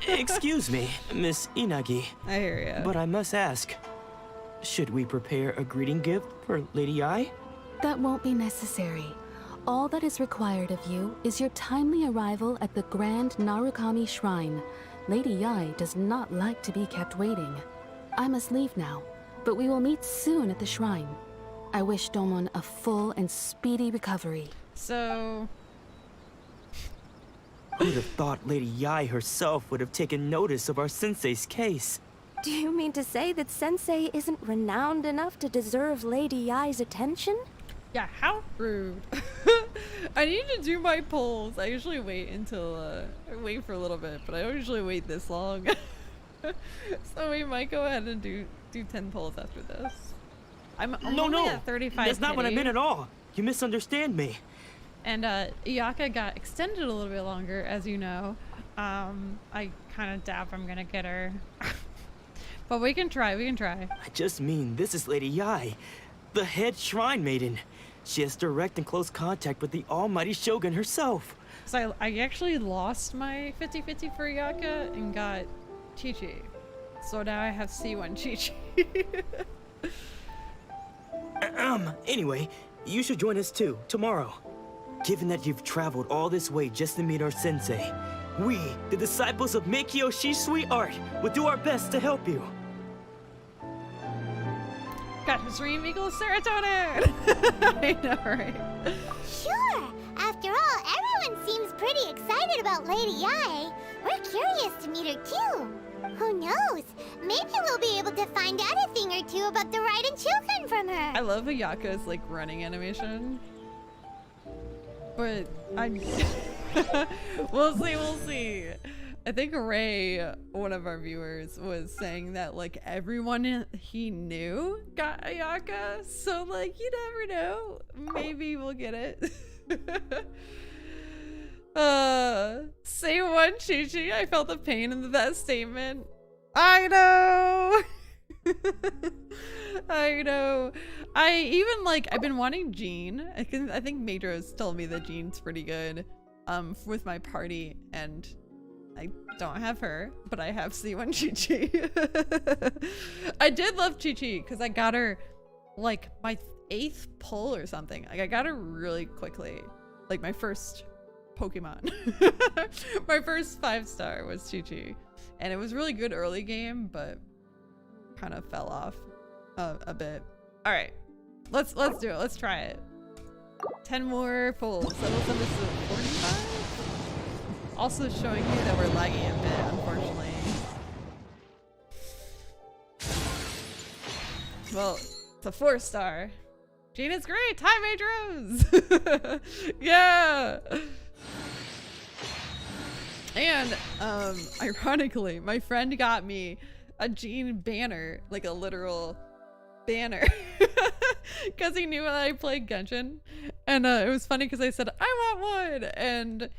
S9: Excuse me, Miss Inagi.
S1: I hear ya.
S9: But I must ask, should we prepare a greeting gift for Lady Ai?
S13: That won't be necessary. All that is required of you is your timely arrival at the Grand Narukami Shrine. Lady Yai does not like to be kept waiting. I must leave now, but we will meet soon at the shrine. I wish Domon a full and speedy recovery.
S1: So...
S9: Who'd have thought Lady Yai herself would have taken notice of our sensei's case?
S2: Do you mean to say that Sensei isn't renowned enough to deserve Lady Yai's attention?
S1: Yeah, how rude. I need to do my polls. I usually wait until, I wait for a little bit, but I don't usually wait this long. So we might go ahead and do 10 polls after this. I'm only at 35
S9: that's not what I meant at all. You misunderstand me.
S1: And Ayaka got extended a little bit longer, as you know. I kind of doubt I'm gonna get her. But we can try,
S9: I just mean this is Lady Yai, the head shrine maiden. She has direct and close contact with the almighty Shogun herself.
S1: So I actually lost my 50-50 for Ayaka and got Chi-Chi. So now I have C1 Chi-Chi.
S9: Anyway, you should join us too, tomorrow. Given that you've traveled all this way just to meet our sensei, we, the disciples of Meikyo Shisui Art, will do our best to help you.
S1: Got his dream equals serotonin! I know, right?
S5: Sure! After all, everyone seems pretty excited about Lady Yai. We're curious to meet her too. Who knows? Maybe we'll be able to find out a thing or two about the Raiden Shogun from her.
S1: I love Ayaka's like running animation. But I'm we'll see. I think Ray, one of our viewers, was saying that like everyone he knew got Ayaka, so like you never know. Maybe we'll get it. Say one, Chi-Chi. I felt the pain in that statement. I know. I know. I even like I've been wanting Jean. I think Madros told me that Jean's pretty good with my party, and I don't have her, but I have C1 Chi-Chi. I did love Chi-Chi because I got her like 8th pull or something. Like I got her really quickly. Like my first Pokemon. My first 5-star was Chi-Chi. And it was really good early game, but kind of fell off a bit. All right, let's do it. Let's try it. 10 more pulls. That'll send us to 45. Also showing you that we're lagging a bit, unfortunately. Well, it's a 4-star. Jean is great. Time Rose. Yeah. And ironically, my friend got me a Jean banner, like a literal banner, because he knew that I played Genshin. And it was funny because I said I want one, and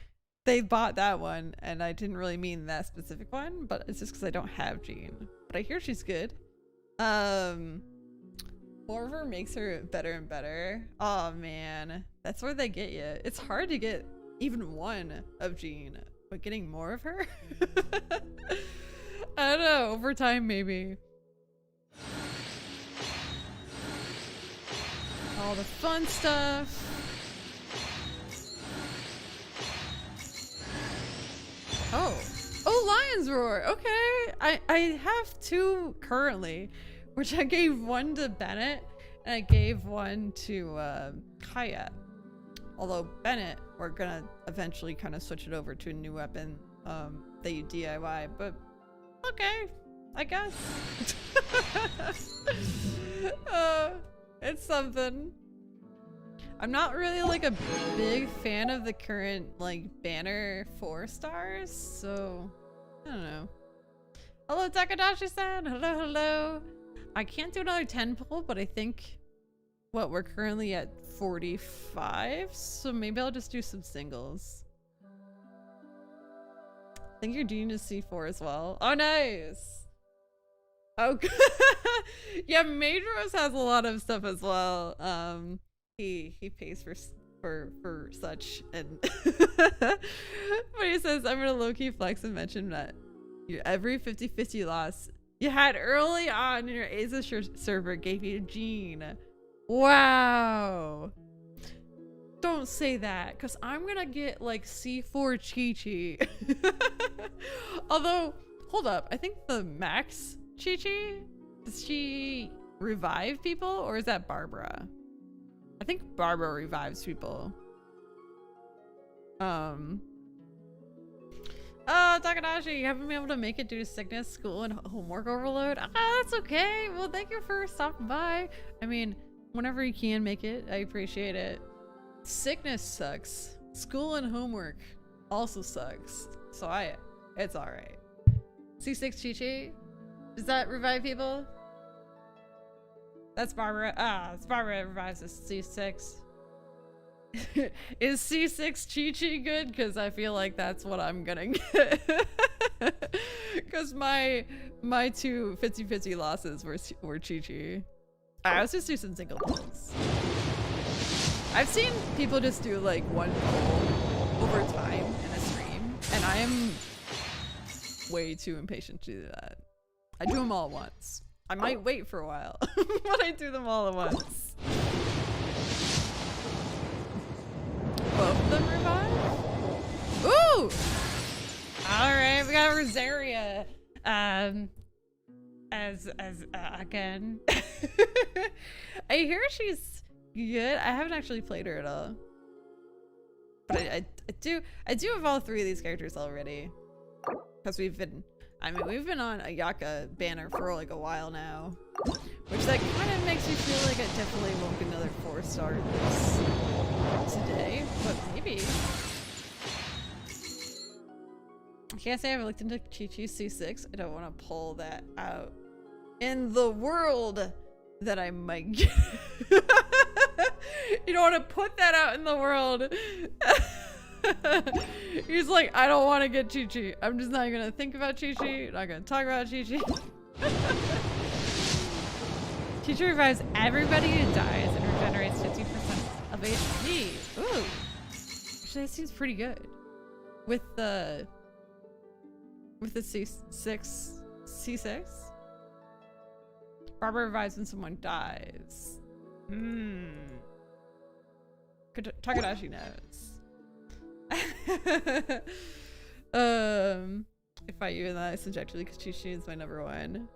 S1: they bought that one, and I didn't really mean that specific one, but it's just because I don't have Jean. But I hear she's good. More of her makes her better and better. Oh man, that's where they get you. It's hard to get even one of Jean, but getting more of her? I don't know, over time maybe. All the fun stuff. Oh, Lion's Roar. Okay, I have 2 currently, which I gave one to Bennett and I gave one to Kaya. Although Bennett, we're gonna eventually kind of switch it over to a new weapon that you DIY, but okay, I guess. It's something. I'm not really like a big fan of the current like banner 4-stars, so I don't know. Hello Takadashi-san, hello. I can't do another 10 pull, but I think we're currently at 45, so maybe I'll just do some singles. I think your Jean is C4 as well. Oh, nice. Oh, yeah, Majros has a lot of stuff as well. He pays for such, and but he says I'm gonna low-key flex and mention that every 50-50 loss you had early on in your Aza server gave you Jean. Wow. Don't say that, because I'm gonna get like C4 Chi-Chi. Although, hold up, I think the max Chi-Chi, does she revive people, or is that Barbara? I think Barbara revives people. Oh, Takadashi, you haven't been able to make it due to sickness, school, and homework overload? Ah, that's okay. Well, thank you for stopping by. I mean, whenever you can make it, I appreciate it. Sickness sucks. School and homework also sucks. So it's alright. C6 Chi-Chi? Does that revive people? That's Barbara. Ah, it's Barbara that revives us. C6. Is C6 Chi-Chi good? Because I feel like that's what I'm gonna get. Because my 2 50-50 losses were Chi-Chi. Alright, let's just do some single pulls. I've seen people just do like 1 pull over time in a stream, and I am way too impatient to do that. I do them all at once. I might wait for a while, but I do them all at once. Both of them revive? Ooh! Alright, we got Rosaria. Again. I hear she's good. I haven't actually played her at all. But I do have all 3 of these characters already. Because we've been on Ayaka banner for like a while now. Which that kind of makes me feel like I definitely won't get another 4-star this today, but maybe. I can't say I've looked into Chi-Chi C6. I don't want to pull that out in the world that I might get. You don't want to put that out in the world. He's like, I don't want to get Chi-Chi. I'm just not gonna think about Chi-Chi. Not gonna talk about Chi-Chi. Chi-Chi revives everybody who dies and regenerates 50% of HP. Ooh. Actually, that seems pretty good. With the C6? Barbara revives when someone dies. Takadashi knows. If I even that, I subjectively because Chi-Chi is my number one.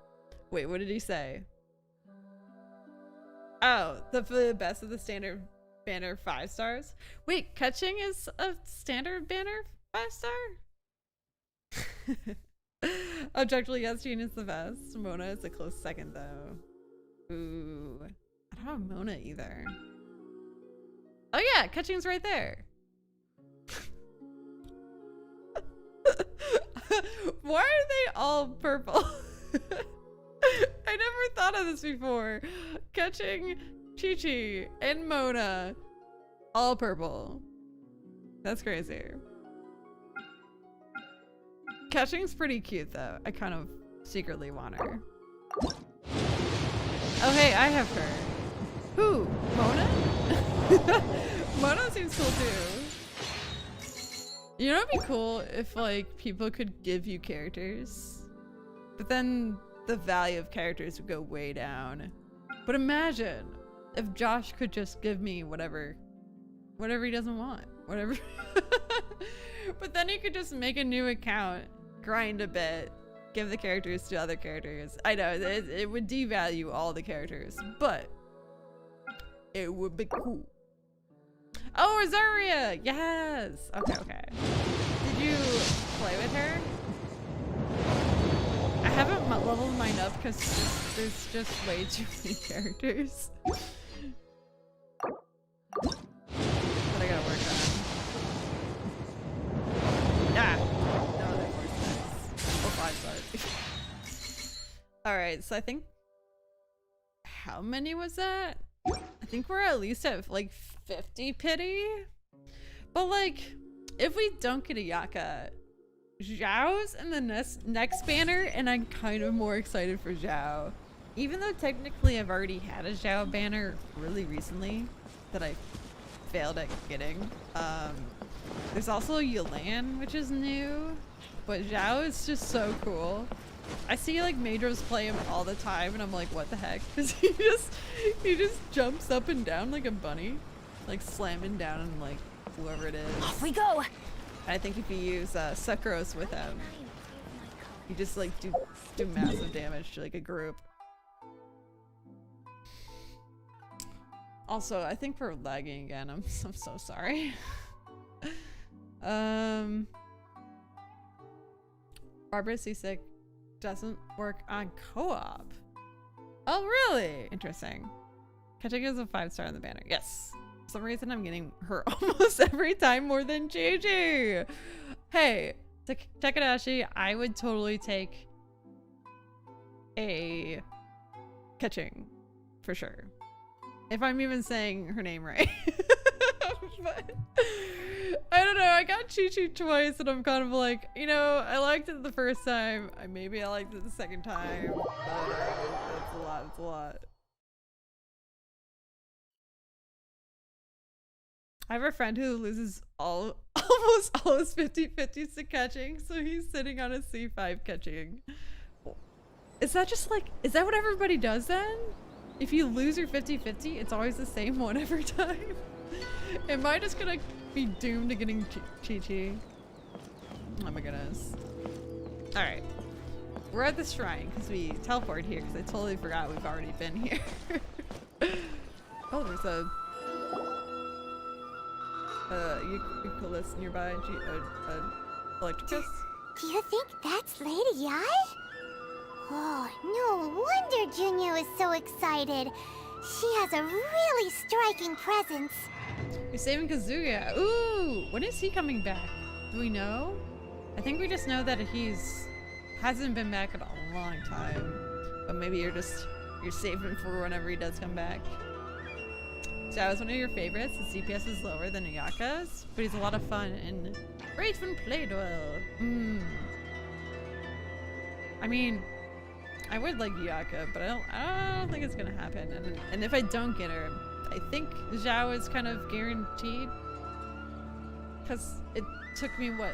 S1: Wait, what did he say? Oh, the best of the standard banner 5 stars. Wait, Catching is a standard banner 5 star? Objectively, yes, Jean is the best. Mona is a close second though. Ooh, I don't have Mona either. Oh yeah, Catching's right there. Why are they all purple? I never thought of this before. Catching, Chi-Chi, and Mona, all purple. That's crazy. Catching's pretty cute though. I kind of secretly want her. Oh hey, I have her. Who? Mona? Mona seems cool too. You know, it'd be cool if like people could give you characters, but then the value of characters would go way down. But imagine if Josh could just give me whatever he doesn't want, whatever. But then he could just make a new account, grind a bit, give the characters to other characters. I know it would devalue all the characters, but it would be cool. Oh, Rosaria! Yes! Okay, okay. Did you play with her? I haven't leveled mine up because there's just way too many characters. That I gotta work on. Ah! No, they're 4 stars. Or 5 stars. Alright, so I think... How many was that? I think we're at least at like 50 pity. But like, if we don't get Ayaka, Zhao's in the next banner, and I'm kind of more excited for Zhao. Even though technically I've already had a Zhao banner really recently that I failed at getting. There's also Yulan, which is new, but Zhao is just so cool. I see like Majors play him all the time, and I'm like, what the heck? Because he just jumps up and down like a bunny, like slamming down and like whoever it is.
S12: Off we go.
S1: I think if you use Sekros with him, you just like do massive damage to like a group. Also, I think we're lagging again. I'm so sorry. Barbara Seasick doesn't work on co-op. Oh really? Interesting. Catching is a 5-star on the banner. Yes. For some reason I'm getting her almost every time more than Gigi. Hey, Takadashi, I would totally take a Catching for sure. If I'm even saying her name right. But I don't know, I got Chi-Chi twice and I'm kind of like, you know, I liked it the first time. Maybe I liked it the second time. That's a lot, it's a lot. I have a friend who loses almost all his 50-50s to Catching, so he's sitting on a C5 Catching. Is that just like, is that what everybody does then? If you lose your 50-50, it's always the same one every time? Am I just gonna be doomed to getting Chi-Chi? Oh my goodness. Alright. We're at the shrine because we teleported here because I totally forgot we've already been here. Oh, there's a Eucalyptus nearby. Electricus?
S5: Do you think that's Lady Yai? Oh, no wonder Junior is so excited. She has a really striking presence.
S1: You're saving Kazuya. Ooh, when is he coming back? Do we know? I think we just know that hasn't been back in a long time. But maybe you're saving for whenever he does come back. Zhao is one of your favorites. The CPS is lower than Ayaka's, but he's a lot of fun and great when played well. I mean, I would like Ayaka, but I don't think it's gonna happen. And if I don't get her, I think Zhao is kind of guaranteed. Because it took me, what,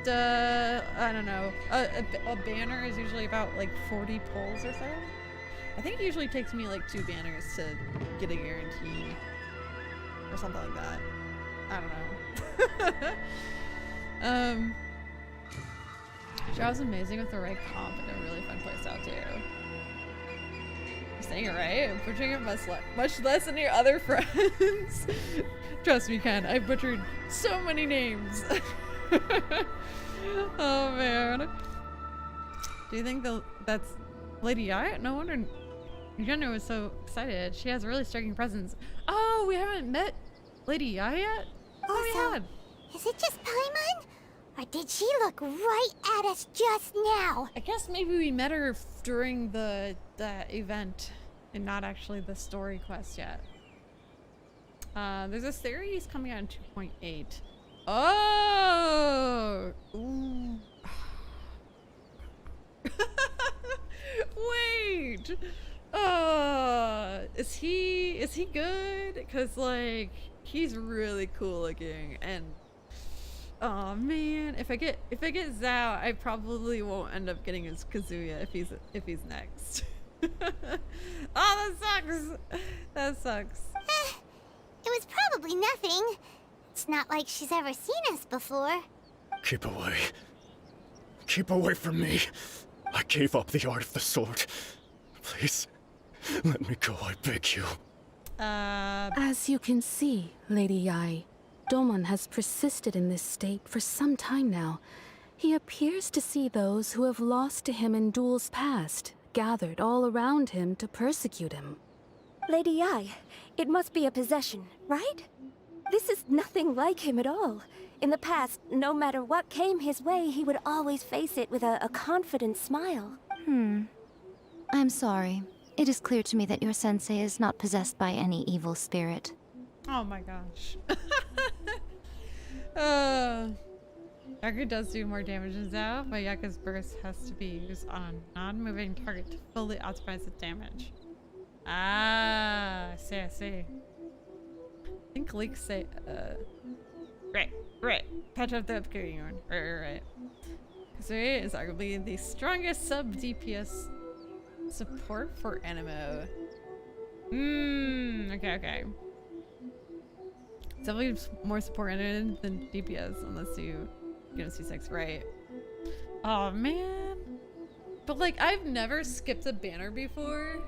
S1: I don't know. A banner is usually about like 40 pulls or so. I think it usually takes me like 2 banners to get a guarantee or something like that. I don't know. Zhao's amazing with the right comp and a really fun playstyle too. I'm saying it right? I'm butchering it much less than your other friends. Trust me, Ken, I've butchered so many names. Oh man. Do you think that's Lady Ayaka? No wonder Jenna was so excited. She has a really striking presence. Oh, we haven't met Lady Ayaka yet? Oh, we had.
S5: Is it just Paimon? Or did she look right at us just now?
S1: I guess maybe we met her during the event and not actually the story quest yet. There's a series coming out in 2.8. Oh! Ooh. Wait! Is he good? Cause like he's really cool looking, and oh man, if I get Zhao, I probably won't end up getting his Kazuya if he's next. Oh, that sucks. That sucks.
S5: It was probably nothing. It's not like she's ever seen us before.
S6: Keep away. Keep away from me. I gave up the art of the sword. Please, let me go, I beg you.
S13: As you can see, Lady Yai, Domon has persisted in this state for some time now. He appears to see those who have lost to him in duels past, gathered all around him to persecute him.
S2: Lady Yai, it must be a possession, right? This is nothing like him at all. In the past, no matter what came his way, he would always face it with a confident smile.
S14: I'm sorry. It is clear to me that your sensei is not possessed by any evil spirit.
S1: Oh my gosh. Ayaka does do more damage than Zhao, but Ayaka's burst has to be used on a non-moving target to fully optimize the damage. Ah, I see. I think leaks say, right. Patch up the upgrading one. Right. Kazooie is arguably the strongest sub-DPS support for Animo. Okay. Definitely more support oriented than DPS, unless you get a C6, right? Oh man. But like, I've never skipped a banner before.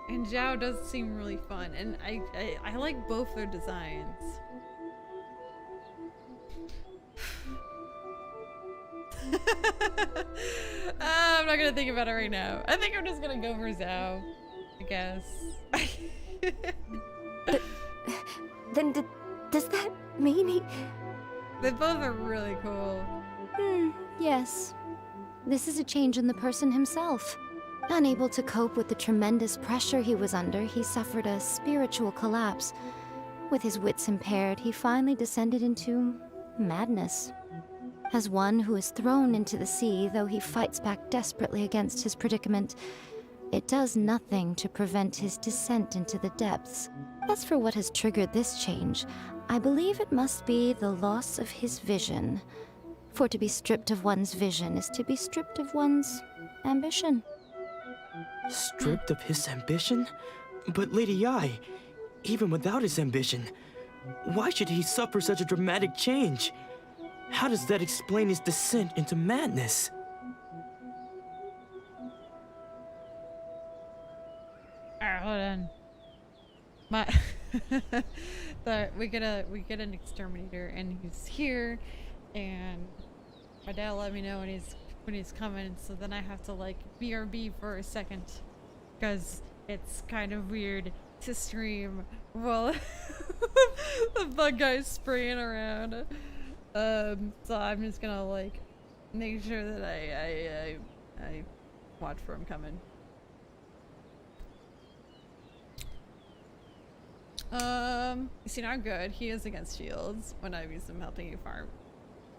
S1: And Zhao does seem really fun, and I like both their designs. I'm not gonna think about it right now. I think I'm just gonna go for Zhao, I guess.
S2: Then does that mean
S1: They both are really cool.
S14: Yes. This is a change in the person himself. Unable to cope with the tremendous pressure he was under, he suffered a spiritual collapse. With his wits impaired, he finally descended into madness. As one who is thrown into the sea, though he fights back desperately against his predicament, it does nothing to prevent his descent into the depths. As for what has triggered this change, I believe it must be the loss of his vision. For to be stripped of one's vision is to be stripped of one's ambition.
S9: Stripped of his ambition? But Lady Yai, even without his ambition, why should he suffer such a dramatic change? How does that explain his descent into madness?
S1: Alright, hold on. We get an exterminator, and he's here, and my dad let me know when he's coming, so then I have to like BRB for a second, because it's kind of weird to stream while the bug guy's spraying around. So I'm just gonna like make sure that I watch for him coming. You see, not good. He is against shields when I use him helping you farm.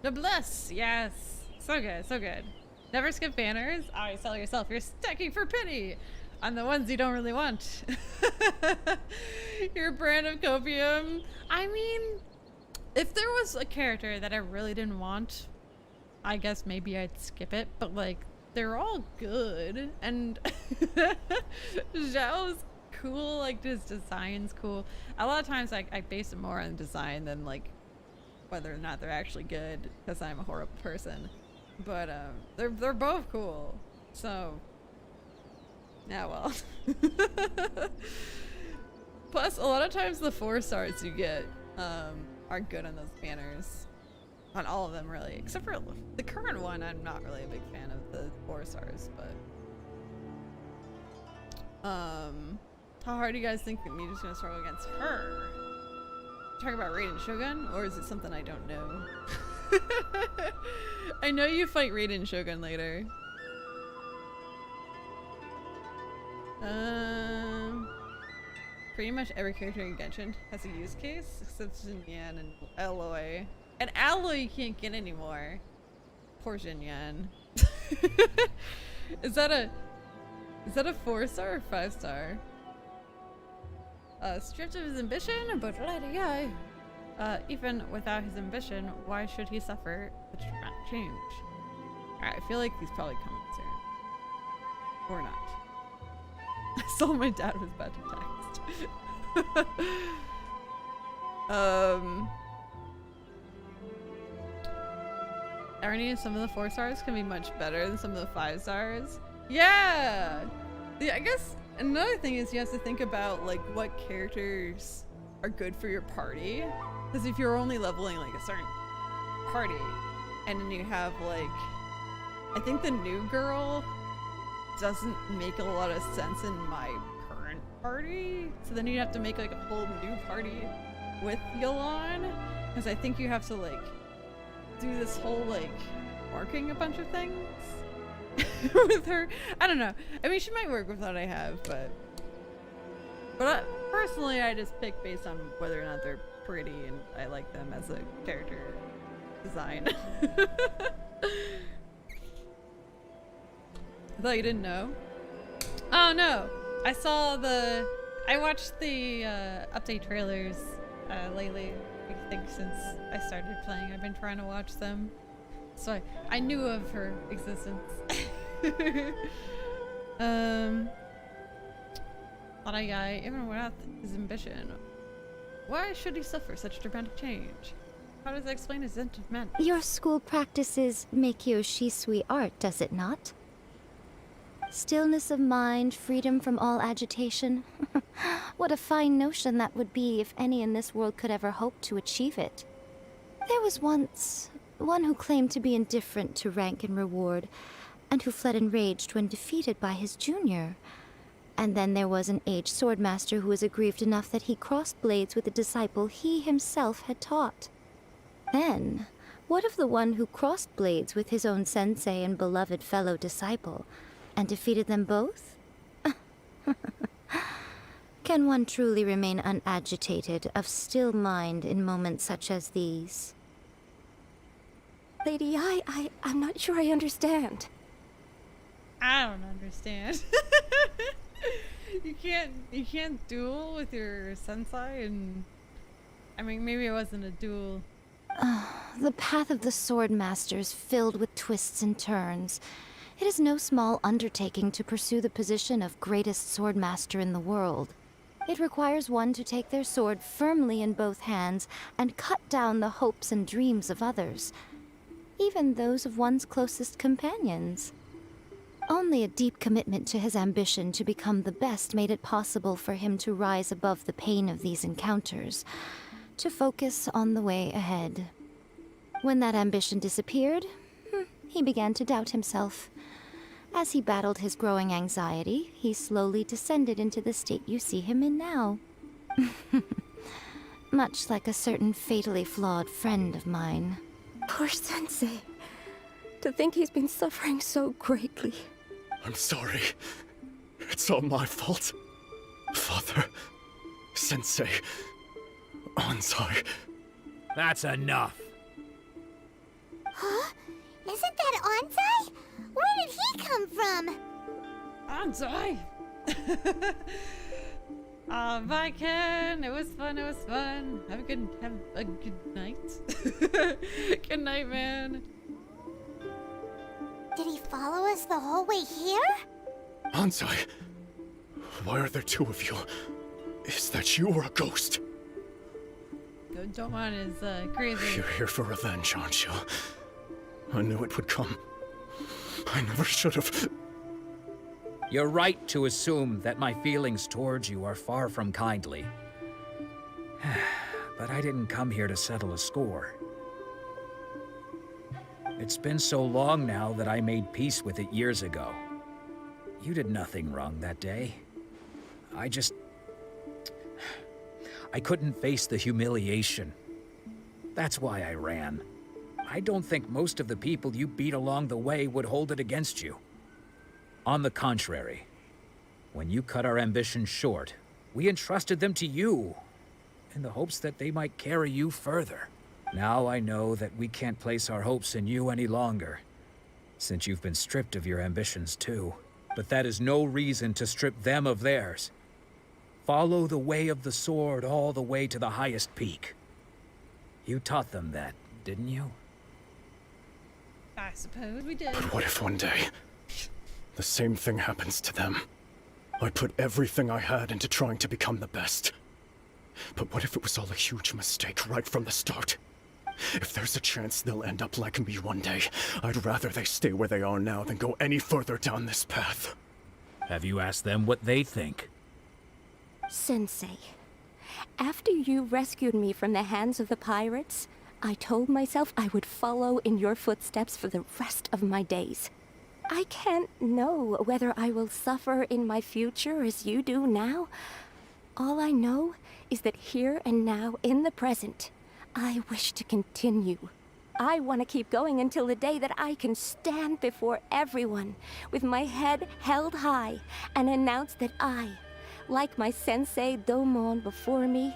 S1: Noblesse, yes. So good. Never skip banners. Alright, sell yourself. You're stacking for pity on the ones you don't really want. Your brand of copium. I mean, if there was a character that I really didn't want, I guess maybe I'd skip it. But like, they're all good, and Zhao's cool, like his design's cool. A lot of times I base it more on design than like whether or not they're actually good, because I'm a horrible person. But they're both cool. So yeah, well. Plus a lot of times the 4 stars you get are good on those banners. On all of them really. Except for the current one, I'm not really a big fan of the 4 stars, but how hard do you guys think that Miju's gonna struggle against her? Talking about Raiden Shogun, or is it something I don't know? I know you fight Raiden Shogun later. Pretty much every character in Genshin has a use case, except Xinyan and Alloy. And Alloy you can't get anymore. Poor Xinyan. Is that a 4 star or 5 star? Stripped of his ambition, but yeah. Even without his ambition, why should he suffer such dramatic change? Alright, I feel like he's probably coming soon. Or not. I saw my dad was about to text. Irony, some of the 4 stars can be much better than some of the 5 stars. Yeah! I guess another thing is you have to think about like what characters are good for your party. Because if you're only leveling like a certain party, and then you have like, I think the new girl doesn't make a lot of sense in my current party. So then you'd have to make like a whole new party with Yolan. Because I think you have to like do this whole like marking a bunch of things with her. I don't know. I mean, she might work with what I have, but personally I just pick based on whether or not they're pretty and I like them as a character design. I thought you didn't know. Oh no, I watched the update trailers lately. I think since I started playing, I've been trying to watch them. So I knew of her existence. But even without his ambition, why should he suffer such dramatic change? How does that explain his sentiment?
S14: Your school practices Meikyo Shisui art, does it not? Stillness of mind, freedom from all agitation. What a fine notion that would be if any in this world could ever hope to achieve it. There was once one who claimed to be indifferent to rank and reward, and who fled enraged when defeated by his junior. And then there was an aged swordmaster who was aggrieved enough that he crossed blades with a disciple he himself had taught. Then, what of the one who crossed blades with his own sensei and beloved fellow disciple, and defeated them both? Can one truly remain unagitated, of still mind in moments such as these?
S12: Lady, I'm not sure I understand.
S1: I don't understand. You can't duel with your sensei, and I mean maybe it wasn't a duel.
S14: The path of the swordmaster is filled with twists and turns. It is no small undertaking to pursue the position of greatest swordmaster in the world. It requires one to take their sword firmly in both hands and cut down the hopes and dreams of others, even those of one's closest companions. Only a deep commitment to his ambition to become the best made it possible for him to rise above the pain of these encounters, to focus on the way ahead. When that ambition disappeared, he began to doubt himself. As he battled his growing anxiety, he slowly descended into the state you see him in now. Much like a certain fatally flawed friend of mine.
S12: Poor Sensei. To think he's been suffering so greatly.
S6: I'm sorry. It's all my fault. Father, Sensei, Anzai.
S11: That's enough.
S5: Huh? Isn't that Anzai? Where did he come from?
S1: Anzai! Bye, Ken. It was fun. Have a good night. Good night, man.
S5: Did he follow us the whole way here?
S6: Ansai, why are there two of you? Is that you or a ghost?
S1: Domon is crazy.
S6: You're here for revenge, aren't you? I knew it would come. I never should have.
S11: You're right to assume that my feelings towards you are far from kindly. But I didn't come here to settle a score. It's been so long now that I made peace with it years ago. You did nothing wrong that day. I couldn't face the humiliation. That's why I ran. I don't think most of the people you beat along the way would hold it against you. On the contrary, when you cut our ambitions short, we entrusted them to you, in the hopes that they might carry you further. Now I know that we can't place our hopes in you any longer, since you've been stripped of your ambitions too. But that is no reason to strip them of theirs. Follow the way of the sword all the way to the highest peak. You taught them that, didn't you?
S1: I suppose we did.
S6: But what if one day, the same thing happens to them? I put everything I had into trying to become the best. But what if it was all a huge mistake right from the start? If there's a chance they'll end up like me one day, I'd rather they stay where they are now than go any further down this path.
S11: Have you asked them what they think?
S12: Sensei, after you rescued me from the hands of the pirates, I told myself I would follow in your footsteps for the rest of my days. I can't know whether I will suffer in my future as you do now. All I know is that here and now, in the present, I wish to continue. I want to keep going until the day that I can stand before everyone with my head held high and announce that I, like my sensei Domon before me,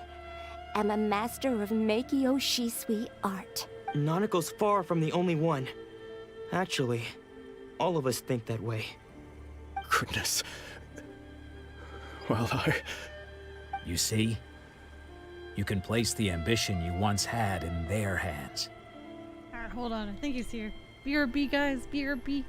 S12: am a master of Meikyo Shisui art.
S9: Nanako's far from the only one. Actually, all of us think that way.
S6: Goodness. Well,
S11: You see? You can place the ambition you once had in their hands.
S1: Alright, hold on. I think he's here. BRB, guys. BRB.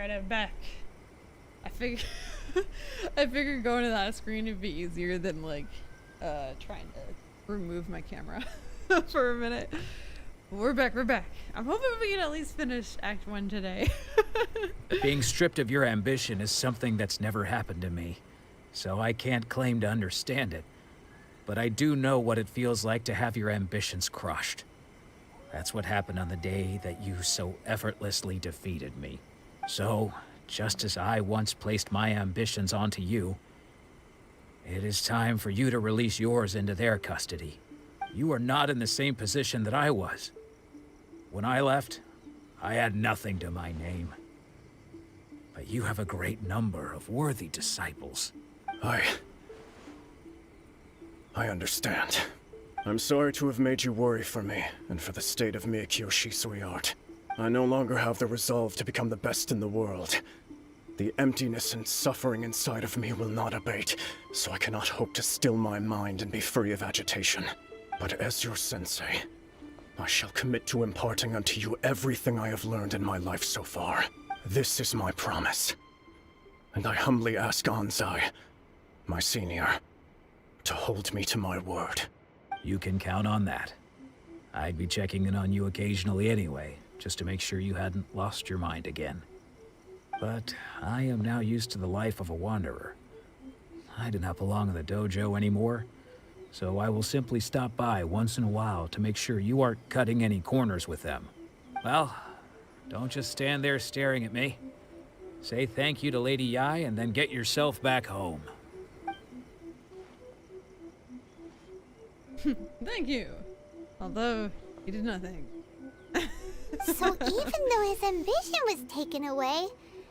S1: Alright, I'm back. I figured going to that screen would be easier than like trying to remove my camera for a minute. We're back. I'm hoping we can at least finish Act 1 today.
S11: Being stripped of your ambition is something that's never happened to me, so I can't claim to understand it. But I do know what it feels like to have your ambitions crushed. That's what happened on the day that you so effortlessly defeated me. So, just as I once placed my ambitions onto you, it is time for you to release yours into their custody. You are not in the same position that I was. When I left, I had nothing to my name. But you have a great number of worthy disciples.
S15: I understand. I'm sorry to have made you worry for me, and for the state of Mijou Shisui art. I no longer have the resolve to become the best in the world. The emptiness and suffering inside of me will not abate, so I cannot hope to still my mind and be free of agitation. But as your sensei, I shall commit to imparting unto you everything I have learned in my life so far. This is my promise. And I humbly ask Anzai, my senior, to hold me to my word.
S11: You can count on that. I'd be checking in on you occasionally anyway, just to make sure you hadn't lost your mind again. But I am now used to the life of a wanderer. I do not belong in the dojo anymore, so I will simply stop by once in a while to make sure you aren't cutting any corners with them. Well, don't just stand there staring at me. Say thank you to Lady Yai and then get yourself back home.
S1: Thank you. Although, he did nothing.
S5: So even though his ambition was taken away,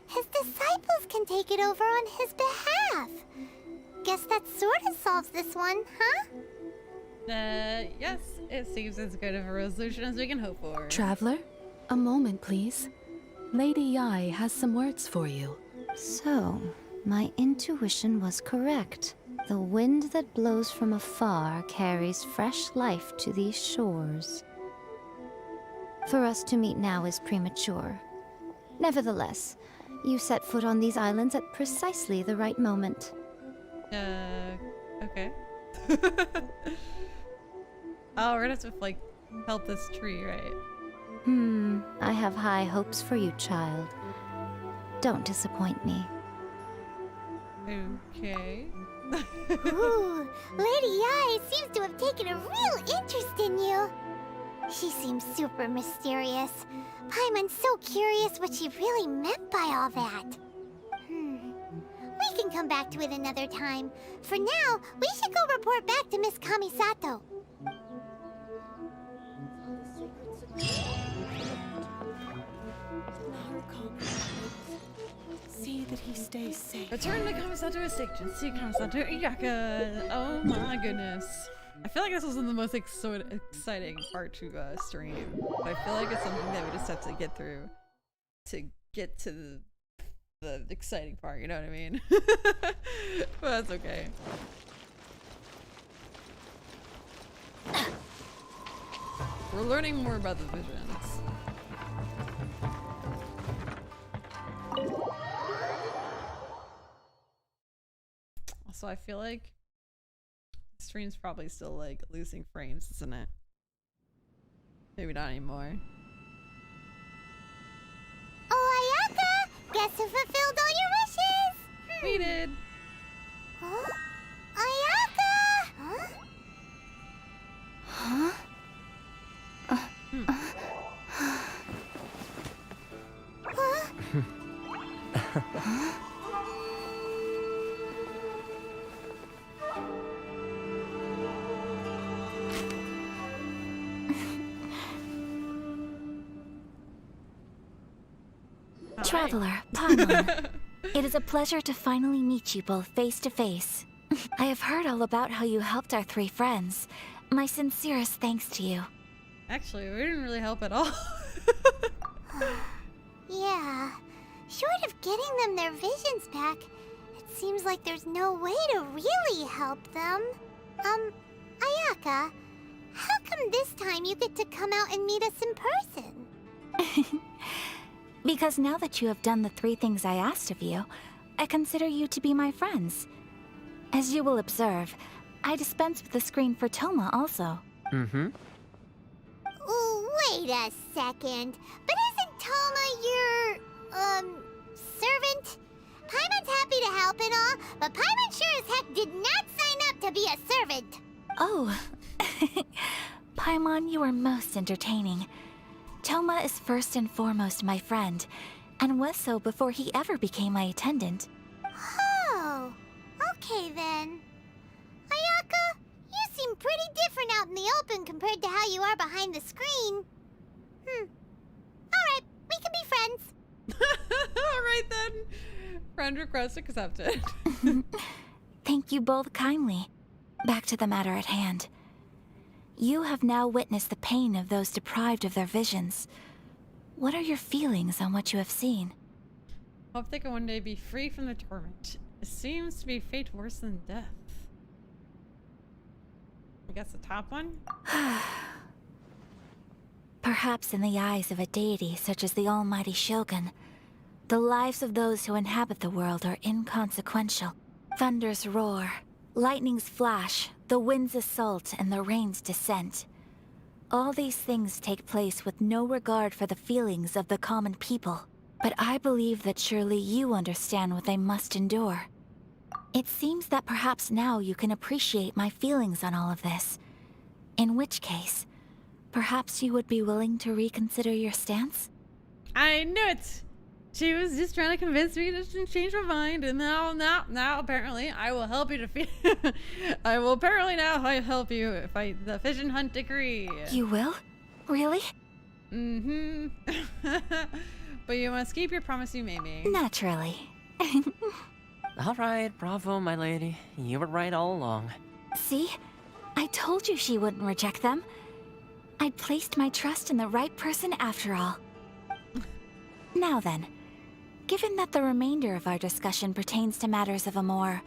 S5: his disciples can take it over on his behalf. Guess that sort of solves this one, huh?
S1: Yes. It seems as good of a resolution as we can hope for.
S13: Traveler, a moment, please. Lady Yai has some words for you.
S14: So, my intuition was correct. The wind that blows from afar carries fresh life to these shores. For us to meet now is premature. Nevertheless, you set foot on these islands at precisely the right moment.
S1: Okay. Oh, we're gonna have to, like, help this tree, right?
S14: I have high hopes for you, child. Don't disappoint me.
S1: Okay.
S5: Ooh, Lady Yai seems to have taken a real interest in you. She seems super mysterious. Paimon's so curious what she really meant by all that. We can come back to it another time. For now, we should go report back to Miss Kamisato.
S1: See that he stays safe. Return to Kamisato Station. See Kamisato Ayaka. Oh my goodness. I feel like this wasn't the most exciting part to stream. But I feel like it's something that we just have to get through to get to the exciting part, you know what I mean? But that's okay. We're learning more about the visions. Also, I feel like the stream's probably still like losing frames, isn't it? Maybe not anymore.
S5: Oh, Ayaka! Guess who fulfilled all your wishes?
S1: We did.
S5: Huh? Ayaka! Huh?
S14: Huh?
S2: Traveler, Paimon. It is a pleasure to finally meet you both face to face. I have heard all about how you helped our three friends. My sincerest thanks to you.
S1: Actually, we didn't really help at all.
S5: Yeah. Short of getting them their visions back, it seems like there's no way to really help them. Ayaka, how come this time you get to come out and meet us in person?
S2: Because now that you have done the 3 things I asked of you, I consider you to be my friends. As you will observe, I dispense with the screen for Toma also.
S10: Mm-hmm.
S5: Wait a second. But isn't Toma your, servant? Paimon's happy to help and all, but Paimon sure as heck did not sign up to be a servant.
S2: Oh. Paimon, you are most entertaining. Toma is first and foremost my friend, and was so before he ever became my attendant.
S5: Oh, okay then. Ayaka, you seem pretty different out in the open compared to how you are behind the screen. Alright, we can be friends.
S1: Alright then. Friend request accepted.
S2: Thank you both kindly. Back to the matter at hand. You have now witnessed the pain of those deprived of their visions. What are your feelings on what you have seen?
S1: Hope they can one day be free from the torment. It seems to be fate worse than death. I guess the top one?
S2: Perhaps in the eyes of a deity such as the almighty Shogun, the lives of those who inhabit the world are inconsequential. Thunders roar, lightnings flash, the winds assault, and the rains descent. All these things take place with no regard for the feelings of the common people. But I believe that surely you understand what they must endure. It seems that perhaps now you can appreciate my feelings on all of this. In which case, perhaps you would be willing to reconsider your stance?
S1: I knew it! She was just trying to convince me to change my mind, and now apparently I will help you defeat. I will apparently now help you fight the Vision Hunt decree.
S2: You will? Really?
S1: Mm-hmm. But you must keep your promise you made me.
S2: Naturally.
S10: Alright, bravo, my lady. You were right all along.
S2: See? I told you she wouldn't reject them. I'd placed my trust in the right person after all. Now then, given that the remainder of our discussion pertains to matters of a more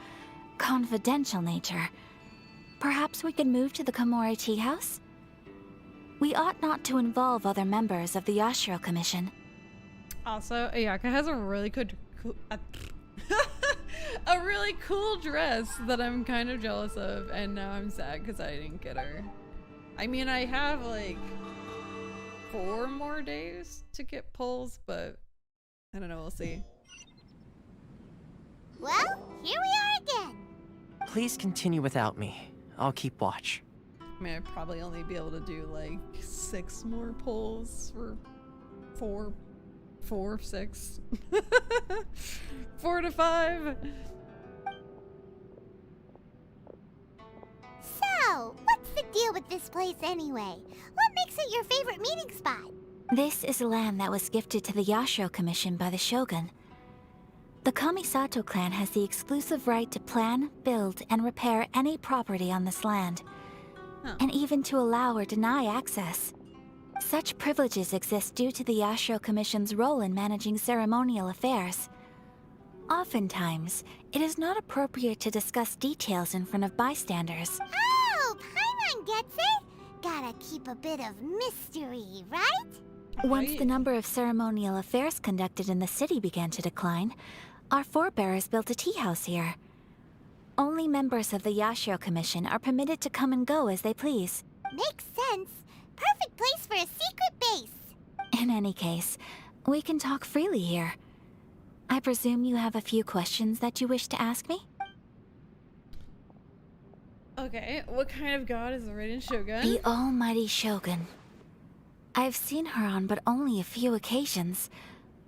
S2: confidential nature, perhaps we could move to the Komori Tea House? We ought not to involve other members of the Yashiro Commission.
S1: Also, Ayaka has a really a really cool dress that I'm kind of jealous of, and now I'm sad because I didn't get her. I mean, I have like 4 more days to get pulls, but I don't know, we'll see.
S5: Well, here we are again.
S10: Please continue without me. I'll keep watch.
S1: I mean, I'd probably only be able to do like 6 more pulls or 6. 4 to 5.
S5: So, what's the deal with this place anyway? What makes it your favorite meeting spot?
S2: This is land that was gifted to the Yashiro Commission by the Shogun. The Kamisato clan has the exclusive right to plan, build, and repair any property on this land, and even to allow or deny access. Such privileges exist due to the Yashiro Commission's role in managing ceremonial affairs. Oftentimes, it is not appropriate to discuss details in front of bystanders.
S5: Oh, Paimon gets it! Gotta keep a bit of mystery, right?
S2: Once the number of ceremonial affairs conducted in the city began to decline, our forebears built a tea house here. Only members of the Yashiro Commission are permitted to come and go as they please.
S5: Makes sense. Perfect place for a secret base.
S2: In any case, we can talk freely here. I presume you have a few questions that you wish to ask me?
S1: Okay, what kind of god is the Raiden Shogun?
S2: The almighty Shogun. I've seen her on but only a few occasions,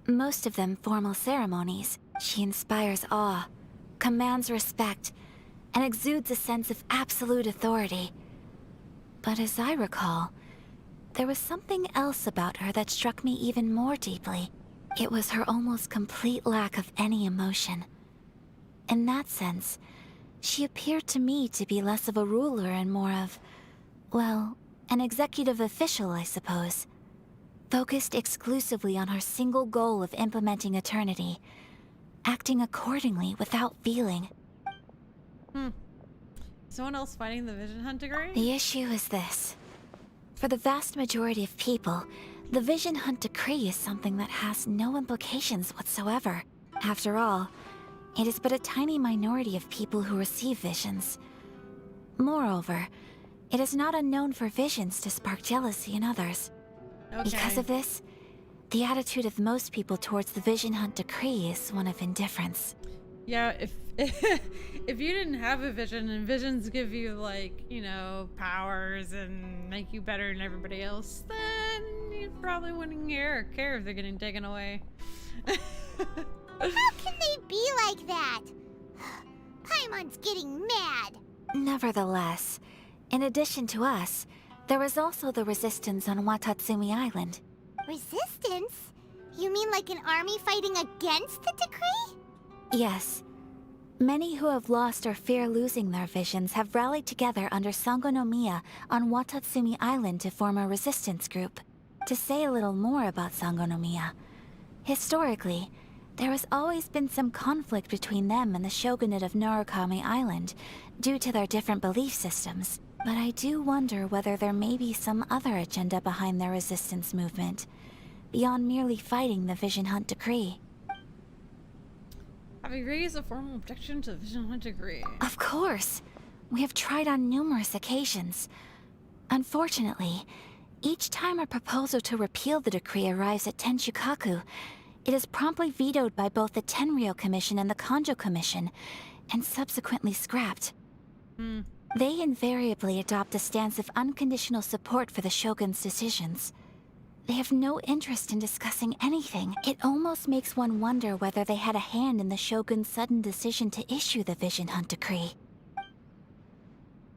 S2: most of them formal ceremonies. She inspires awe, commands respect, and exudes a sense of absolute authority. But as I recall, there was something else about her that struck me even more deeply. It was her almost complete lack of any emotion. In that sense, she appeared to me to be less of a ruler and more of, well, an executive official, I suppose. Focused exclusively on her single goal of implementing eternity, acting accordingly without feeling.
S1: Someone else fighting the Vision Hunt degree?
S2: The issue is this. For the vast majority of people, The Vision Hunt Decree is something that has no implications whatsoever. After all, it is but a tiny minority of people who receive visions. Moreover, it is not unknown for visions to spark jealousy in others.
S1: Okay.
S2: Because of this, the attitude of most people towards the Vision Hunt Decree is one of indifference.
S1: Yeah, if if you didn't have a vision and visions give you, like, you know, powers and make you better than everybody else, then you probably wouldn't care if they're getting taken away.
S5: How can they be like that? Paimon's getting mad.
S2: Nevertheless, in addition to us, there is also the resistance on Watatsumi Island.
S5: Resistance? You mean like an army fighting against the decree?
S2: Yes. Many who have lost or fear losing their visions have rallied together under Sangonomiya on Watatsumi Island to form a resistance group. To say a little more about Sangonomiya, historically, there has always been some conflict between them and the shogunate of Narukami Island due to their different belief systems. But I do wonder whether there may be some other agenda behind their resistance movement, beyond merely fighting the Vision Hunt Decree.
S1: Have you raised a formal objection to the Vision Hunt Decree?
S2: Of course. We have tried on numerous occasions. Unfortunately, each time a proposal to repeal the decree arrives at Tenshukaku, it is promptly vetoed by both the Tenryou Commission and the Kanjo Commission, and subsequently scrapped. They invariably adopt a stance of unconditional support for the Shogun's decisions. They have no interest in discussing anything. It almost makes one wonder whether they had a hand in the Shogun's sudden decision to issue the Vision Hunt Decree.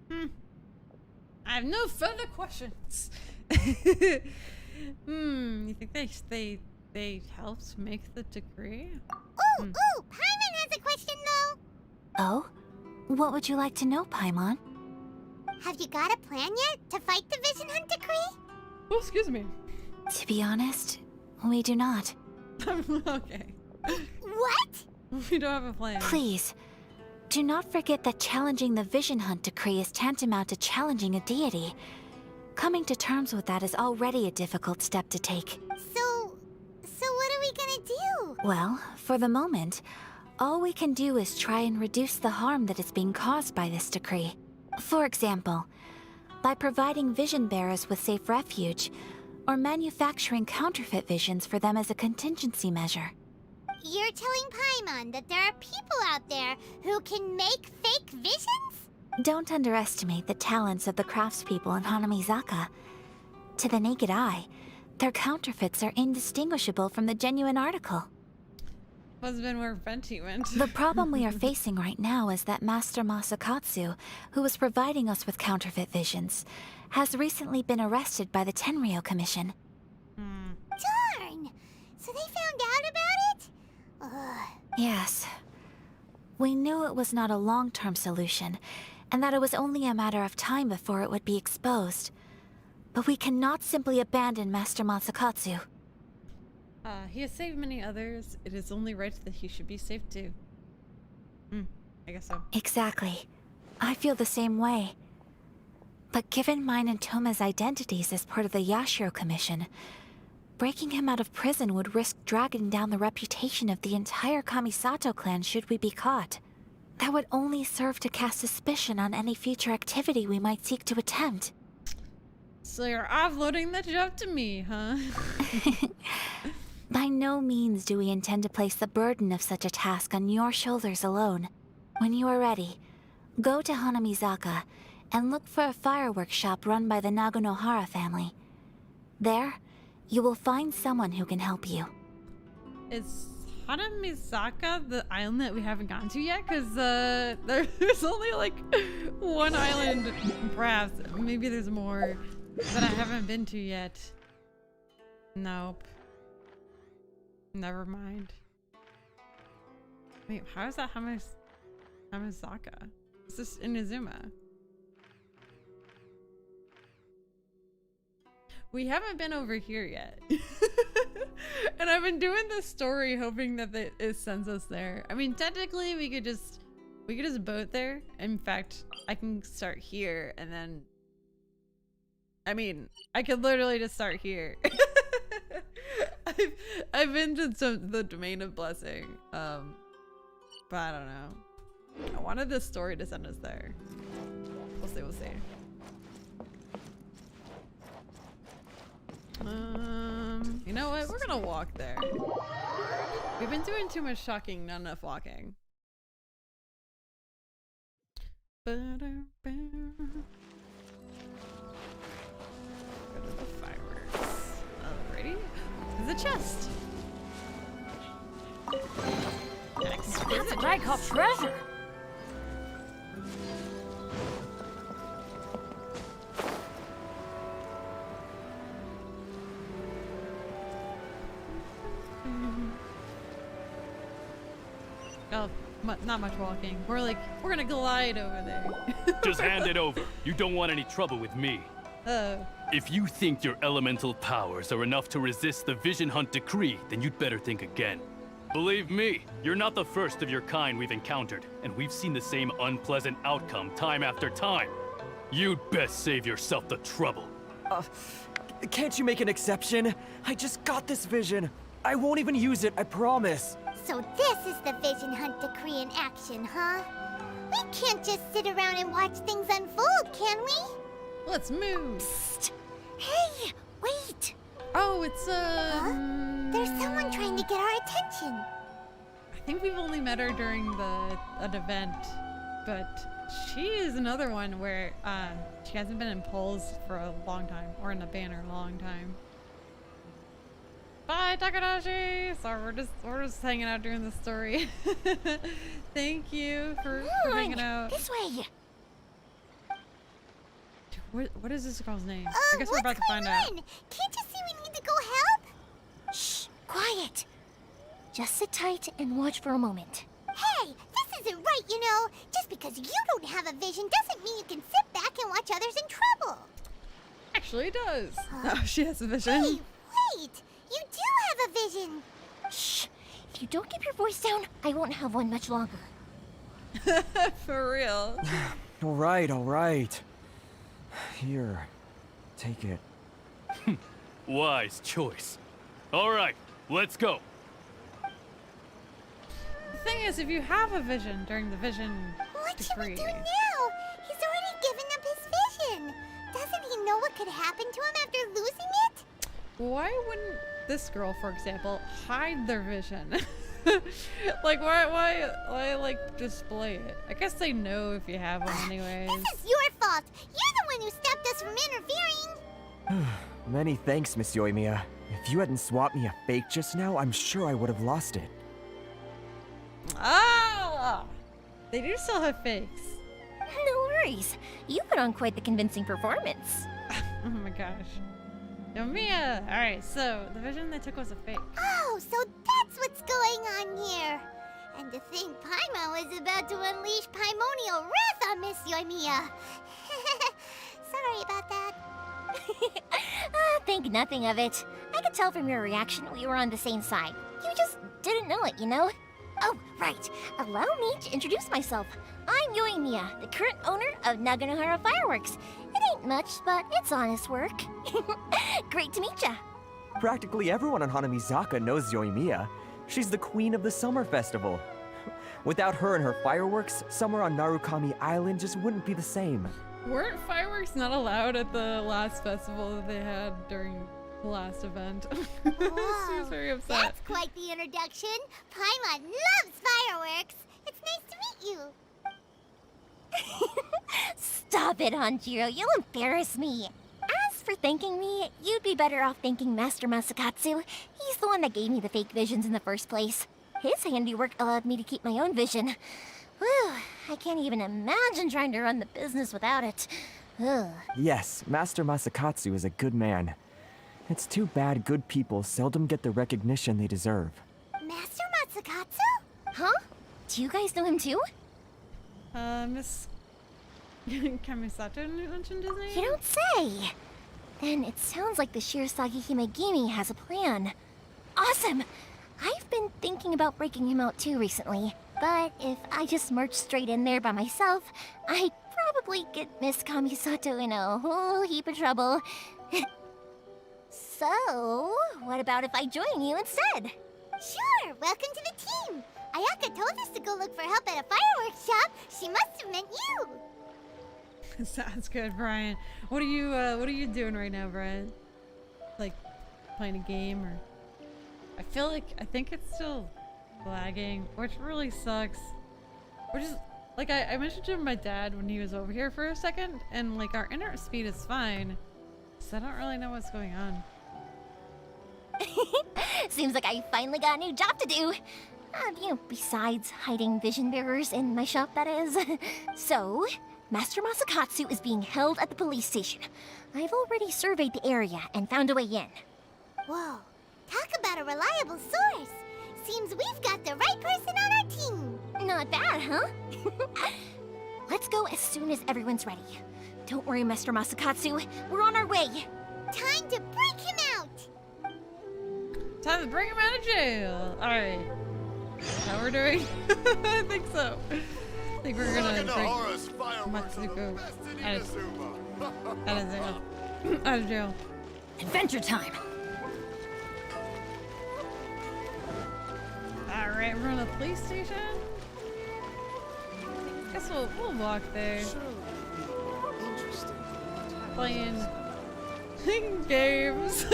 S1: I have no further questions. You think they helped make the decree?
S5: Ooh, Paimon has a question though.
S2: Oh? What would you like to know, Paimon?
S5: Have you got a plan yet to fight the Vision Hunt Decree?
S1: Oh, excuse me.
S2: To be honest, we do not.
S1: Okay.
S5: What?
S1: We don't have a plan.
S2: Please, do not forget that challenging the Vision Hunt Decree is tantamount to challenging a deity. Coming to terms with that is already a difficult step to take.
S5: So what are we gonna do?
S2: Well, for the moment, all we can do is try and reduce the harm that is being caused by this decree. For example, by providing vision bearers with safe refuge, or manufacturing counterfeit visions for them as a contingency measure.
S5: You're telling Paimon that there are people out there who can make fake visions?
S2: Don't underestimate the talents of the craftspeople in Hanamizaka. To the naked eye, their counterfeits are indistinguishable from the genuine article.
S1: Must have been where Venti went.
S2: The problem we are facing right now is that Master Masakatsu, who was providing us with counterfeit visions, has recently been arrested by the Tenryou Commission.
S5: Darn! So they found out about it? Ugh.
S2: Yes. We knew it was not a long-term solution, and that it was only a matter of time before it would be exposed. But we cannot simply abandon Master Masakatsu.
S1: He has saved many others. It is only right that he should be saved too. I guess so.
S2: Exactly. I feel the same way. But given mine and Toma's identities as part of the Yashiro Commission, breaking him out of prison would risk dragging down the reputation of the entire Kamisato clan should we be caught. That would only serve to cast suspicion on any future activity we might seek to attempt.
S1: So you're offloading the job to me, huh?
S2: By no means do we intend to place the burden of such a task on your shoulders alone. When you are ready, go to Hanamizaka and look for a fireworks shop run by the Naganohara family. There, you will find someone who can help you.
S1: Is Hanamizaka the island that we haven't gotten to yet? Because there's only like one island, perhaps. Maybe there's more that I haven't been to yet. Nope. Never mind. Wait, how is that Hanamizaka? Is this Inazuma? We haven't been over here yet. And I've been doing this story hoping that it sends us there. I mean, technically we could just boat there. In fact, I can start here and then I mean, I could literally just start here. I've been to the Domain of Blessing, but I don't know. I wanted this story to send us there. We'll see, we'll see. You know what? We're gonna walk there. We've been doing too much talking, not enough walking. Go to the fireworks. Alrighty. There's a chest.
S16: That's what I call treasure.
S1: Oh, not much walking. We're gonna glide over there.
S17: Just hand it over. You don't want any trouble with me.
S1: Oh.
S17: If you think your elemental powers are enough to resist the Vision Hunt decree, then you'd better think again. Believe me, you're not the first of your kind we've encountered, and we've seen the same unpleasant outcome time after time. You'd best save yourself the trouble.
S9: Can't you make an exception? I just got this vision. I won't even use it, I promise.
S5: So this is the Vision Hunt decree in action, huh? We can't just sit around and watch things unfold, can we?
S1: Let's move.
S5: Psst. Hey, wait.
S1: Oh, it's
S5: Huh? There's someone trying to get our attention.
S1: I think we've only met her during an event, but she is another one where she hasn't been in polls for a long time, or in a banner a long time. Bye, Takadashi! Sorry, we're just hanging out during the story. Thank you for hanging out.
S5: This way.
S1: What is this girl's name? I guess we're about to find out.
S5: Can't you see we need to go help? Shh, quiet.
S2: Just sit tight and watch for a moment.
S5: Hey, this isn't right, you know. Just because you don't have a vision doesn't mean you can sit back and watch others in trouble.
S1: Actually, it does. Oh, she has a vision.
S5: Hey, wait. You do have a vision.
S2: Shh. If you don't keep your voice down, I won't have one much longer.
S1: For real.
S9: All right. Here, take it.
S17: Wise choice. All right, let's go.
S1: The thing is, if you have a vision during the vision decree,
S5: What should we do now? He's already given up his vision. Doesn't he know what could happen to him after losing it?
S1: why wouldn't this girl, for example, hide their vision? Like, why like display it? I guess they know if you have one anyways.
S5: This is your fault. You're the one who stopped us from interfering.
S9: Many thanks, Miss Yoimiya. If you hadn't swapped me a fake just now, I'm sure I would have lost it.
S1: Ah! They do still have fakes.
S2: No worries. You put on quite the convincing performance.
S1: Oh my gosh. Yoimiya! Alright, so the vision they took was a fake.
S5: Oh, so that's what's going on here. And to think Paimon was about to unleash Paimonial wrath on Miss Yoimiya. Sorry about that.
S2: Think nothing of it. I could tell from your reaction we were on the same side. You just didn't know it, you know? Oh, right. Allow me to introduce myself. I'm Yoimiya, the current owner of Naganohara Fireworks. It ain't much, but it's honest work. Great to meet ya.
S9: Practically everyone on Hanamizaka knows Yoimiya. She's the queen of the summer festival. Without her and her fireworks, summer on Narukami Island just wouldn't be the same.
S1: Weren't fireworks not allowed at the last festival that they had during the last event? She was very upset.
S5: That's quite the introduction. Paimon loves fireworks. It's nice to meet you.
S2: Stop it, Hanjiro. You'll embarrass me. As for thanking me, you'd be better off thanking Master Masakatsu. He's the one that gave me the fake visions in the first place. His handiwork allowed me to keep my own vision. Whew, I can't even imagine trying to run the business without it. Ugh.
S9: Yes, Master Masakatsu is a good man. It's too bad good people seldom get the recognition they deserve.
S5: Master Matsukatsu?
S2: Huh? Do you guys know him too?
S1: Miss Kamisato mentioned his name?
S2: You don't say! Then it sounds like the Shirasagi Himegimi has a plan. Awesome! I've been thinking about breaking him out too recently. But if I just marched straight in there by myself, I'd probably get Miss Kamisato in a whole heap of trouble.
S5: So, what about if I join you instead? Sure, welcome to the team. Ayaka told us to go look for help at a fireworks shop. She must have meant you.
S1: Sounds good, Brian. What are you doing right now, Brian? Like playing a game or? I think it's still lagging, which really sucks. Which is like I mentioned to my dad when he was over here for a second, and like our internet speed is fine, so I don't really know what's going on.
S5: Seems like I finally got a new job to do. Besides hiding vision bearers in my shop, that is. So, Master Masakatsu is being held at the police station. I've already surveyed the area and found a way in. Whoa, talk about a reliable source. Seems we've got the right person on our team. Not bad, huh? Let's go as soon as everyone's ready. Don't worry, Master Masakatsu. We're on our way. Time to break him out!
S1: Time to bring him out of jail. All right. How we're doing? I think so. I think we're gonna bring Matsuko out of jail. Out of jail.
S16: Adventure time.
S1: All right, we're on a police station. Guess we'll walk there. Playing games.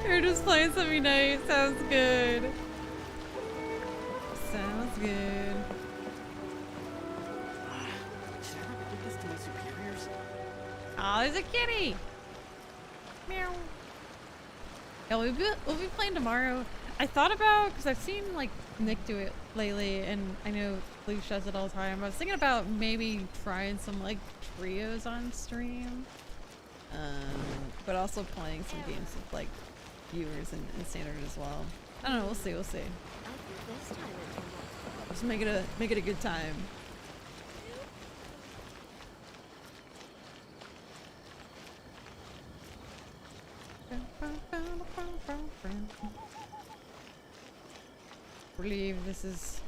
S1: You're just playing something nice. Sounds good. Sounds good.
S10: Should I report this to my superiors?
S1: Oh, there's a kitty. Meow. Yeah, we'll be playing tomorrow. I thought about, because I've seen like Nick do it lately, and I know Luke does it all the time. I was thinking about maybe trying some like trios on stream, but also playing some games with like viewers and standard as well. I don't know. We'll see. We'll see. Just make it a good time. I believe this is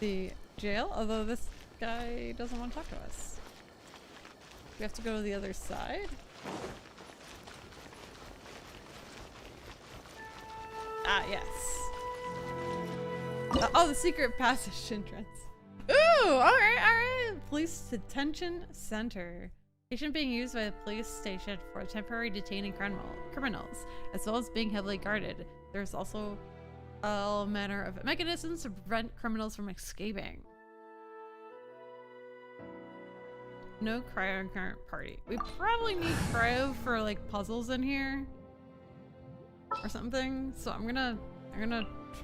S1: the jail, although this guy doesn't want to talk to us. We have to go to the other side? Ah, yes. Oh, the secret passage entrance. Ooh, alright. Police Detention Center. Station being used by the police station for temporary detaining criminals, as well as being heavily guarded. There's also all manner of mechanisms to prevent criminals from escaping. No cryo in current party. We probably need cryo for like puzzles in here or something. So I'm gonna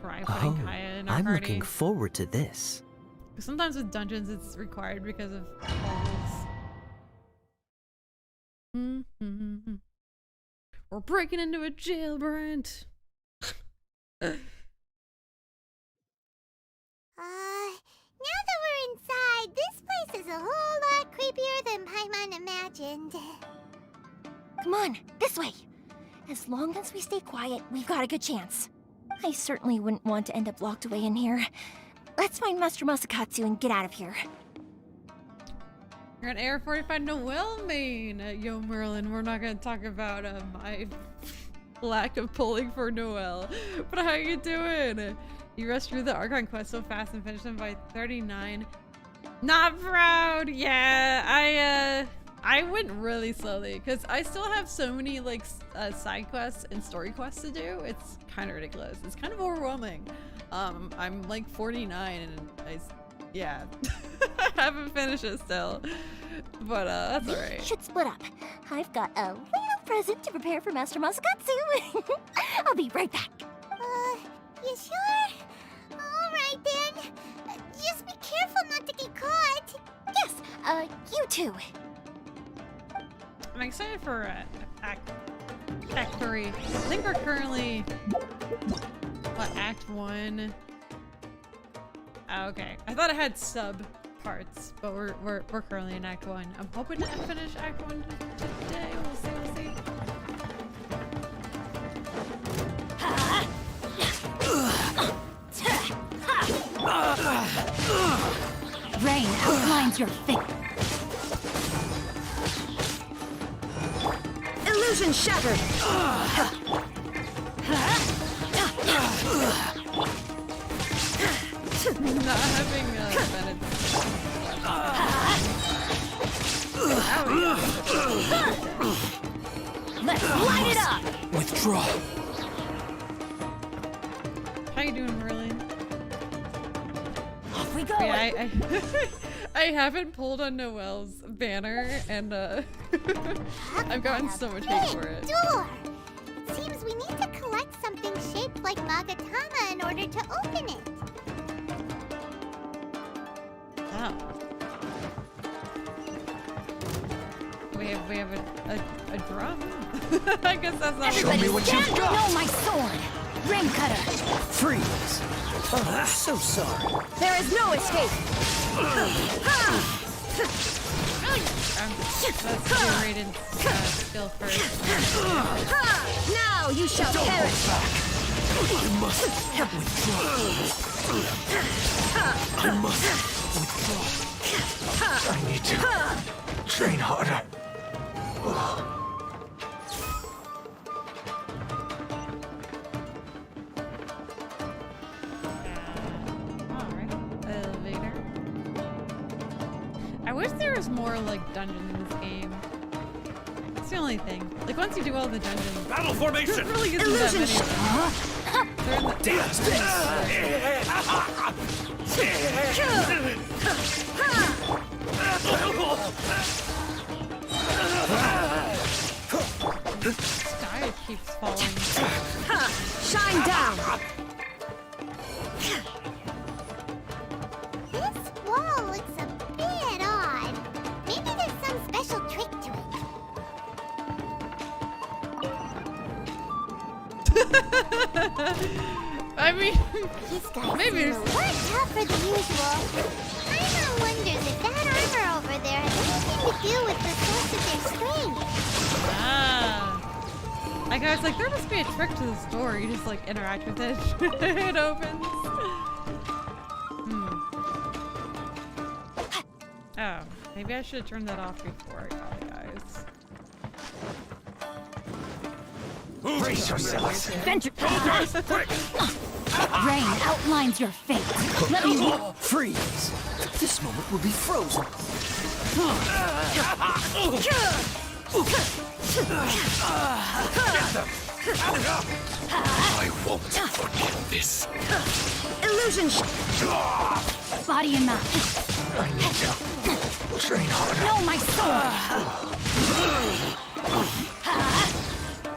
S1: try putting Kaya in our
S10: I'm
S1: party.
S10: looking forward to this.
S1: Because sometimes with dungeons it's required because of puzzles. We're breaking into a jail, Brent.
S5: Now that we're inside, this place is a whole lot creepier than Paimon imagined. Come on, this way. As long as we stay quiet, we've got a good chance. I certainly wouldn't want to end up locked away in here. Let's find Master Masakatsu and get out of here.
S1: You're on Air 45 Noel main. Yo, Merlin, we're not gonna talk about my lack of pulling for Noel. But how you doing? You rushed through the Archon Quest so fast and finished them by 39. Not proud. Yeah, I went really slowly because I still have so many like side quests and story quests to do. It's kind of ridiculous. It's kind of overwhelming. I'm like 49 and yeah, I haven't finished it still. But that's alright.
S5: We should split up. I've got a little present to prepare for Master Masakatsu. I'll be right back. You sure? Alright then. Just be careful not to get caught. Yes, you too.
S1: I'm excited for Act 3. I think we're currently, what, Act 1? Oh, okay. I thought it had sub parts, but we're currently in Act 1. I'm hoping to finish Act 1 today. We'll see.
S16: Rain outlines your fate.
S4: Illusion shattered!
S1: Not having Bennett.
S16: Let's light it up!
S10: Withdraw.
S1: How you doing, Merlin?
S16: Off we go!
S1: Yeah, I haven't pulled on Noelle's banner, and I've gotten so much hate for it.
S5: Door! It seems we need to collect something shaped like Magatama in order to open it.
S1: Oh. We have a drum? I guess that's not.
S16: Everybody
S10: Show me what
S16: stand
S10: you've got.
S16: below my sword! Rain cutter!
S10: Freeze. Oh, I'm so sorry.
S4: There is no escape!
S1: That's rated skill first.
S4: Now you shall perish!
S10: I must withdraw. I must withdraw. I need to train harder.
S1: Alright. Elevator. I wish there was more like dungeons in this game. That's the only thing. Like once you do all the dungeons.
S10: Battle formation!
S1: There really isn't that many of them. They're in the
S10: Dance
S1: sky keeps falling.
S4: Shine down!
S5: This wall looks a bit odd. Maybe there's some special trick to it.
S1: I mean,
S5: These guys
S1: maybe
S5: seem a lot tougher than usual. Paimon wonders if that armor over there has anything to do with the source of their strength.
S1: Like I was like, there must be a trick to this door. You just like interact with it, it opens. Oh, maybe I should have turned that off before I got it, guys.
S10: Brace yourselves.
S16: Venture! Rain outlines your fate. Let me...
S10: Freeze. This moment will be frozen. I won't forget this.
S4: Illusion
S16: Body and mouth.
S10: I need to train harder.
S16: No, my sword!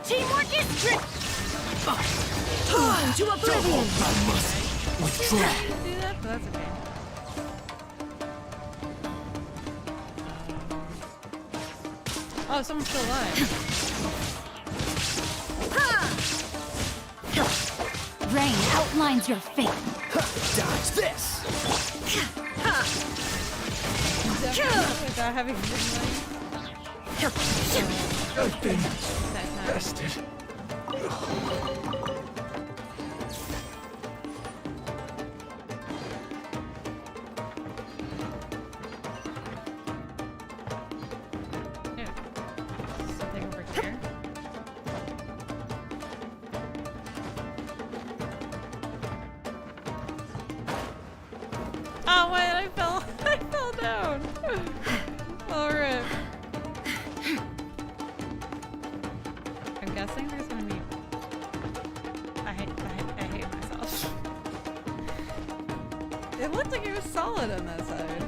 S16: Teamwork is trick!
S4: into oblivion!
S10: I must withdraw.
S1: Do that, but that's okay. Oh, someone's still alive.
S16: Rain outlines your fate.
S10: Dodge this.
S1: Without having
S10: I've been bested.
S1: something over here. Oh wait, I fell down. Alright. I'm guessing there's gonna be I hate myself. It looked like it was solid on that side.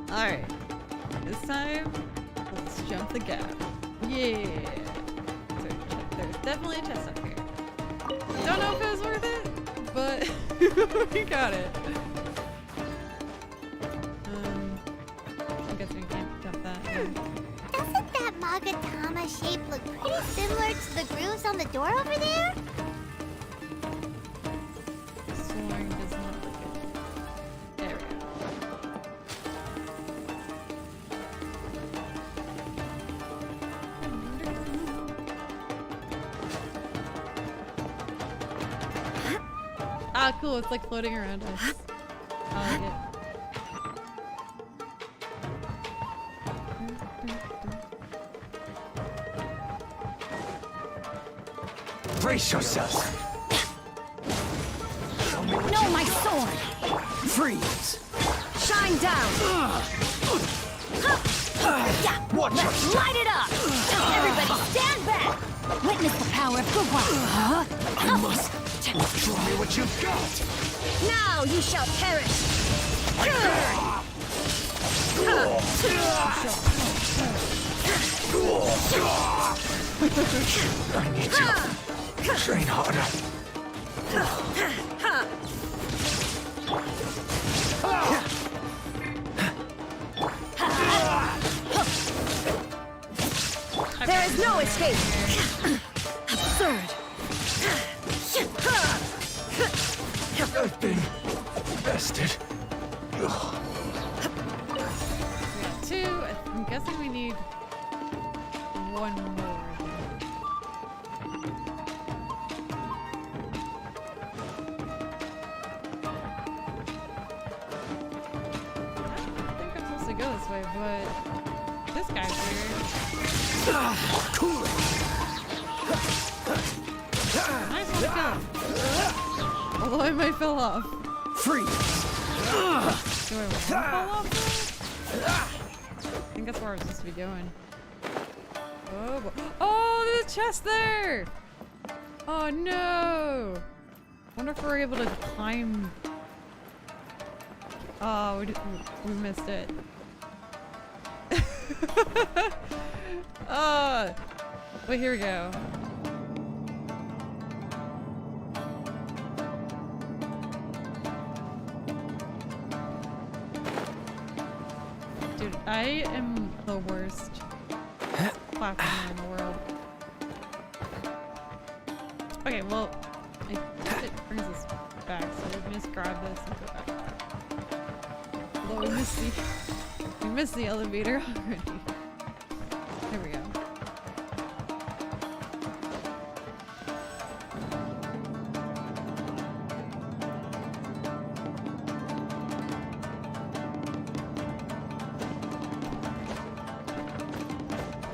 S1: Alright. This time, let's jump the gap. Yeah. There's definitely a chest up here. Don't know if it was worth it, but we got it. I guess we can't jump that.
S5: Doesn't that Magatama shape look pretty similar to the grooves on the door over there?
S1: Soaring does not look good. There we go. Ah, cool. It's like floating around us. I like it.
S11: Brace yourself.
S16: No, my sword!
S11: Freeze.
S16: Shine down!
S11: Watch
S16: Let's
S11: your
S16: light it up! Everybody stand back! Witness the power of Gugwa!
S11: I must. Show me what you've got.
S16: Now you shall perish!
S11: I need to train harder.
S16: There is no escape! Absurd!
S11: I've been bested.
S1: We got 2. I'm guessing we need 1 more. I think I'm supposed to go this way, but this guy's here.
S11: Cool it.
S1: Nice one kill. Although I might fell off.
S11: Freeze.
S1: Do I want to fall off though? I think that's where I was supposed to be going. Oh, there's a chest there! Oh no! Wonder if we're able to climb. Oh, we missed it. Wait, here we go. Dude, I am the worst platformer in the world. Okay, well, I guess it brings us back, so we can just grab this and go back. Although we missed the elevator already. Here we go.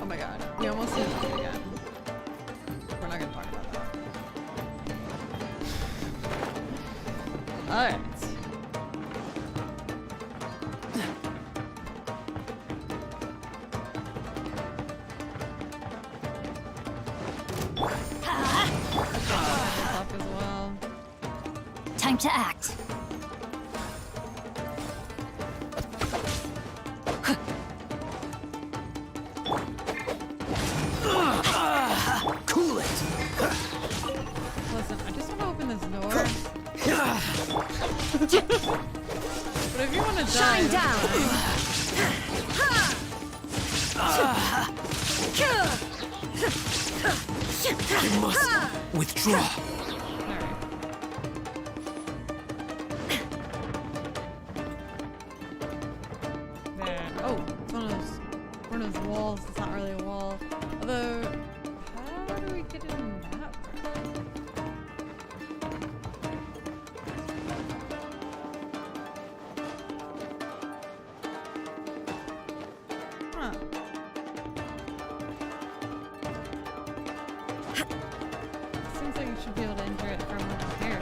S1: Oh my god, we almost did it again. We're not gonna talk about that. Alright. Up as well.
S16: Time to act.
S11: Cool it.
S1: Listen, I just want to open this door. But if you want to die,
S16: Shine
S1: that's
S16: down.
S11: I must withdraw.
S1: Man, oh, it's one of those walls. It's not really a wall. Although, how do we get in that Huh. Seems like we should be able to enter it from around here.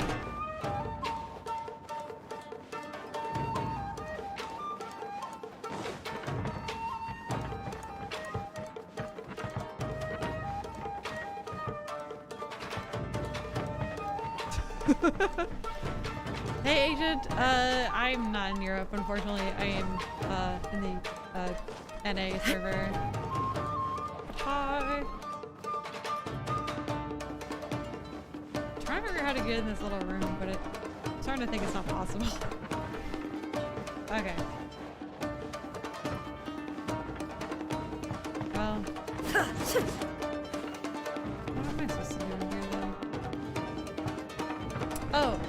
S1: Hey agent, I'm not in Europe, unfortunately. I am in the NA server. Hi. Trying to figure out how to get in this little room, but I'm starting to think it's not possible. Okay. Well. What am I supposed to do in here then? Oh!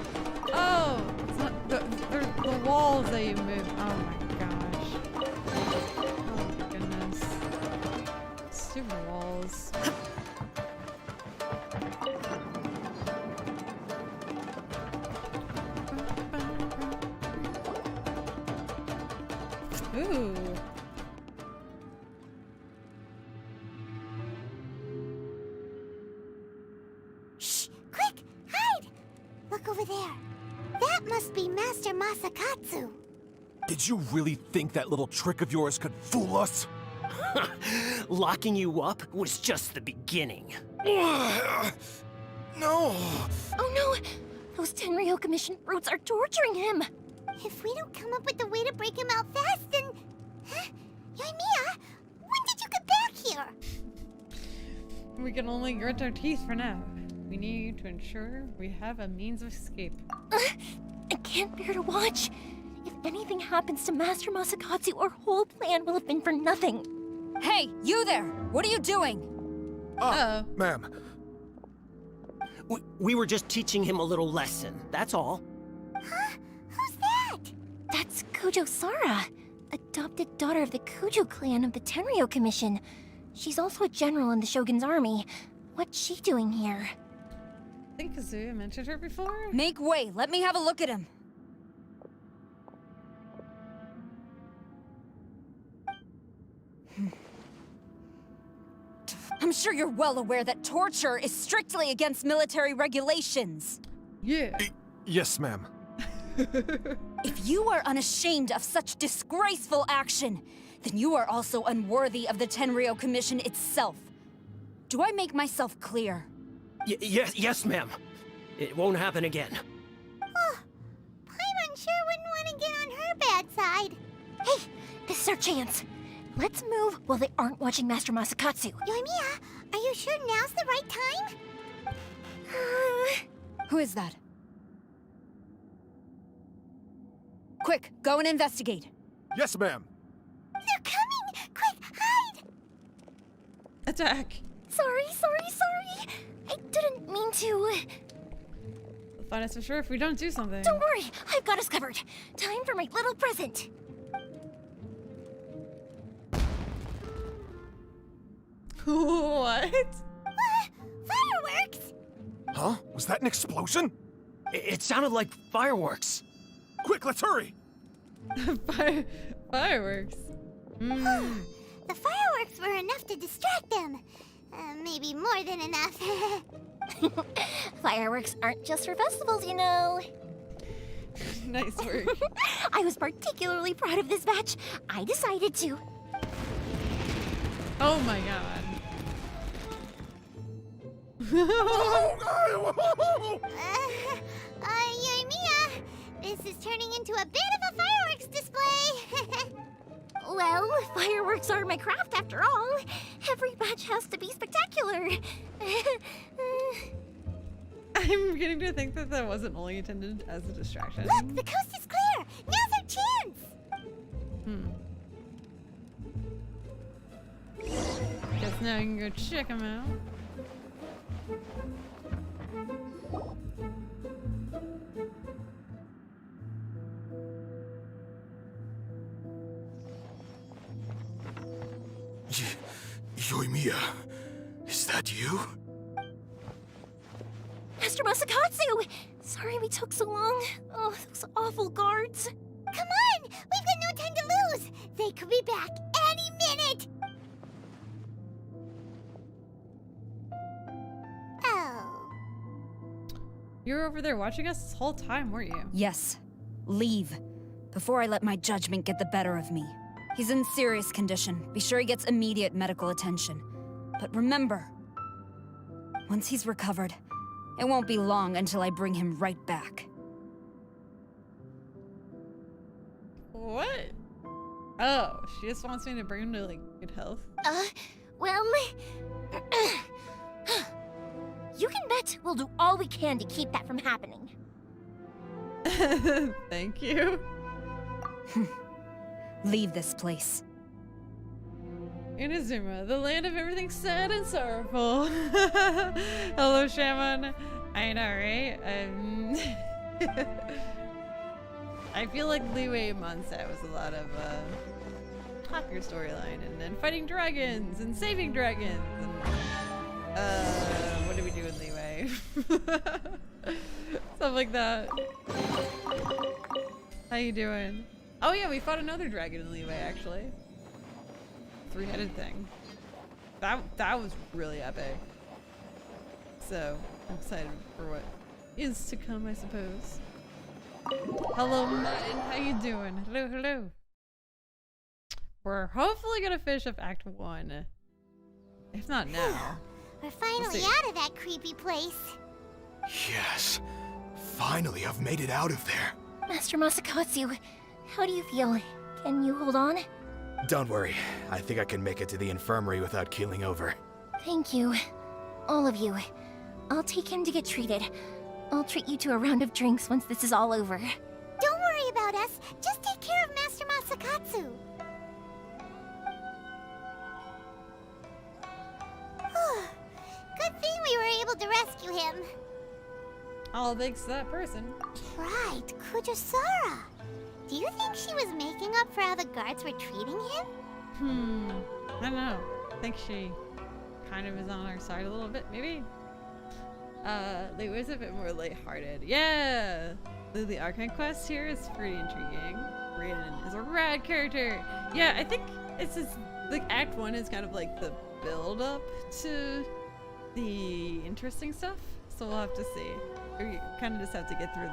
S1: Oh! It's not the walls that you move. Oh my gosh. Oh my goodness. Stupid walls. Ooh.
S5: over there. That must be Master Masakatsu.
S18: Did you really think that little trick of yours could fool us?
S10: Locking you up was just the beginning.
S18: No!
S2: Oh no! Those Tenryou Commission brutes are torturing him!
S5: If we don't come up with a way to break him out fast, then... Huh? Yoimiya, when did you get back here?
S1: We can only grit our teeth for now. We need to ensure we have a means of escape.
S2: I can't bear to watch. If anything happens to Master Masakatsu, our whole plan will have been for nothing.
S16: Hey, you there! What are you doing?
S18: Ma'am.
S10: We were just teaching him a little lesson, that's all.
S5: Huh? Who's that?
S2: That's Kujo Sara, adopted daughter of the Kujo clan of the Tenryou Commission. She's also a general in the Shogun's army. What's she doing here?
S1: I think Kazuya mentioned her before.
S16: Make way, let me have a look at him. I'm sure you're well aware that torture is strictly against military regulations.
S1: Yeah.
S18: Yes, ma'am.
S16: If you are unashamed of such disgraceful action, then you are also unworthy of the Tenryou Commission itself. Do I make myself clear?
S10: Yes, ma'am. It won't happen again.
S5: Oh, Paimon sure wouldn't want to get on her bad side.
S2: Hey, this is our chance. Let's move while they aren't watching Master Masakatsu.
S5: Yoimiya, are you sure now's the right time?
S16: Who is that? Quick, go and investigate.
S18: Yes, ma'am.
S5: They're coming! Quick, hide!
S1: Attack.
S2: Sorry. I didn't mean to.
S1: We'll find us for sure if we don't do something.
S2: Don't worry, I've got us covered. Time for my little present.
S1: What?
S5: Fireworks?
S18: Huh? Was that an explosion?
S10: It sounded like fireworks.
S18: Quick, let's hurry!
S1: Fireworks.
S5: The fireworks were enough to distract them. Maybe more than enough.
S2: Fireworks aren't just for festivals, you know.
S1: Nice work.
S2: I was particularly proud of this batch. I decided to.
S1: Oh my god.
S5: Yoimiya, this is turning into a bit of a fireworks display.
S2: Well, fireworks are my craft after all. Every batch has to be spectacular.
S1: I'm beginning to think that wasn't only intended as a distraction.
S5: Look, the coast is clear. Now's our chance.
S1: Guess now I can go check him out.
S18: Yoimiya, is that you?
S2: Master Masakatsu! Sorry we took so long. Oh, those awful guards.
S5: Come on! We've got no time to lose! They could be back any minute! Oh.
S1: You were over there watching us this whole time, weren't you?
S16: Yes. Leave. Before I let my judgment get the better of me. He's in serious condition. Be sure he gets immediate medical attention. But remember, once he's recovered, it won't be long until I bring him right back.
S1: What? Oh, she just wants me to bring him to, like, good health?
S2: Well... you can bet we'll do all we can to keep that from happening.
S1: Thank you.
S16: Leave this place.
S1: Inazuma, the land of everything sad and sorrowful. Hello, Shaman. I know, right? I feel like Liwei Mondstadt was a lot of happier storyline, and then fighting dragons and saving dragons. And, what do we do in Liwei? Stuff like that. How you doing? Oh yeah, we fought another dragon in Liwei actually. Three-headed thing. That was really epic. So I'm excited for what is to come, I suppose. Hello, Martin. How you doing? Hello, hello. We're hopefully gonna finish up Act 1. If not now.
S5: We're finally out of that creepy place.
S18: Yes. Finally, I've made it out of there.
S2: Master Masakatsu, how do you feel? Can you hold on?
S18: Don't worry. I think I can make it to the infirmary without keeling over.
S2: Thank you. All of you. I'll take him to get treated. I'll treat you to a round of drinks once this is all over.
S5: Don't worry about us. Just take care of Master Masakatsu. Good thing we were able to rescue him.
S1: All thanks to that person.
S5: Right, Kujosara. Do you think she was making up for how the guards were treating him?
S1: I don't know. I think she kind of is on our side a little bit, maybe? It was a bit more lighthearted. Yeah! The Archon Quest here is pretty intriguing. Raiden is a rad character. Yeah, I think it's just, like, Act 1 is kind of like the build-up to the interesting stuff. So we'll have to see. We kind of just have to get through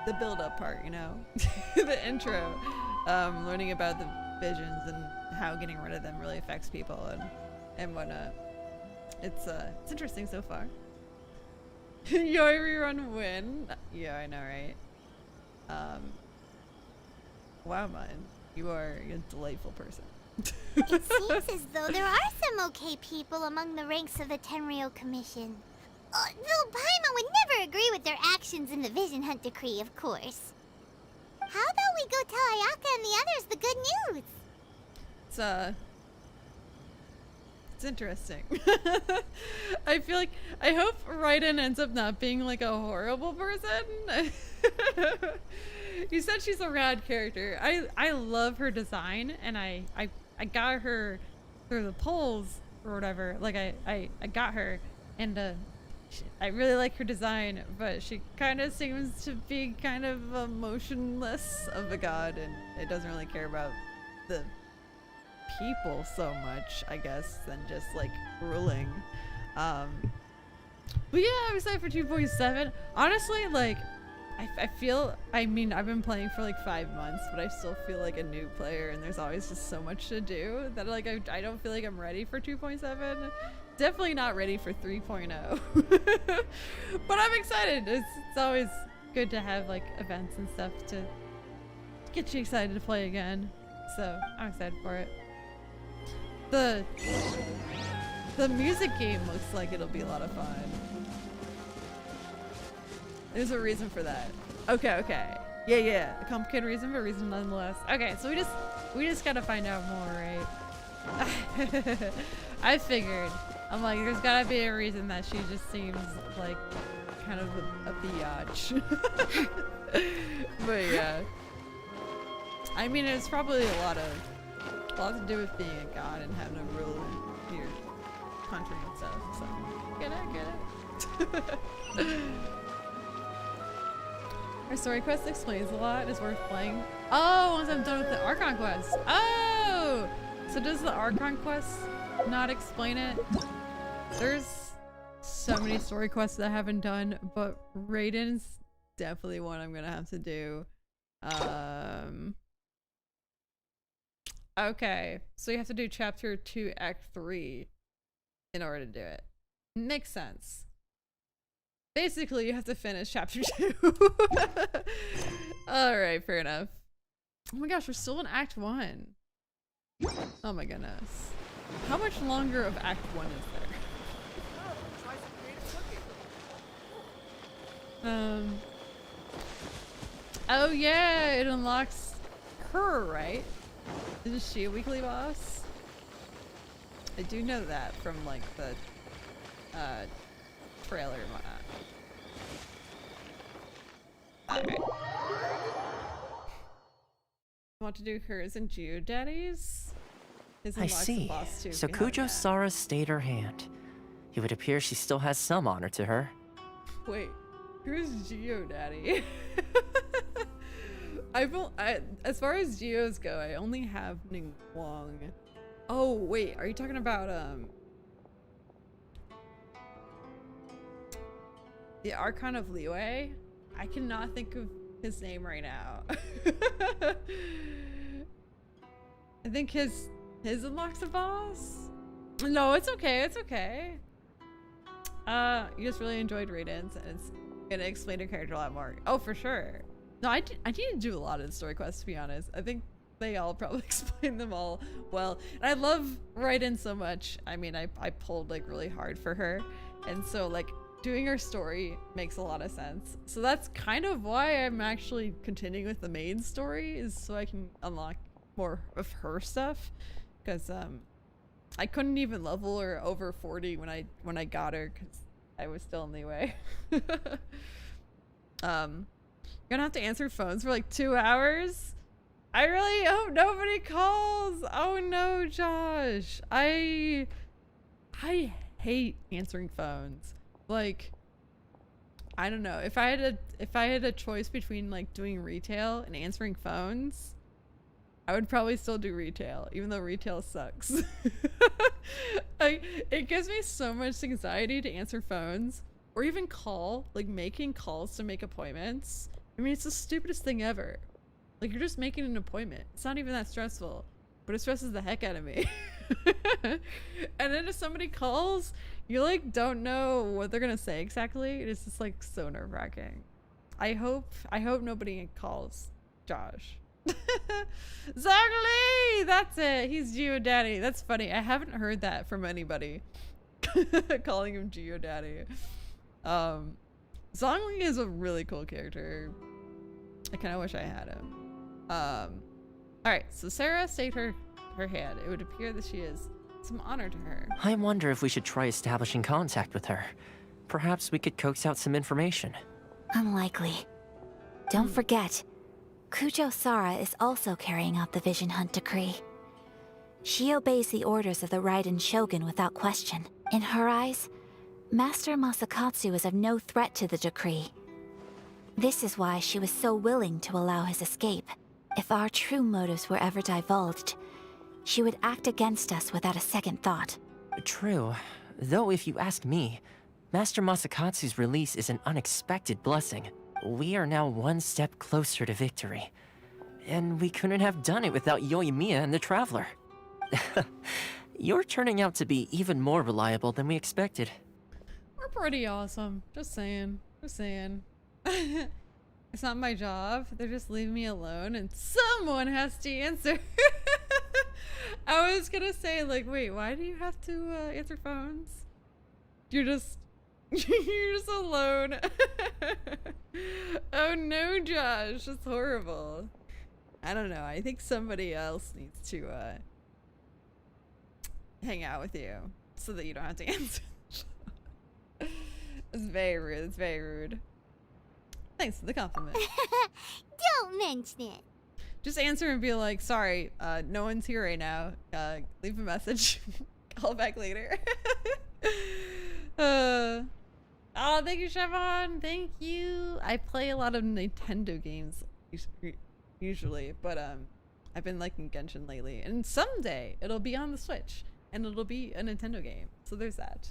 S1: the build-up part, you know? The intro. Learning about the visions and how getting rid of them really affects people and whatnot. It's interesting so far. Yoi rerun win. Yeah, I know, right? Wow, man. You are a delightful person.
S5: It seems as though there are some okay people among the ranks of the Tenryou Commission. Though Paimon would never agree with their actions in the Vision Hunt Decree, of course. How about we go tell Ayaka and the others the good news?
S1: It's interesting. I feel like, I hope Raiden ends up not being like a horrible person. You said she's a rad character. I love her design, and I got her through the polls or whatever. Like I got her, and I really like her design, but she kind of seems to be kind of emotionless of a god, and it doesn't really care about the people so much, I guess, than just like ruling. But yeah, I'm excited for 2.7. Honestly, like I feel, I mean, I've been playing for like 5 months, but I still feel like a new player, and there's always just so much to do that like I don't feel like I'm ready for 2.7. Definitely not ready for 3.0. But I'm excited. It's always good to have like events and stuff to get you excited to play again. So I'm excited for it. The music game looks like it'll be a lot of fun. There's a reason for that. Okay. Yeah. A complicated reason, but reason nonetheless. Okay, so we just gotta find out more, right? I figured. I'm like, there's gotta be a reason that she just seems like kind of a biatch. But yeah. I mean, it's probably a lot to do with being a god and having to rule your country and stuff. So get it. Our story quest explains a lot. It's worth playing. Oh, once I'm done with the Archon Quest. Oh! So does the Archon Quest not explain it? There's so many story quests that I haven't done, but Raiden's definitely one I'm gonna have to do. Okay, so you have to do chapter 2, act 3 in order to do it. Makes sense. Basically, you have to finish chapter 2. Alright, fair enough. Oh my gosh, we're still in act 1. Oh my goodness. How much longer of act 1 is there? Oh yeah, it unlocks her, right? Isn't she a weekly boss? I do know that from like the trailer and whatnot. Alright. Want to do hers and Geodaddy's?
S19: I see. So Kujo-Sara stayed her hand. It would appear she still has some honor to her.
S1: Wait, who's Geodaddy? As far as Geos go, I only have Ning Wong. Oh wait, are you talking about The Archon of Leeway. I cannot think of his name right now. I think his unlocks a boss. No, it's okay. It's okay. You just really enjoyed read-ins, and it's gonna explain your character a lot more. Oh, for sure. No, I need to do a lot of the story quests, to be honest. I think they all probably explain them all well. And I love write-in so much. I mean, I pulled like really hard for her, and so like doing her story makes a lot of sense. So that's kind of why I'm actually continuing with the main story, is so I can unlock more of her stuff, because I couldn't even level her over 40 when I got her, because I was still in the way. You're gonna have to answer phones for like 2 hours. I really hope nobody calls. Oh no, Josh. I hate answering phones. Like, I don't know. If I had a choice between like doing retail and answering phones, I would probably still do retail, even though retail sucks. It gives me so much anxiety to answer phones or even call, like making calls to make appointments. I mean, it's the stupidest thing ever. Like, you're just making an appointment. It's not even that stressful, but it stresses the heck out of me. And then if somebody calls, you like don't know what they're gonna say exactly. It's just like so nerve-wracking. I hope nobody calls Josh. Zogly! That's it. He's Geodaddy. That's funny. I haven't heard that from anybody. Calling him Geodaddy. Zongli is a really cool character. I kind of wish I had him. Alright, so Sarah stayed her hand. It would appear that she is some honor to her.
S19: I wonder if we should try establishing contact with her. Perhaps we could coax out some information.
S2: Unlikely. Don't forget, Kujo Sara is also carrying out the Vision Hunt decree. She obeys the orders of the Raiden Shogun without question. In her eyes, Master Masakatsu is of no threat to the decree. This is why she was so willing to allow his escape. If our true motives were ever divulged, she would act against us without a second thought.
S19: True. Though if you ask me, Master Masakatsu's release is an unexpected blessing. We are now one step closer to victory. And we couldn't have done it without Yoimiya and the Traveler. You're turning out to be even more reliable than we expected.
S1: We're pretty awesome. Just saying. Just saying. It's not my job. They're just leaving me alone and someone has to answer. I was gonna say, like, wait, why do you have to answer phones? You're just alone. Oh no, Josh, that's horrible. I don't know. I think somebody else needs to hang out with you so that you don't have to answer. It's very rude. It's very rude. Thanks for the compliment.
S5: Don't mention it.
S1: Just answer and be like, sorry, no one's here right now. Leave a message. Call back later. Oh, thank you, Chevon. Thank you. I play a lot of Nintendo games usually, but I've been liking Genshin lately. And someday it'll be on the Switch and it'll be a Nintendo game. So there's that.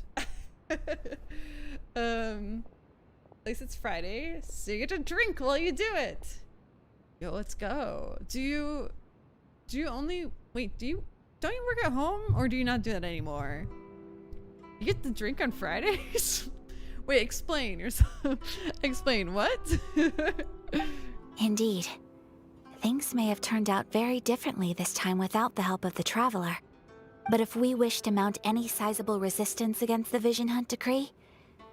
S1: At least it's Friday, so you get to drink while you do it. Yo, let's go. Don't you work at home, or do you not do that anymore? You get to drink on Fridays? Wait, explain yourself. Explain what?
S2: Indeed. Things may have turned out very differently this time without the help of the Traveler. But if we wish to mount any sizable resistance against the Vision Hunt decree,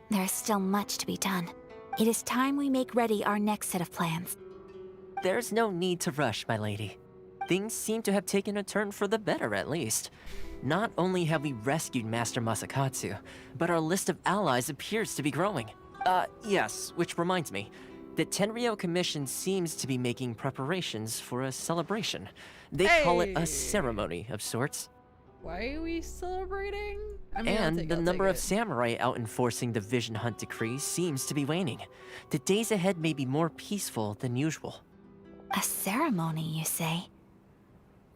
S2: there is still much to be done. It is time we make ready our next set of plans.
S19: There's no need to rush, my lady. Things seem to have taken a turn for the better, at least. Not only have we rescued Master Masakatsu, but our list of allies appears to be growing. Yes, which reminds me. The Tenryou Commission seems to be making preparations for a celebration. They call it a ceremony of sorts.
S1: Why are we celebrating? I mean,
S19: And the number of samurai out enforcing the Vision Hunt decree seems to be waning. The days ahead may be more peaceful than usual.
S2: A ceremony, you say?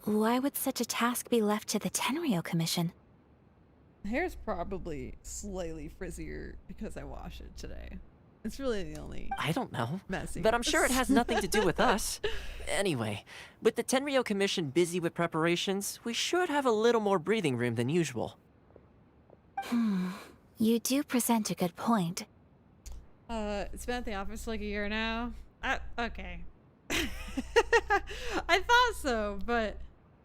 S2: Why would such a task be left to the Tenryou Commission?
S1: Hair's probably slightly frizzier because I washed it today. It's really the only.
S19: I don't know,
S1: messy.
S19: but I'm sure it has nothing to do with us. Anyway, with the Tenryou Commission busy with preparations, we should have a little more breathing room than usual.
S2: You do present a good point.
S1: It's been at the office for like a year now. Okay. I thought so, but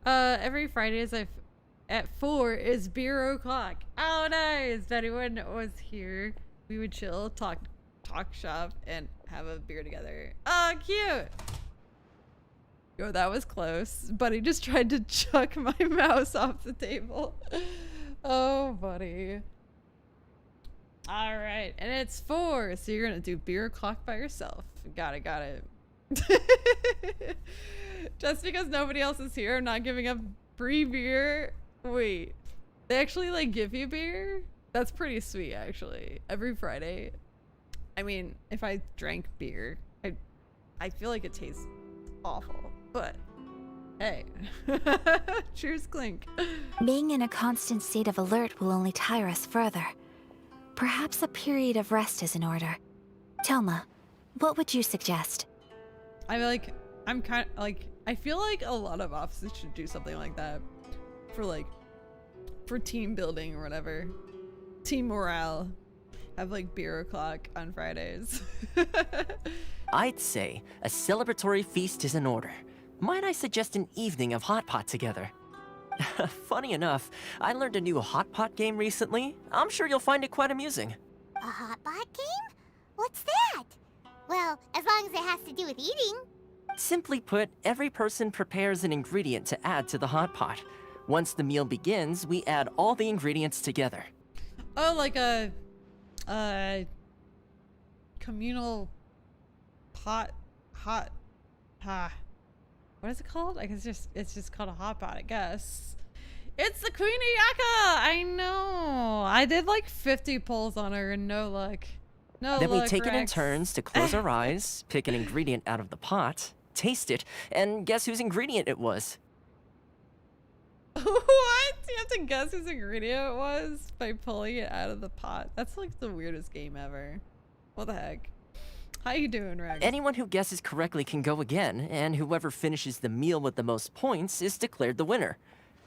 S1: every Fridays at 4 is beer o'clock. Oh nice! If anyone was here, we would chill, talk shop, and have a beer together. Oh, cute! Yo, that was close. Buddy just tried to chuck my mouse off the table. Oh, buddy. All right, and it's 4, so you're gonna do beer o'clock by yourself. Got it. Just because nobody else is here, I'm not giving up free beer. Wait, they actually like give you beer? That's pretty sweet, actually. Every Friday. I mean, if I drank beer, I feel like it tastes awful, but hey. Cheers, clink.
S2: Being in a constant state of alert will only tire us further. Perhaps a period of rest is in order. Toma, what would you suggest?
S1: I'm kind of like, I feel like a lot of offices should do something like that for team building or whatever. Team morale. Have like beer o'clock on Fridays.
S19: I'd say a celebratory feast is in order. Might I suggest an evening of hot pot together? Funny enough, I learned a new hot pot game recently. I'm sure you'll find it quite amusing.
S5: A hot pot game? What's that? Well, as long as it has to do with eating.
S19: Simply put, every person prepares an ingredient to add to the hot pot. Once the meal begins, we add all the ingredients together.
S1: Oh, like a communal what is it called? I guess it's just called a hot pot, I guess. It's the Queen Ayaka! I know. I did like 50 pulls on her and no luck.
S19: Then we take it in
S1: Rex.
S19: turns to close our eyes, pick an ingredient out of the pot, taste it, and guess whose ingredient it was.
S1: What? You have to guess whose ingredient it was by pulling it out of the pot? That's like the weirdest game ever. What the heck? How you doing, Rex?
S19: Anyone who guesses correctly can go again, and whoever finishes the meal with the most points is declared the winner.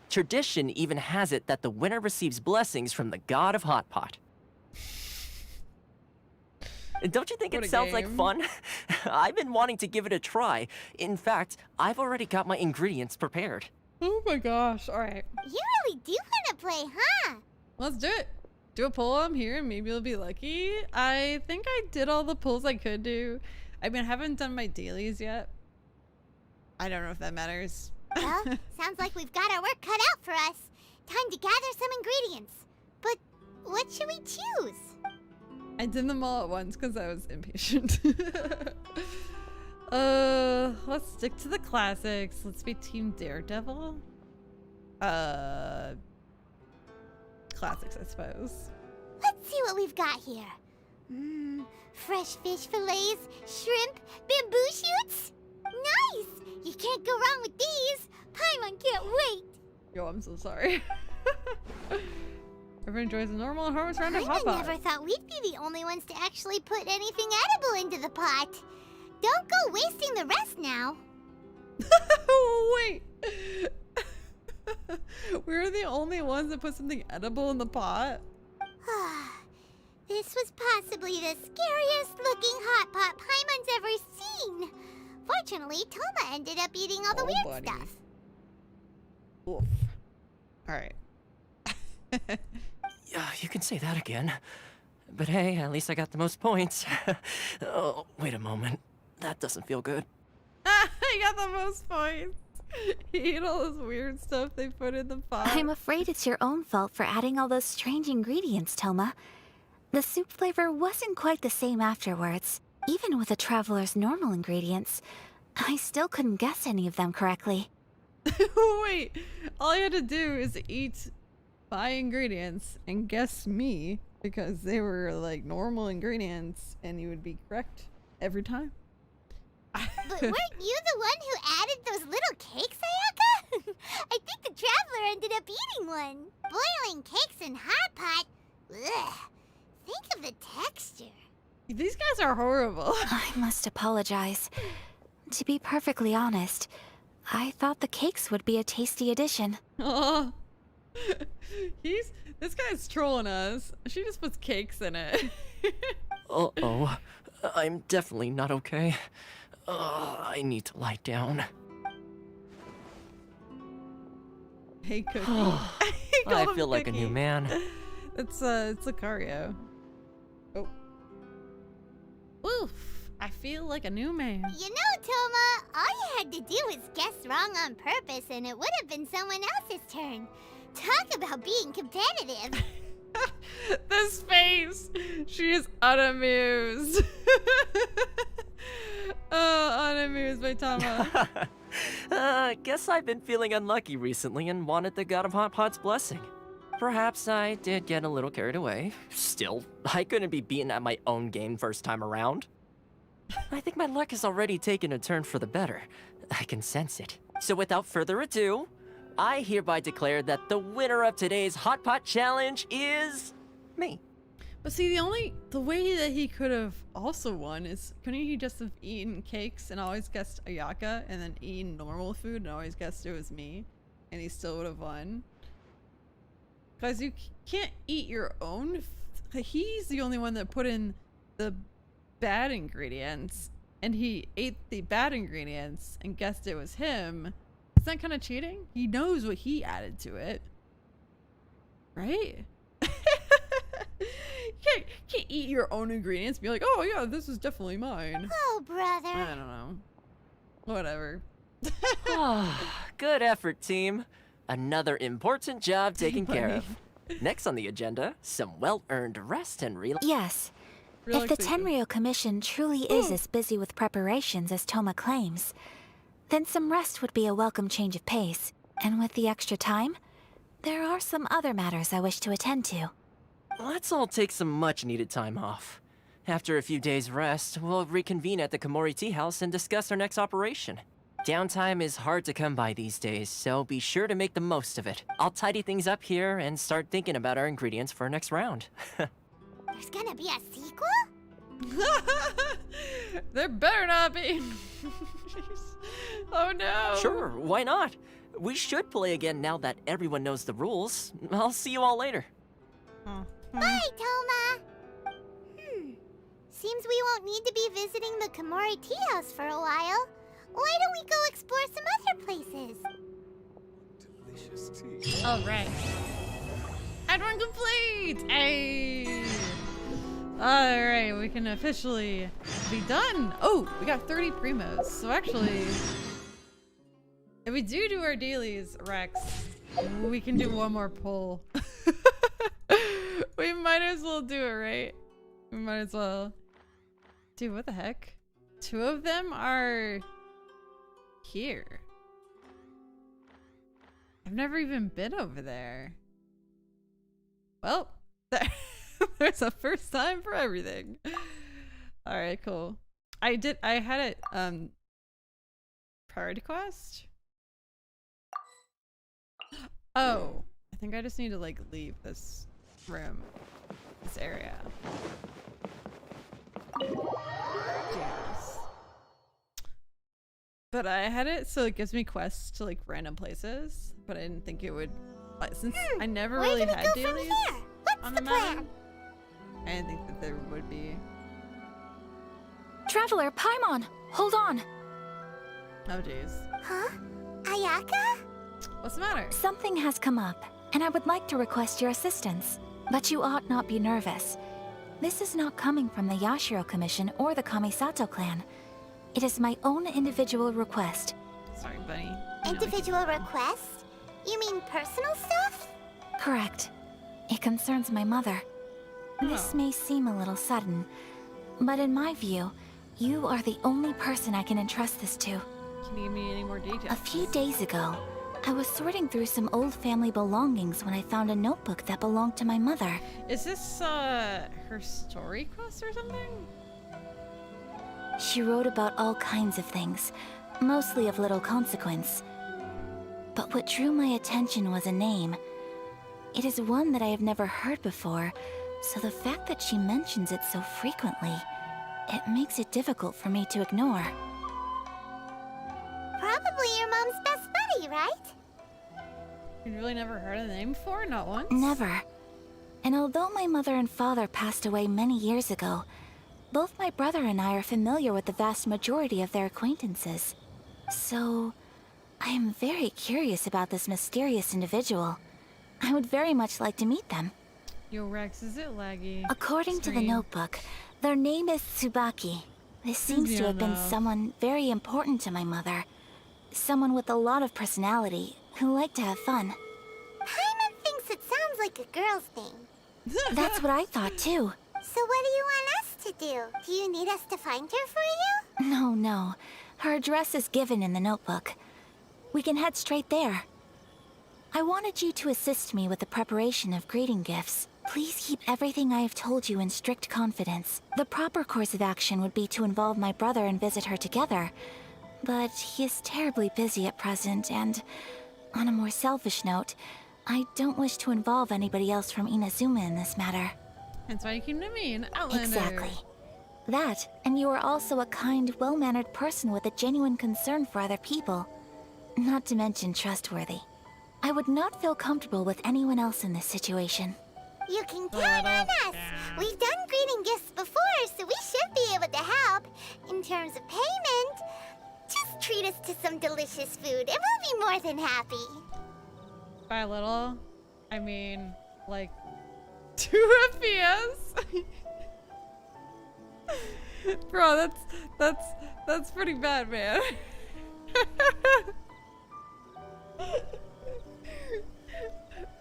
S19: Tradition even has it that the winner receives blessings from the god of hot pot. Don't you think
S1: What
S19: it
S1: a
S19: sounds like
S1: game.
S19: fun? I've been wanting to give it a try. In fact, I've already got my ingredients prepared.
S1: Oh my gosh, alright.
S5: You really do want to play, huh?
S1: Let's do it. Do a pull on here and maybe you'll be lucky. I think I did all the pulls I could do. I mean, I haven't done my dailies yet. I don't know if that matters.
S5: Well, sounds like we've got our work cut out for us. Time to gather some ingredients. But what should we choose?
S1: I did them all at once because I was impatient. Let's stick to the classics. Let's be Team Daredevil. Classics, I suppose.
S5: Let's see what we've got here. Fresh fish fillets, shrimp, bamboo shoots. Nice! You can't go wrong with these. Paimon can't wait.
S1: Yo, I'm so sorry. Everyone enjoys a normal and harmless round of hot
S5: I
S1: pot.
S5: never thought we'd be the only ones to actually put anything edible into the pot. Don't go wasting the rest now.
S1: Wait. We're the only ones that put something edible in the pot?
S5: This was possibly the scariest looking hot pot Paimon's ever seen. Fortunately, Toma ended up eating all the weird
S1: buddy.
S5: stuff.
S1: Oof. Alright.
S19: Yeah, you can say that again. But hey, at least I got the most points. Oh, wait a moment. That doesn't feel good.
S1: I got the most points. He ate all this weird stuff they put in the pot.
S2: I'm afraid it's your own fault for adding all those strange ingredients, Toma. The soup flavor wasn't quite the same afterwards. Even with a traveler's normal ingredients, I still couldn't guess any of them correctly.
S1: Wait, all I had to do is eat my ingredients and guess me because they were like normal ingredients and you would be correct every time.
S5: But weren't you the one who added those little cakes, Ayaka? I think the traveler ended up eating one. Boiling cakes in hot pot? Ugh. Think of the texture.
S1: These guys are horrible.
S2: I must apologize. To be perfectly honest, I thought the cakes would be a tasty addition.
S1: Oh, this guy's trolling us. She just puts cakes in it.
S19: Uh-oh. I'm definitely not okay. I need to lie down.
S1: Hey, Cookie.
S19: I feel like a new man.
S1: It's Lucario. Oh. Oof. I feel like a new man.
S5: You know, Toma, all you had to do was guess wrong on purpose and it would have been someone else's turn. Talk about being competitive.
S1: This face! She is unamused. Oh, unamused by Tama.
S19: Guess I've been feeling unlucky recently and wanted the God of Hot Pot's blessing. Perhaps I did get a little carried away. Still, I couldn't be beaten at my own game first time around. I think my luck has already taken a turn for the better. I can sense it. So without further ado, I hereby declare that the winner of today's Hot Pot Challenge is me.
S1: But see, the way that he could have also won is, couldn't he just have eaten cakes and always guessed Ayaka, and then eaten normal food and always guessed it was me, and he still would have won? Because you can't eat your own. He's the only one that put in the bad ingredients, and he ate the bad ingredients and guessed it was him. Is that kind of cheating? He knows what he added to it, right? You can't eat your own ingredients and be like, oh yeah, this is definitely mine.
S5: Oh, brother.
S1: I don't know. Whatever.
S19: Good effort, team. Another important job taken care
S1: Funny.
S19: of. Next on the agenda, some well-earned rest and
S2: Yes. If the Tenryou Commission truly is as busy with preparations as Toma claims, then some rest would be a welcome change of pace. And with the extra time, there are some other matters I wish to attend to.
S19: Let's all take some much-needed time off. After a few days' rest, we'll reconvene at the Komori Tea House and discuss our next operation. Downtime is hard to come by these days, so be sure to make the most of it. I'll tidy things up here and start thinking about our ingredients for our next round.
S5: There's gonna be a sequel?
S1: There better not be. Oh no.
S19: Sure, why not? We should play again now that everyone knows the rules. I'll see you all later.
S5: Bye, Toma! Seems we won't need to be visiting the Komori Tea House for a while. Why don't we go explore some other places?
S18: Delicious tea.
S1: Alright. Everyone complete! Hey! Alright, we can officially be done. Oh, we got 30 primos. So actually, if we do our dailies, Rex, we can do one more pull. We might as well do it, right? We might as well. Dude, what the heck? 2 of them are here. I've never even been over there. Well, there's a first time for everything. All right, cool. I had it priority quest. Oh, I think I just need to like leave this room, this area. Yes. But I had it so it gives me quests to like random places, but I didn't think it would, since I never
S5: Where
S1: really
S5: do we
S1: had
S5: go from
S1: dailies
S5: here? What's
S1: on
S5: the
S1: the
S5: plan?
S1: map. I didn't think that there would be.
S2: Traveler, Paimon, hold on.
S1: Oh jeez.
S5: Huh? Ayaka?
S1: What's the matter?
S2: Something has come up, and I would like to request your assistance. But you ought not be nervous. This is not coming from the Yashiro Commission or the Kamisato clan. It is my own individual request.
S1: Sorry, buddy.
S5: Individual request? You mean personal stuff?
S2: Correct. It concerns my mother. This may seem a little sudden, but in my view, you are the only person I can entrust this to.
S1: Can you give me any more details?
S2: A few days ago, I was sorting through some old family belongings when I found a notebook that belonged to my mother.
S1: Is this her story quest or something?
S2: She wrote about all kinds of things, mostly of little consequence. But what drew my attention was a name. It is one that I have never heard before, so the fact that she mentions it so frequently, it makes it difficult for me to ignore.
S5: Probably your mom's best buddy, right?
S1: You really never heard of the name before? Not once?
S2: Never. And although my mother and father passed away many years ago, both my brother and I are familiar with the vast majority of their acquaintances. So, I am very curious about this mysterious individual. I would very much like to meet them.
S1: Yo, Rex, is it laggy?
S2: According to the notebook, their name is Tsubaki. This seems to have been someone very important to my mother. Someone with a lot of personality, who liked to have fun.
S5: Paimon thinks it sounds like a girl's name.
S2: That's what I thought too.
S5: So what do you want us to do? Do you need us to find her for you?
S2: No. Her address is given in the notebook. We can head straight there. I wanted you to assist me with the preparation of greeting gifts. Please keep everything I have told you in strict confidence. The proper course of action would be to involve my brother and visit her together. But he is terribly busy at present, and on a more selfish note, I don't wish to involve anybody else from Inazuma in this matter.
S1: That's why you came to me, an outlander.
S2: Exactly. That, and you are also a kind, well-mannered person with a genuine concern for other people. Not to mention trustworthy. I would not feel comfortable with anyone else in this situation.
S5: You can count on us. We've done greeting gifts before, so we should be able to help. In terms of payment, just treat us to some delicious food and we'll be more than happy.
S1: By a little, I mean, like, 2 FPS? Bro, that's pretty bad, man.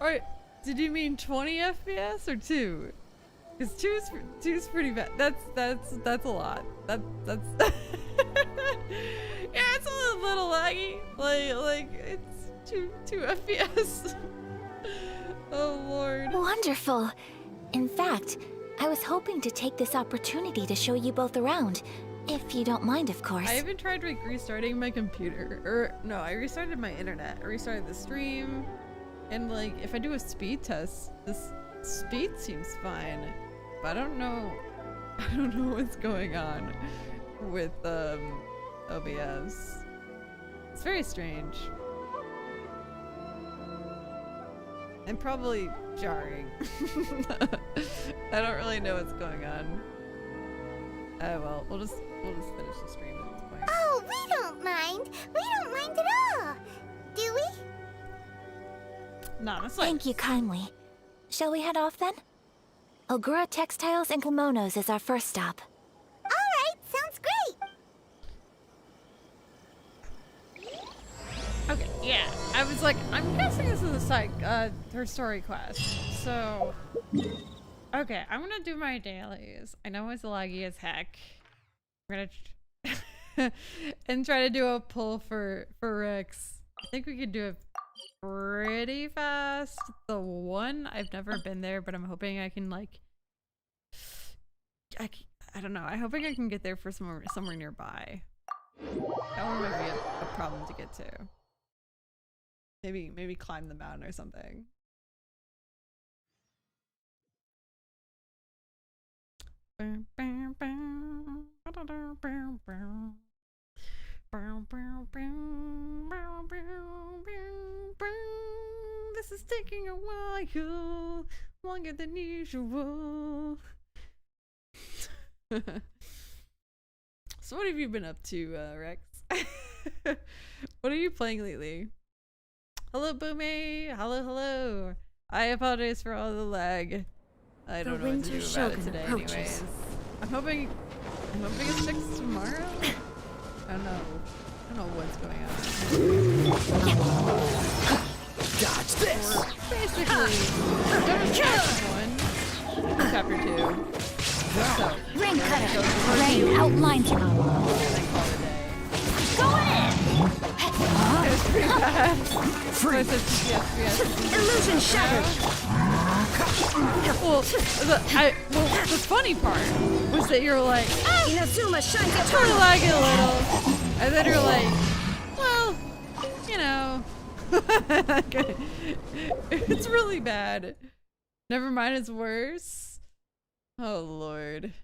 S1: Alright, did you mean 20 FPS or 2? Because 2's pretty bad. That's a lot. That's yeah, it's a little laggy. Like it's 2 FPS. Oh lord.
S2: Wonderful. In fact, I was hoping to take this opportunity to show you both around. If you don't mind, of course.
S1: I even tried like restarting my computer. Or no, I restarted my internet. I restarted the stream. And like if I do a speed test, this speed seems fine. But I don't know what's going on with OBS. It's very strange. And probably jarring. I don't really know what's going on. Oh well, we'll just finish the stream at this point.
S5: Oh, we don't mind. We don't mind at all. Do we?
S1: No, that's like...
S2: Thank you kindly. Shall we head off then? Ogura Textiles and Kimonos is our first stop.
S5: Alright, sounds great.
S1: Okay, yeah. I was like, I'm guessing this is her story quest. So, okay, I'm gonna do my dailies. I know it's laggy as heck. I'm gonna and try to do a pull for Rex. I think we could do it pretty fast. The one, I've never been there, but I'm hoping I can like, I don't know. I'm hoping I can get there for somewhere nearby. That one might be a problem to get to. Maybe climb the mountain or something. This is taking a while, longer than usual. So what have you been up to, Rex? What are you playing lately? Hello, Boomie. Hello. I apologize for all the lag. I don't know what to do about it today, anyways. I'm hoping it's fixed tomorrow. I don't know what's going on.
S10: Dodge this.
S1: Basically, chapter 1, chapter 2. So,
S14: Rain cutter. Rain outlines. Go in.
S1: It's pretty bad.
S14: Free. Illusion shattered.
S1: Well, the funny part was that you're like,
S14: Inazuma shines at
S1: totally lagging a little, and then you're like, well, you know, it's really bad. Never mind, it's worse. Oh lord.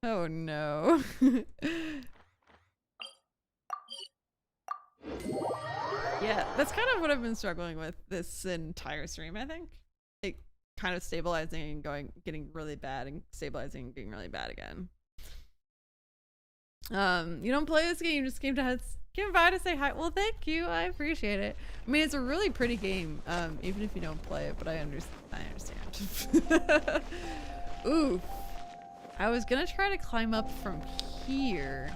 S1: Oh no. Yeah, that's kind of what I've been struggling with this entire stream, I think. Like, kind of stabilizing and getting really bad and stabilizing and getting really bad again. You don't play this game, you just came by to say hi. Well, thank you, I appreciate it. I mean, it's a really pretty game, even if you don't play it, but I understand. Ooh. I was gonna try to climb up from here.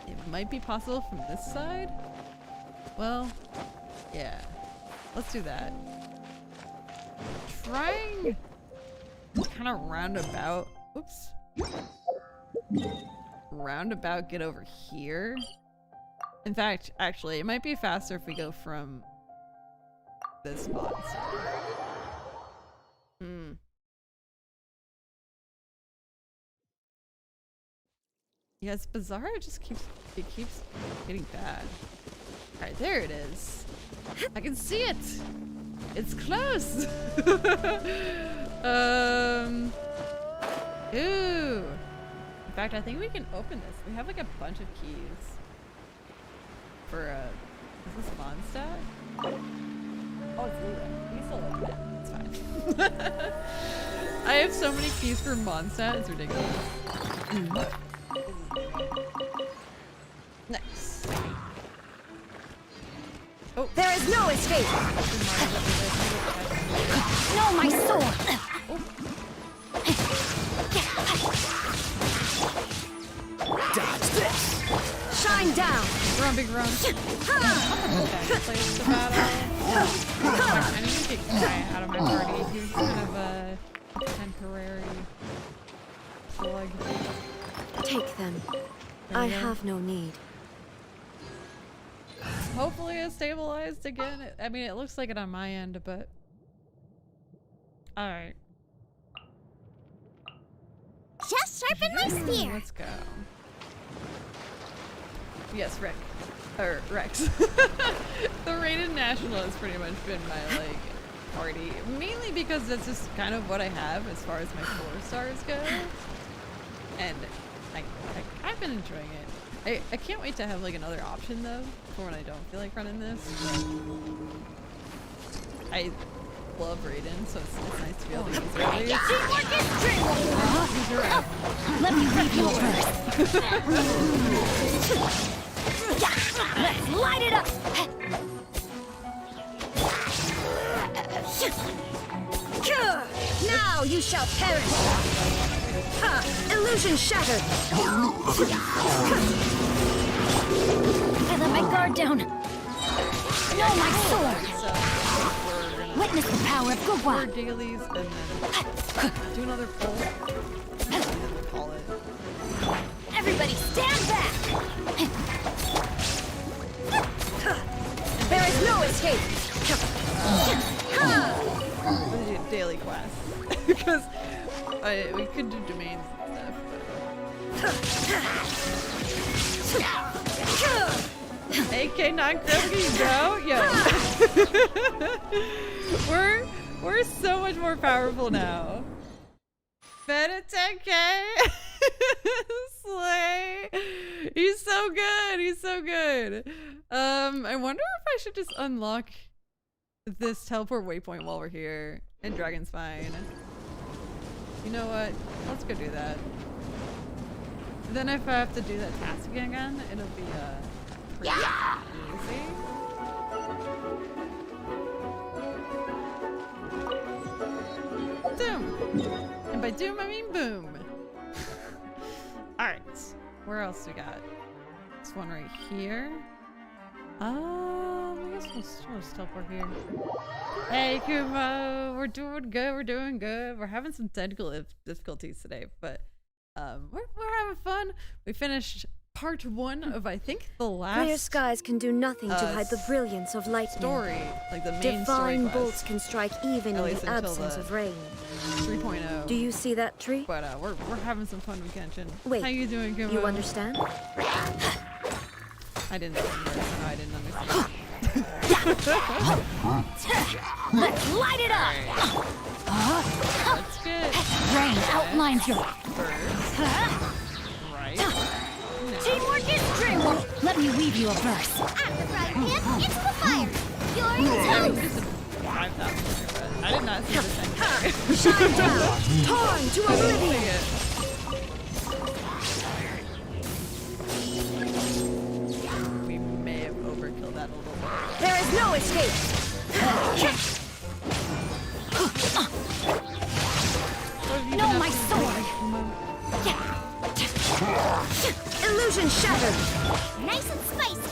S1: It might be possible from this side. Well, yeah. Let's do that. Trying kind of roundabout. Oops. Roundabout get over here. In fact, actually, it might be faster if we go from this spot. Hmm. Yeah, it's bizarre. It keeps getting bad. All right, there it is. I can see it. It's close. Ooh. In fact, I think we can open this. We have like a bunch of keys. For is this Mondstadt? Oh, it's Lula. We still open it. It's fine. I have so many keys for Mondstadt. It's ridiculous. Nice. Oh,
S5: there is no escape. No, my sword.
S10: Dodge this.
S5: Shine down.
S1: Run, big run. Place the battle. I need to get Kai out of my party. He was kind of a temporary plug.
S2: Take them. I have no need.
S1: Hopefully it's stabilized again. I mean, it looks like it on my end, but... Alright.
S5: Just sharpen my spear.
S1: Let's go. Yes, Rick. Or Rex. The Raiden National has pretty much been my, like, party. Mainly because that's just kind of what I have as far as my 4 stars go. And I've been enjoying it. I can't wait to have like another option though for when I don't feel like running this. I love Raiden, so it's nice to be able to use it.
S5: Let me leave you first. Let's light it up. Now you shall perish. Illusion shattered. I let my guard down. No, my sword. Witness the power of Gugwa.
S1: 4 dailies and then do another pull. And then we'll call it.
S5: Everybody stand back. There is no escape.
S1: We'll do daily quests because we could do domains and stuff. AK non-gravity, bro. Yo. we're so much more powerful now. Fed 10K. Slay. He's so good. He's so good. I wonder if I should just unlock this teleport waypoint while we're here in Dragon Spine. You know what? Let's go do that. Then if I have to do that task again, it'll be pretty easy. Doom! And by doom, I mean boom. Alright. Where else we got? This one right here. I guess we'll just teleport here. Hey Kumo! We're doing good, we're doing good. We're having some technical difficulties today, but we're having fun. We finished part 1 of I think the last
S2: Clear skies can do nothing to hide the brilliance of lightning.
S1: Story, like the main
S2: Divine
S1: story
S2: bolts can strike even in the absence of rain.
S1: 3.0.
S2: Do you see that tree?
S1: But we're having some fun with Genshin.
S2: Wait,
S1: how you doing, Kumo?
S2: You understand?
S1: I didn't understand. No, I didn't understand.
S5: Let's light it up.
S1: That's good.
S5: Rain outlines your
S1: first. Right.
S16: Teamwork is dreamwork. Let me weave you a verse.
S5: At the frying pan, into the fire. You're in toast.
S1: 5,000, but I did not see this anyway.
S16: Shine down. Torn to oblivion.
S1: We may have overkilled that a little bit.
S16: There is no escape. No, my sword. Illusion shattered.
S5: Nice and spicy.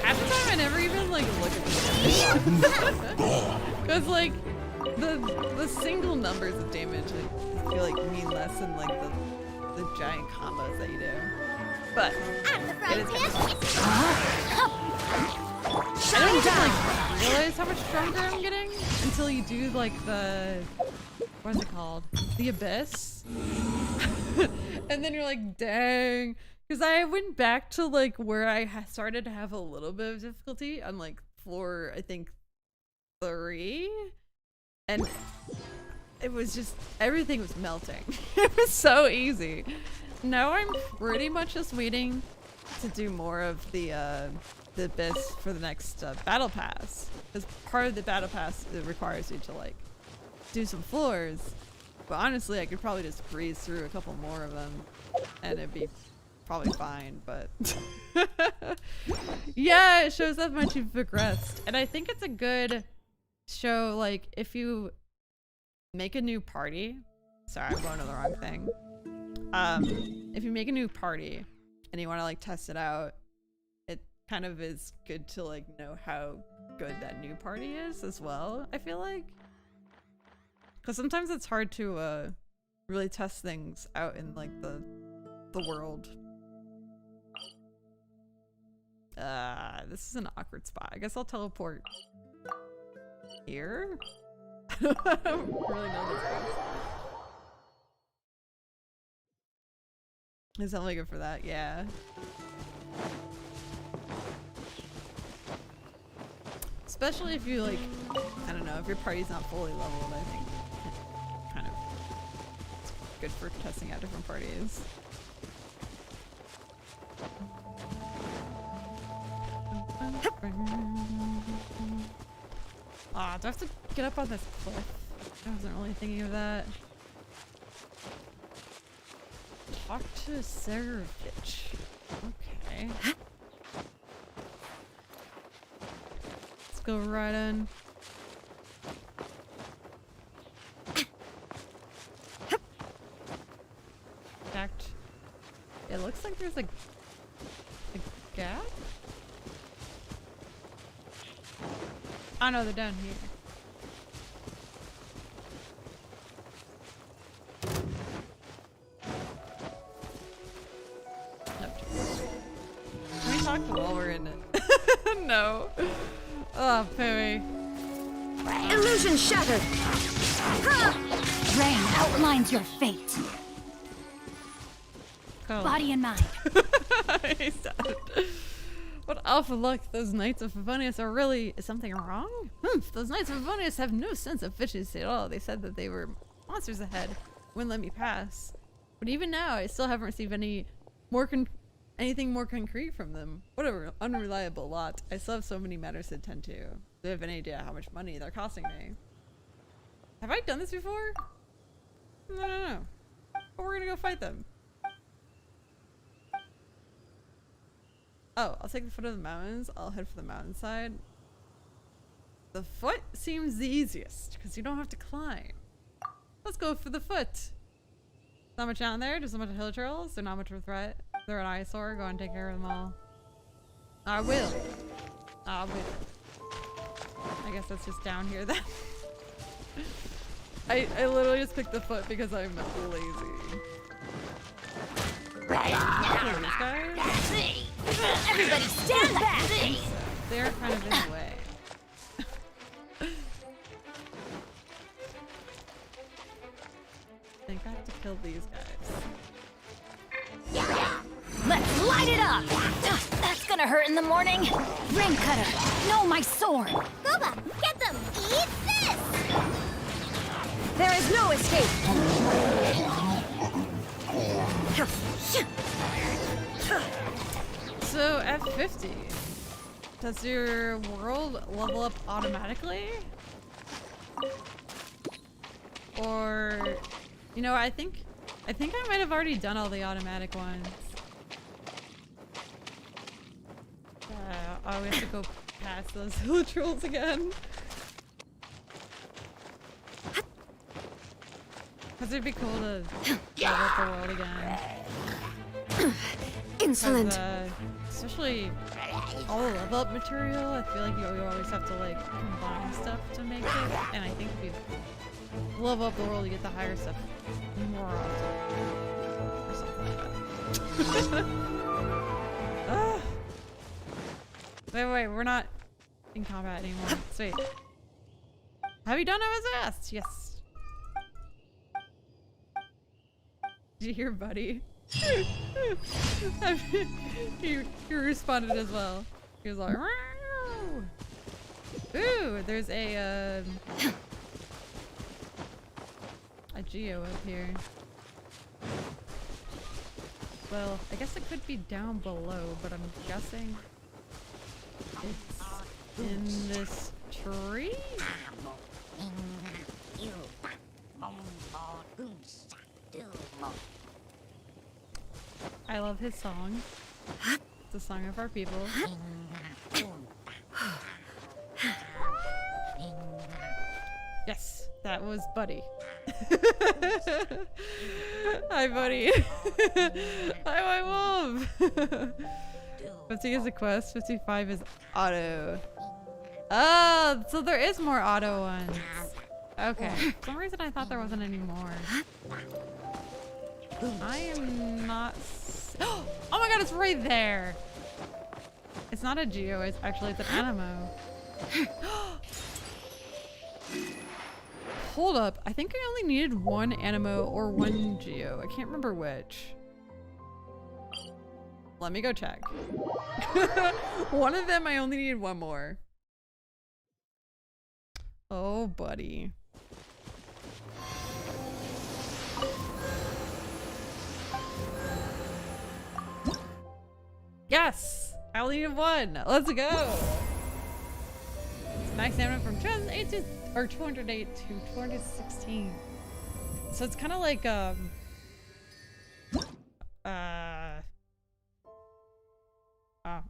S1: Half the time I never even like look at the because like the single numbers of damage I feel like mean less than like the giant combos that you do. But
S5: At the frying pan,
S1: I don't even like realize how much stronger I'm getting until you do like the what is it called? The abyss. And then you're like, dang. Because I went back to like where I started to have a little bit of difficulty on like floor, I think 3. And it was just, everything was melting. It was so easy. Now I'm pretty much just waiting to do more of the abyss for the next battle pass. Because part of the battle pass, it requires you to like do some floors. But honestly, I could probably just breeze through a couple more of them and it'd be probably fine, but yeah, it shows how much you've progressed. And I think it's a good show, like if you make a new party, sorry, I'm going to the wrong thing. If you make a new party and you want to like test it out, it kind of is good to like know how good that new party is as well, I feel like. Because sometimes it's hard to really test things out in like the world. This is an awkward spot. I guess I'll teleport here. I don't really know this place. Is that only good for that? Yeah. Especially if you like, I don't know, if your party's not fully leveled, I think kind of it's good for testing out different parties. Ah, do I have to get up on this cliff? I wasn't really thinking of that. Talk to Saravich. Okay. Let's go right in. Fact, it looks like there's a gap? Oh no, they're down here. Can we talk while we're in it? No. Oh, Pui.
S16: Illusion shattered. Rain outlines your fate.
S1: Cool.
S16: Body and mind.
S1: He's dead. What awful luck. Those Knights of Favonius are really... Is something wrong? Those Knights of Favonius have no sense of efficiency at all. They said that they were monsters ahead. Wouldn't let me pass. But even now, I still haven't received any more anything more concrete from them. What an unreliable lot. I still have so many matters to attend to. Do you have any idea how much money they're costing me? Have I done this before? No. But we're gonna go fight them. Oh, I'll take the foot of the mountains. I'll head for the mountainside. The foot seems the easiest because you don't have to climb. Let's go for the foot. Not much down there. Just a bunch of hill trolls. They're not much of a threat. They're an eyesore. Go and take care of them all. I will. I guess that's just down here then. I literally just picked the foot because I'm lazy. These guys?
S16: Everybody stand back!
S1: They're kind of in the way. I think I have to kill these guys.
S16: Let's light it up! That's gonna hurt in the morning. Ring cutter, no, my sword.
S5: Gooba, get them! Eat this!
S4: There is no escape!
S1: So at 50, does your world level up automatically? Or, you know, I think I might have already done all the automatic ones. Oh, we have to go past those hill trolls again. Cause it'd be cool to level up the world again.
S4: Insolent.
S1: Especially all the level up material, I feel like you always have to like combine stuff to make it. And I think if you level up the world, you get the higher stuff more often. Or something like that. Ah. Wait, we're not in combat anymore. Sweet. Have you done OSS? Yes. Did you hear Buddy? he responded as well. He was like, "Meow." Ooh, there's a Geo up here. Well, I guess it could be down below, but I'm guessing it's in this tree? I love his song. It's the song of our people. Yes, that was Buddy. Hi, Buddy. Hi, my wolf. 50 is a quest, 55 is auto. Oh, so there is more auto ones. Okay. For some reason I thought there wasn't any more. I am not... Oh my god, it's right there! It's not a Geo, it's actually it's an Animo. Hold up, I think I only needed one Animo or one Geo. I can't remember which. Let me go check. One of them I only needed one more. Oh, buddy. Yes! I only need one! Let's go! It's max stamina from 208 to, or 208 to 216. So it's kind of like, I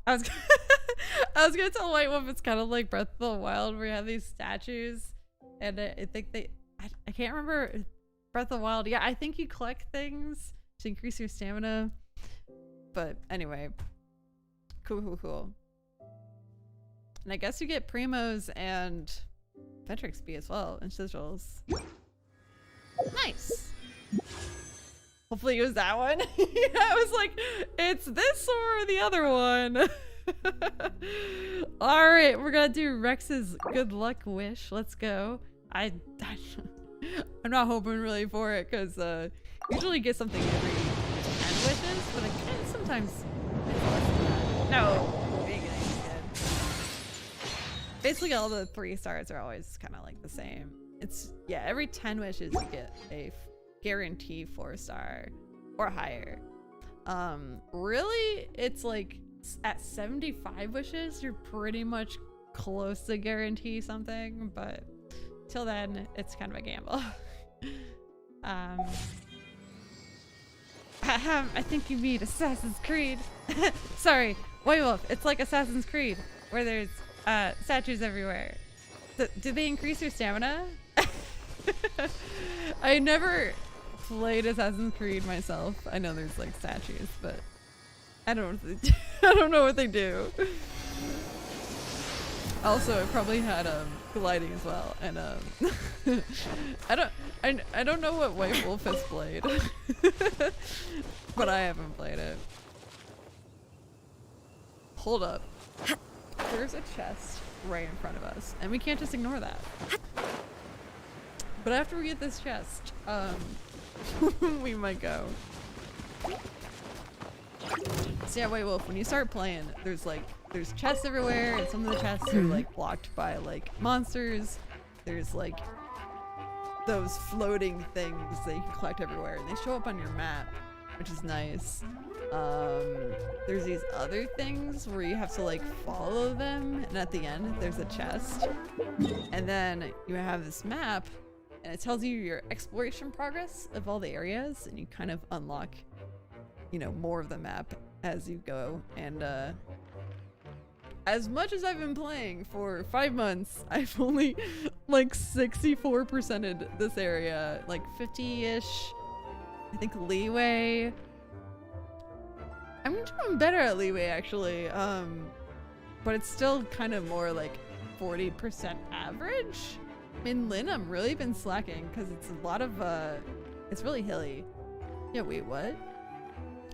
S1: was gonna tell White Wolf it's kind of like Breath of the Wild where you have these statues and I think I can't remember Breath of the Wild. Yeah, I think you collect things to increase your stamina. But anyway, cool. And I guess you get Primos and Ventrix XP as well and sigils. Nice. Hopefully it was that one. Yeah, I was like, it's this or the other one. All right, we're gonna do Rex's good luck wish. Let's go. I'm not hoping really for it because usually get something every 10 wishes, but I can sometimes it's less than that. No, being good. Basically all the 3 stars are always kind of like the same. It's, yeah, every 10 wishes you get a guarantee 4-star or higher. Really, it's like at 75 wishes, you're pretty much close to guarantee something, but till then, it's kind of a gamble. I think you mean Assassin's Creed. Sorry, White Wolf, it's like Assassin's Creed, where there's statues everywhere. Do they increase your stamina? I never played Assassin's Creed myself. I know there's like statues, but I don't know what they do. Also, it probably had gliding as well, and I don't know what White Wolf has played, but I haven't played it. Hold up, there's a chest right in front of us, and we can't just ignore that. But after we get this chest, we might go. So yeah, White Wolf, when you start playing, there's chests everywhere, and some of the chests are like blocked by like monsters. There's like those floating things that you can collect everywhere, and they show up on your map, which is nice. There's these other things where you have to like follow them, and at the end there's a chest, and then you have this map, and it tells you your exploration progress of all the areas, and you kind of unlock, you know, more of the map as you go. And as much as I've been playing for 5 months, I've only like 64%ed this area, like 50-ish, I think, leeway. I'm doing better at leeway actually, but it's still kind of more like 40% average. In Lynn, I'm really been slacking because it's a lot of, it's really hilly. Yeah, wait, what?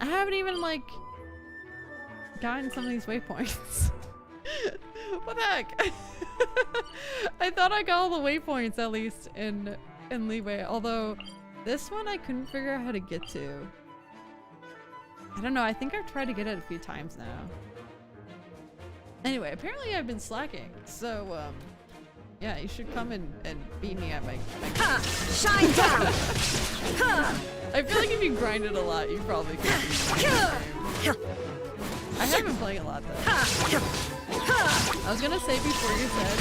S1: I haven't even like gotten some of these waypoints. What the heck? I thought I got all the waypoints at least in leeway, although this one I couldn't figure out how to get to. I don't know, I think I've tried to get it a few times now. Anyway, apparently I've been slacking, so yeah, you should come and beat me at my
S4: Shine down!
S1: I feel like if you grind it a lot, you probably could beat me. I have been playing a lot though. I was gonna say before you said,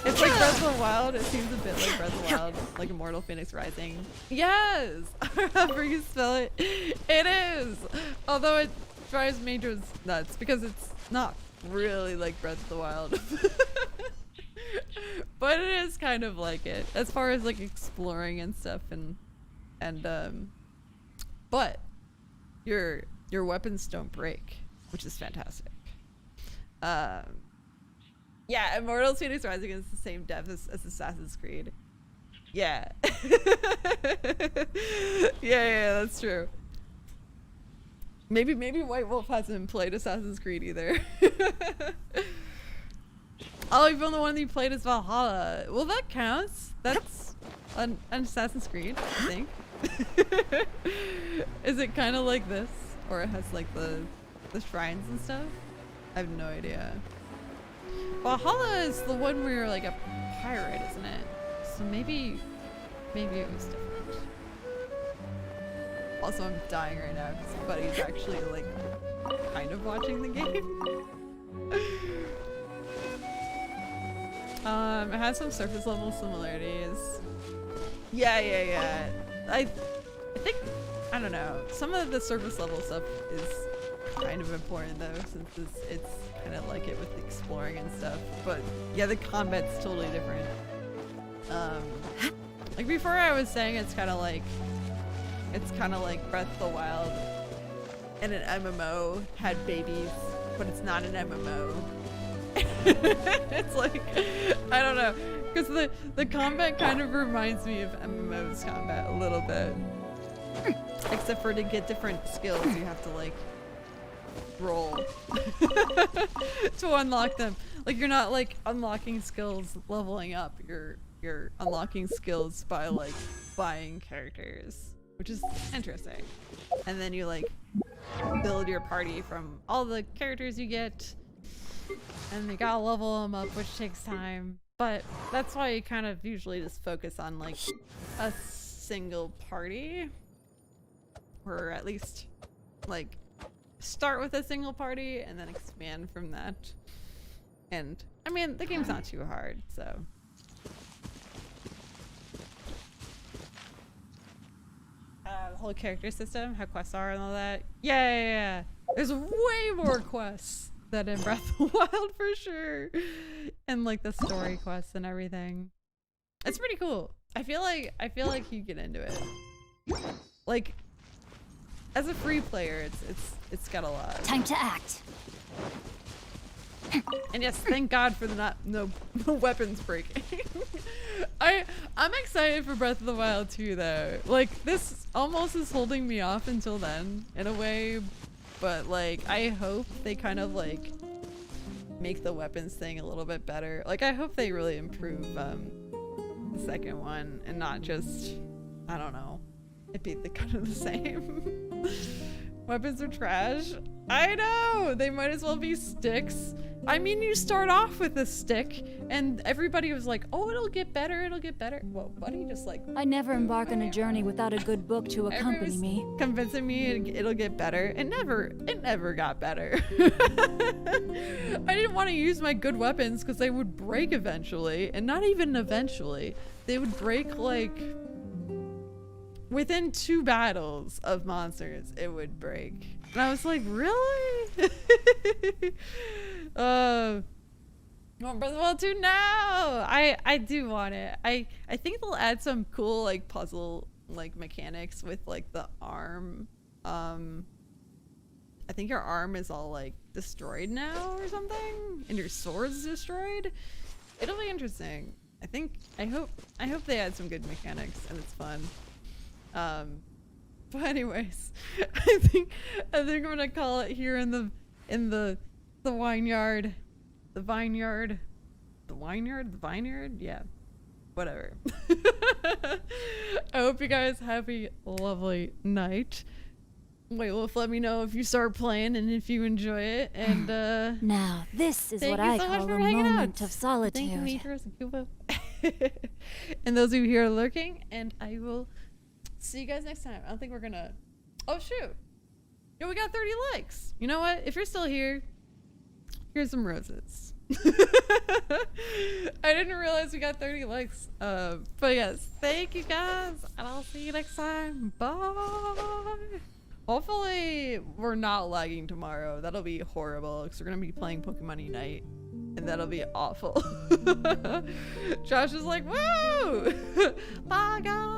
S1: it's like Breath of the Wild, it seems a bit like Breath of the Wild, like Immortal Phoenix Rising. Yes! However you spell it, it is! Although it drives Majors nuts because it's not really like Breath of the Wild. But it is kind of like it, as far as like exploring and stuff, but your weapons don't break, which is fantastic. Yeah, Immortal Phoenix Rising is the same depth as Assassin's Creed. Yeah. yeah, that's true. Maybe White Wolf hasn't played Assassin's Creed either. Oh, even the one that you played is Valhalla. Well, that counts. That's an Assassin's Creed, I think. Is it kind of like this? Or it has like the shrines and stuff? I have no idea. Valhalla is the one where you're like a pirate, isn't it? So maybe it was different. Also, I'm dying right now because Buddy's actually like kind of watching the game. It has some surface level similarities. Yeah. I think, I don't know, some of the surface level stuff is kind of important though, since it's kind of like it with exploring and stuff. But yeah, the combat's totally different. Like before I was saying it's kind of like Breath of the Wild and an MMO had babies, but it's not an MMO. It's like, I don't know, because the combat kind of reminds me of MMO's combat a little bit. Except for to get different skills, you have to like roll to unlock them. Like you're not like unlocking skills leveling up. You're unlocking skills by like buying characters, which is interesting. And then you like build your party from all the characters you get, and you gotta level them up, which takes time. But that's why you kind of usually just focus on like a single party, or at least like start with a single party and then expand from that. And I mean, the game's not too hard, so. The whole character system, how quests are and all that. Yeah. There's way more quests than in Breath of the Wild for sure. And like the story quests and everything. It's pretty cool. I feel like you get into it. Like as a free player, it's got a lot.
S16: Time to act.
S1: And yes, thank God for the no weapons breaking. I'm excited for Breath of the Wild too though. Like this almost is holding me off until then in a way, but like I hope they kind of like make the weapons thing a little bit better. Like I hope they really improve the second one and not just, I don't know, it be the kind of the same. Weapons are trash. I know! They might as well be sticks I mean, you start off with a stick, and everybody was like, oh, it'll get better, it'll get better. Whoa, buddy, just like...
S16: I never embark on a journey without a good book to accompany me.
S1: Convincing me it'll get better. It never got better. I didn't want to use my good weapons because they would break eventually, and not even eventually. They would break, like... within 2 battles of monsters, it would break. And I was like, really? Want Breath of the Wild 2? No! I do want it. I think they'll add some cool, like, puzzle, like, mechanics with, like, the arm. I think your arm is all, like, destroyed now or something? And your sword's destroyed? It'll be interesting. I hope they add some good mechanics and it's fun. But anyways, I think I'm gonna call it here in the vineyard. The vineyard? Yeah. Whatever. I hope you guys have a lovely night. Wait, Wolf, let me know if you start playing and if you enjoy it. And
S14: now this is what I call a moment of solitude.
S1: Thank you, and those of you here lurking, and I will see you guys next time. I don't think we're gonna... Oh, shoot. Yo, we got 30 likes. You know what? If you're still here, here's some roses. I didn't realize we got 30 likes. But yes, thank you guys, and I'll see you next time. Bye. Hopefully, we're not lagging tomorrow. That'll be horrible, because we're gonna be playing Pokemon Unite. And that'll be awful. Josh is like, woo! Bye, guys.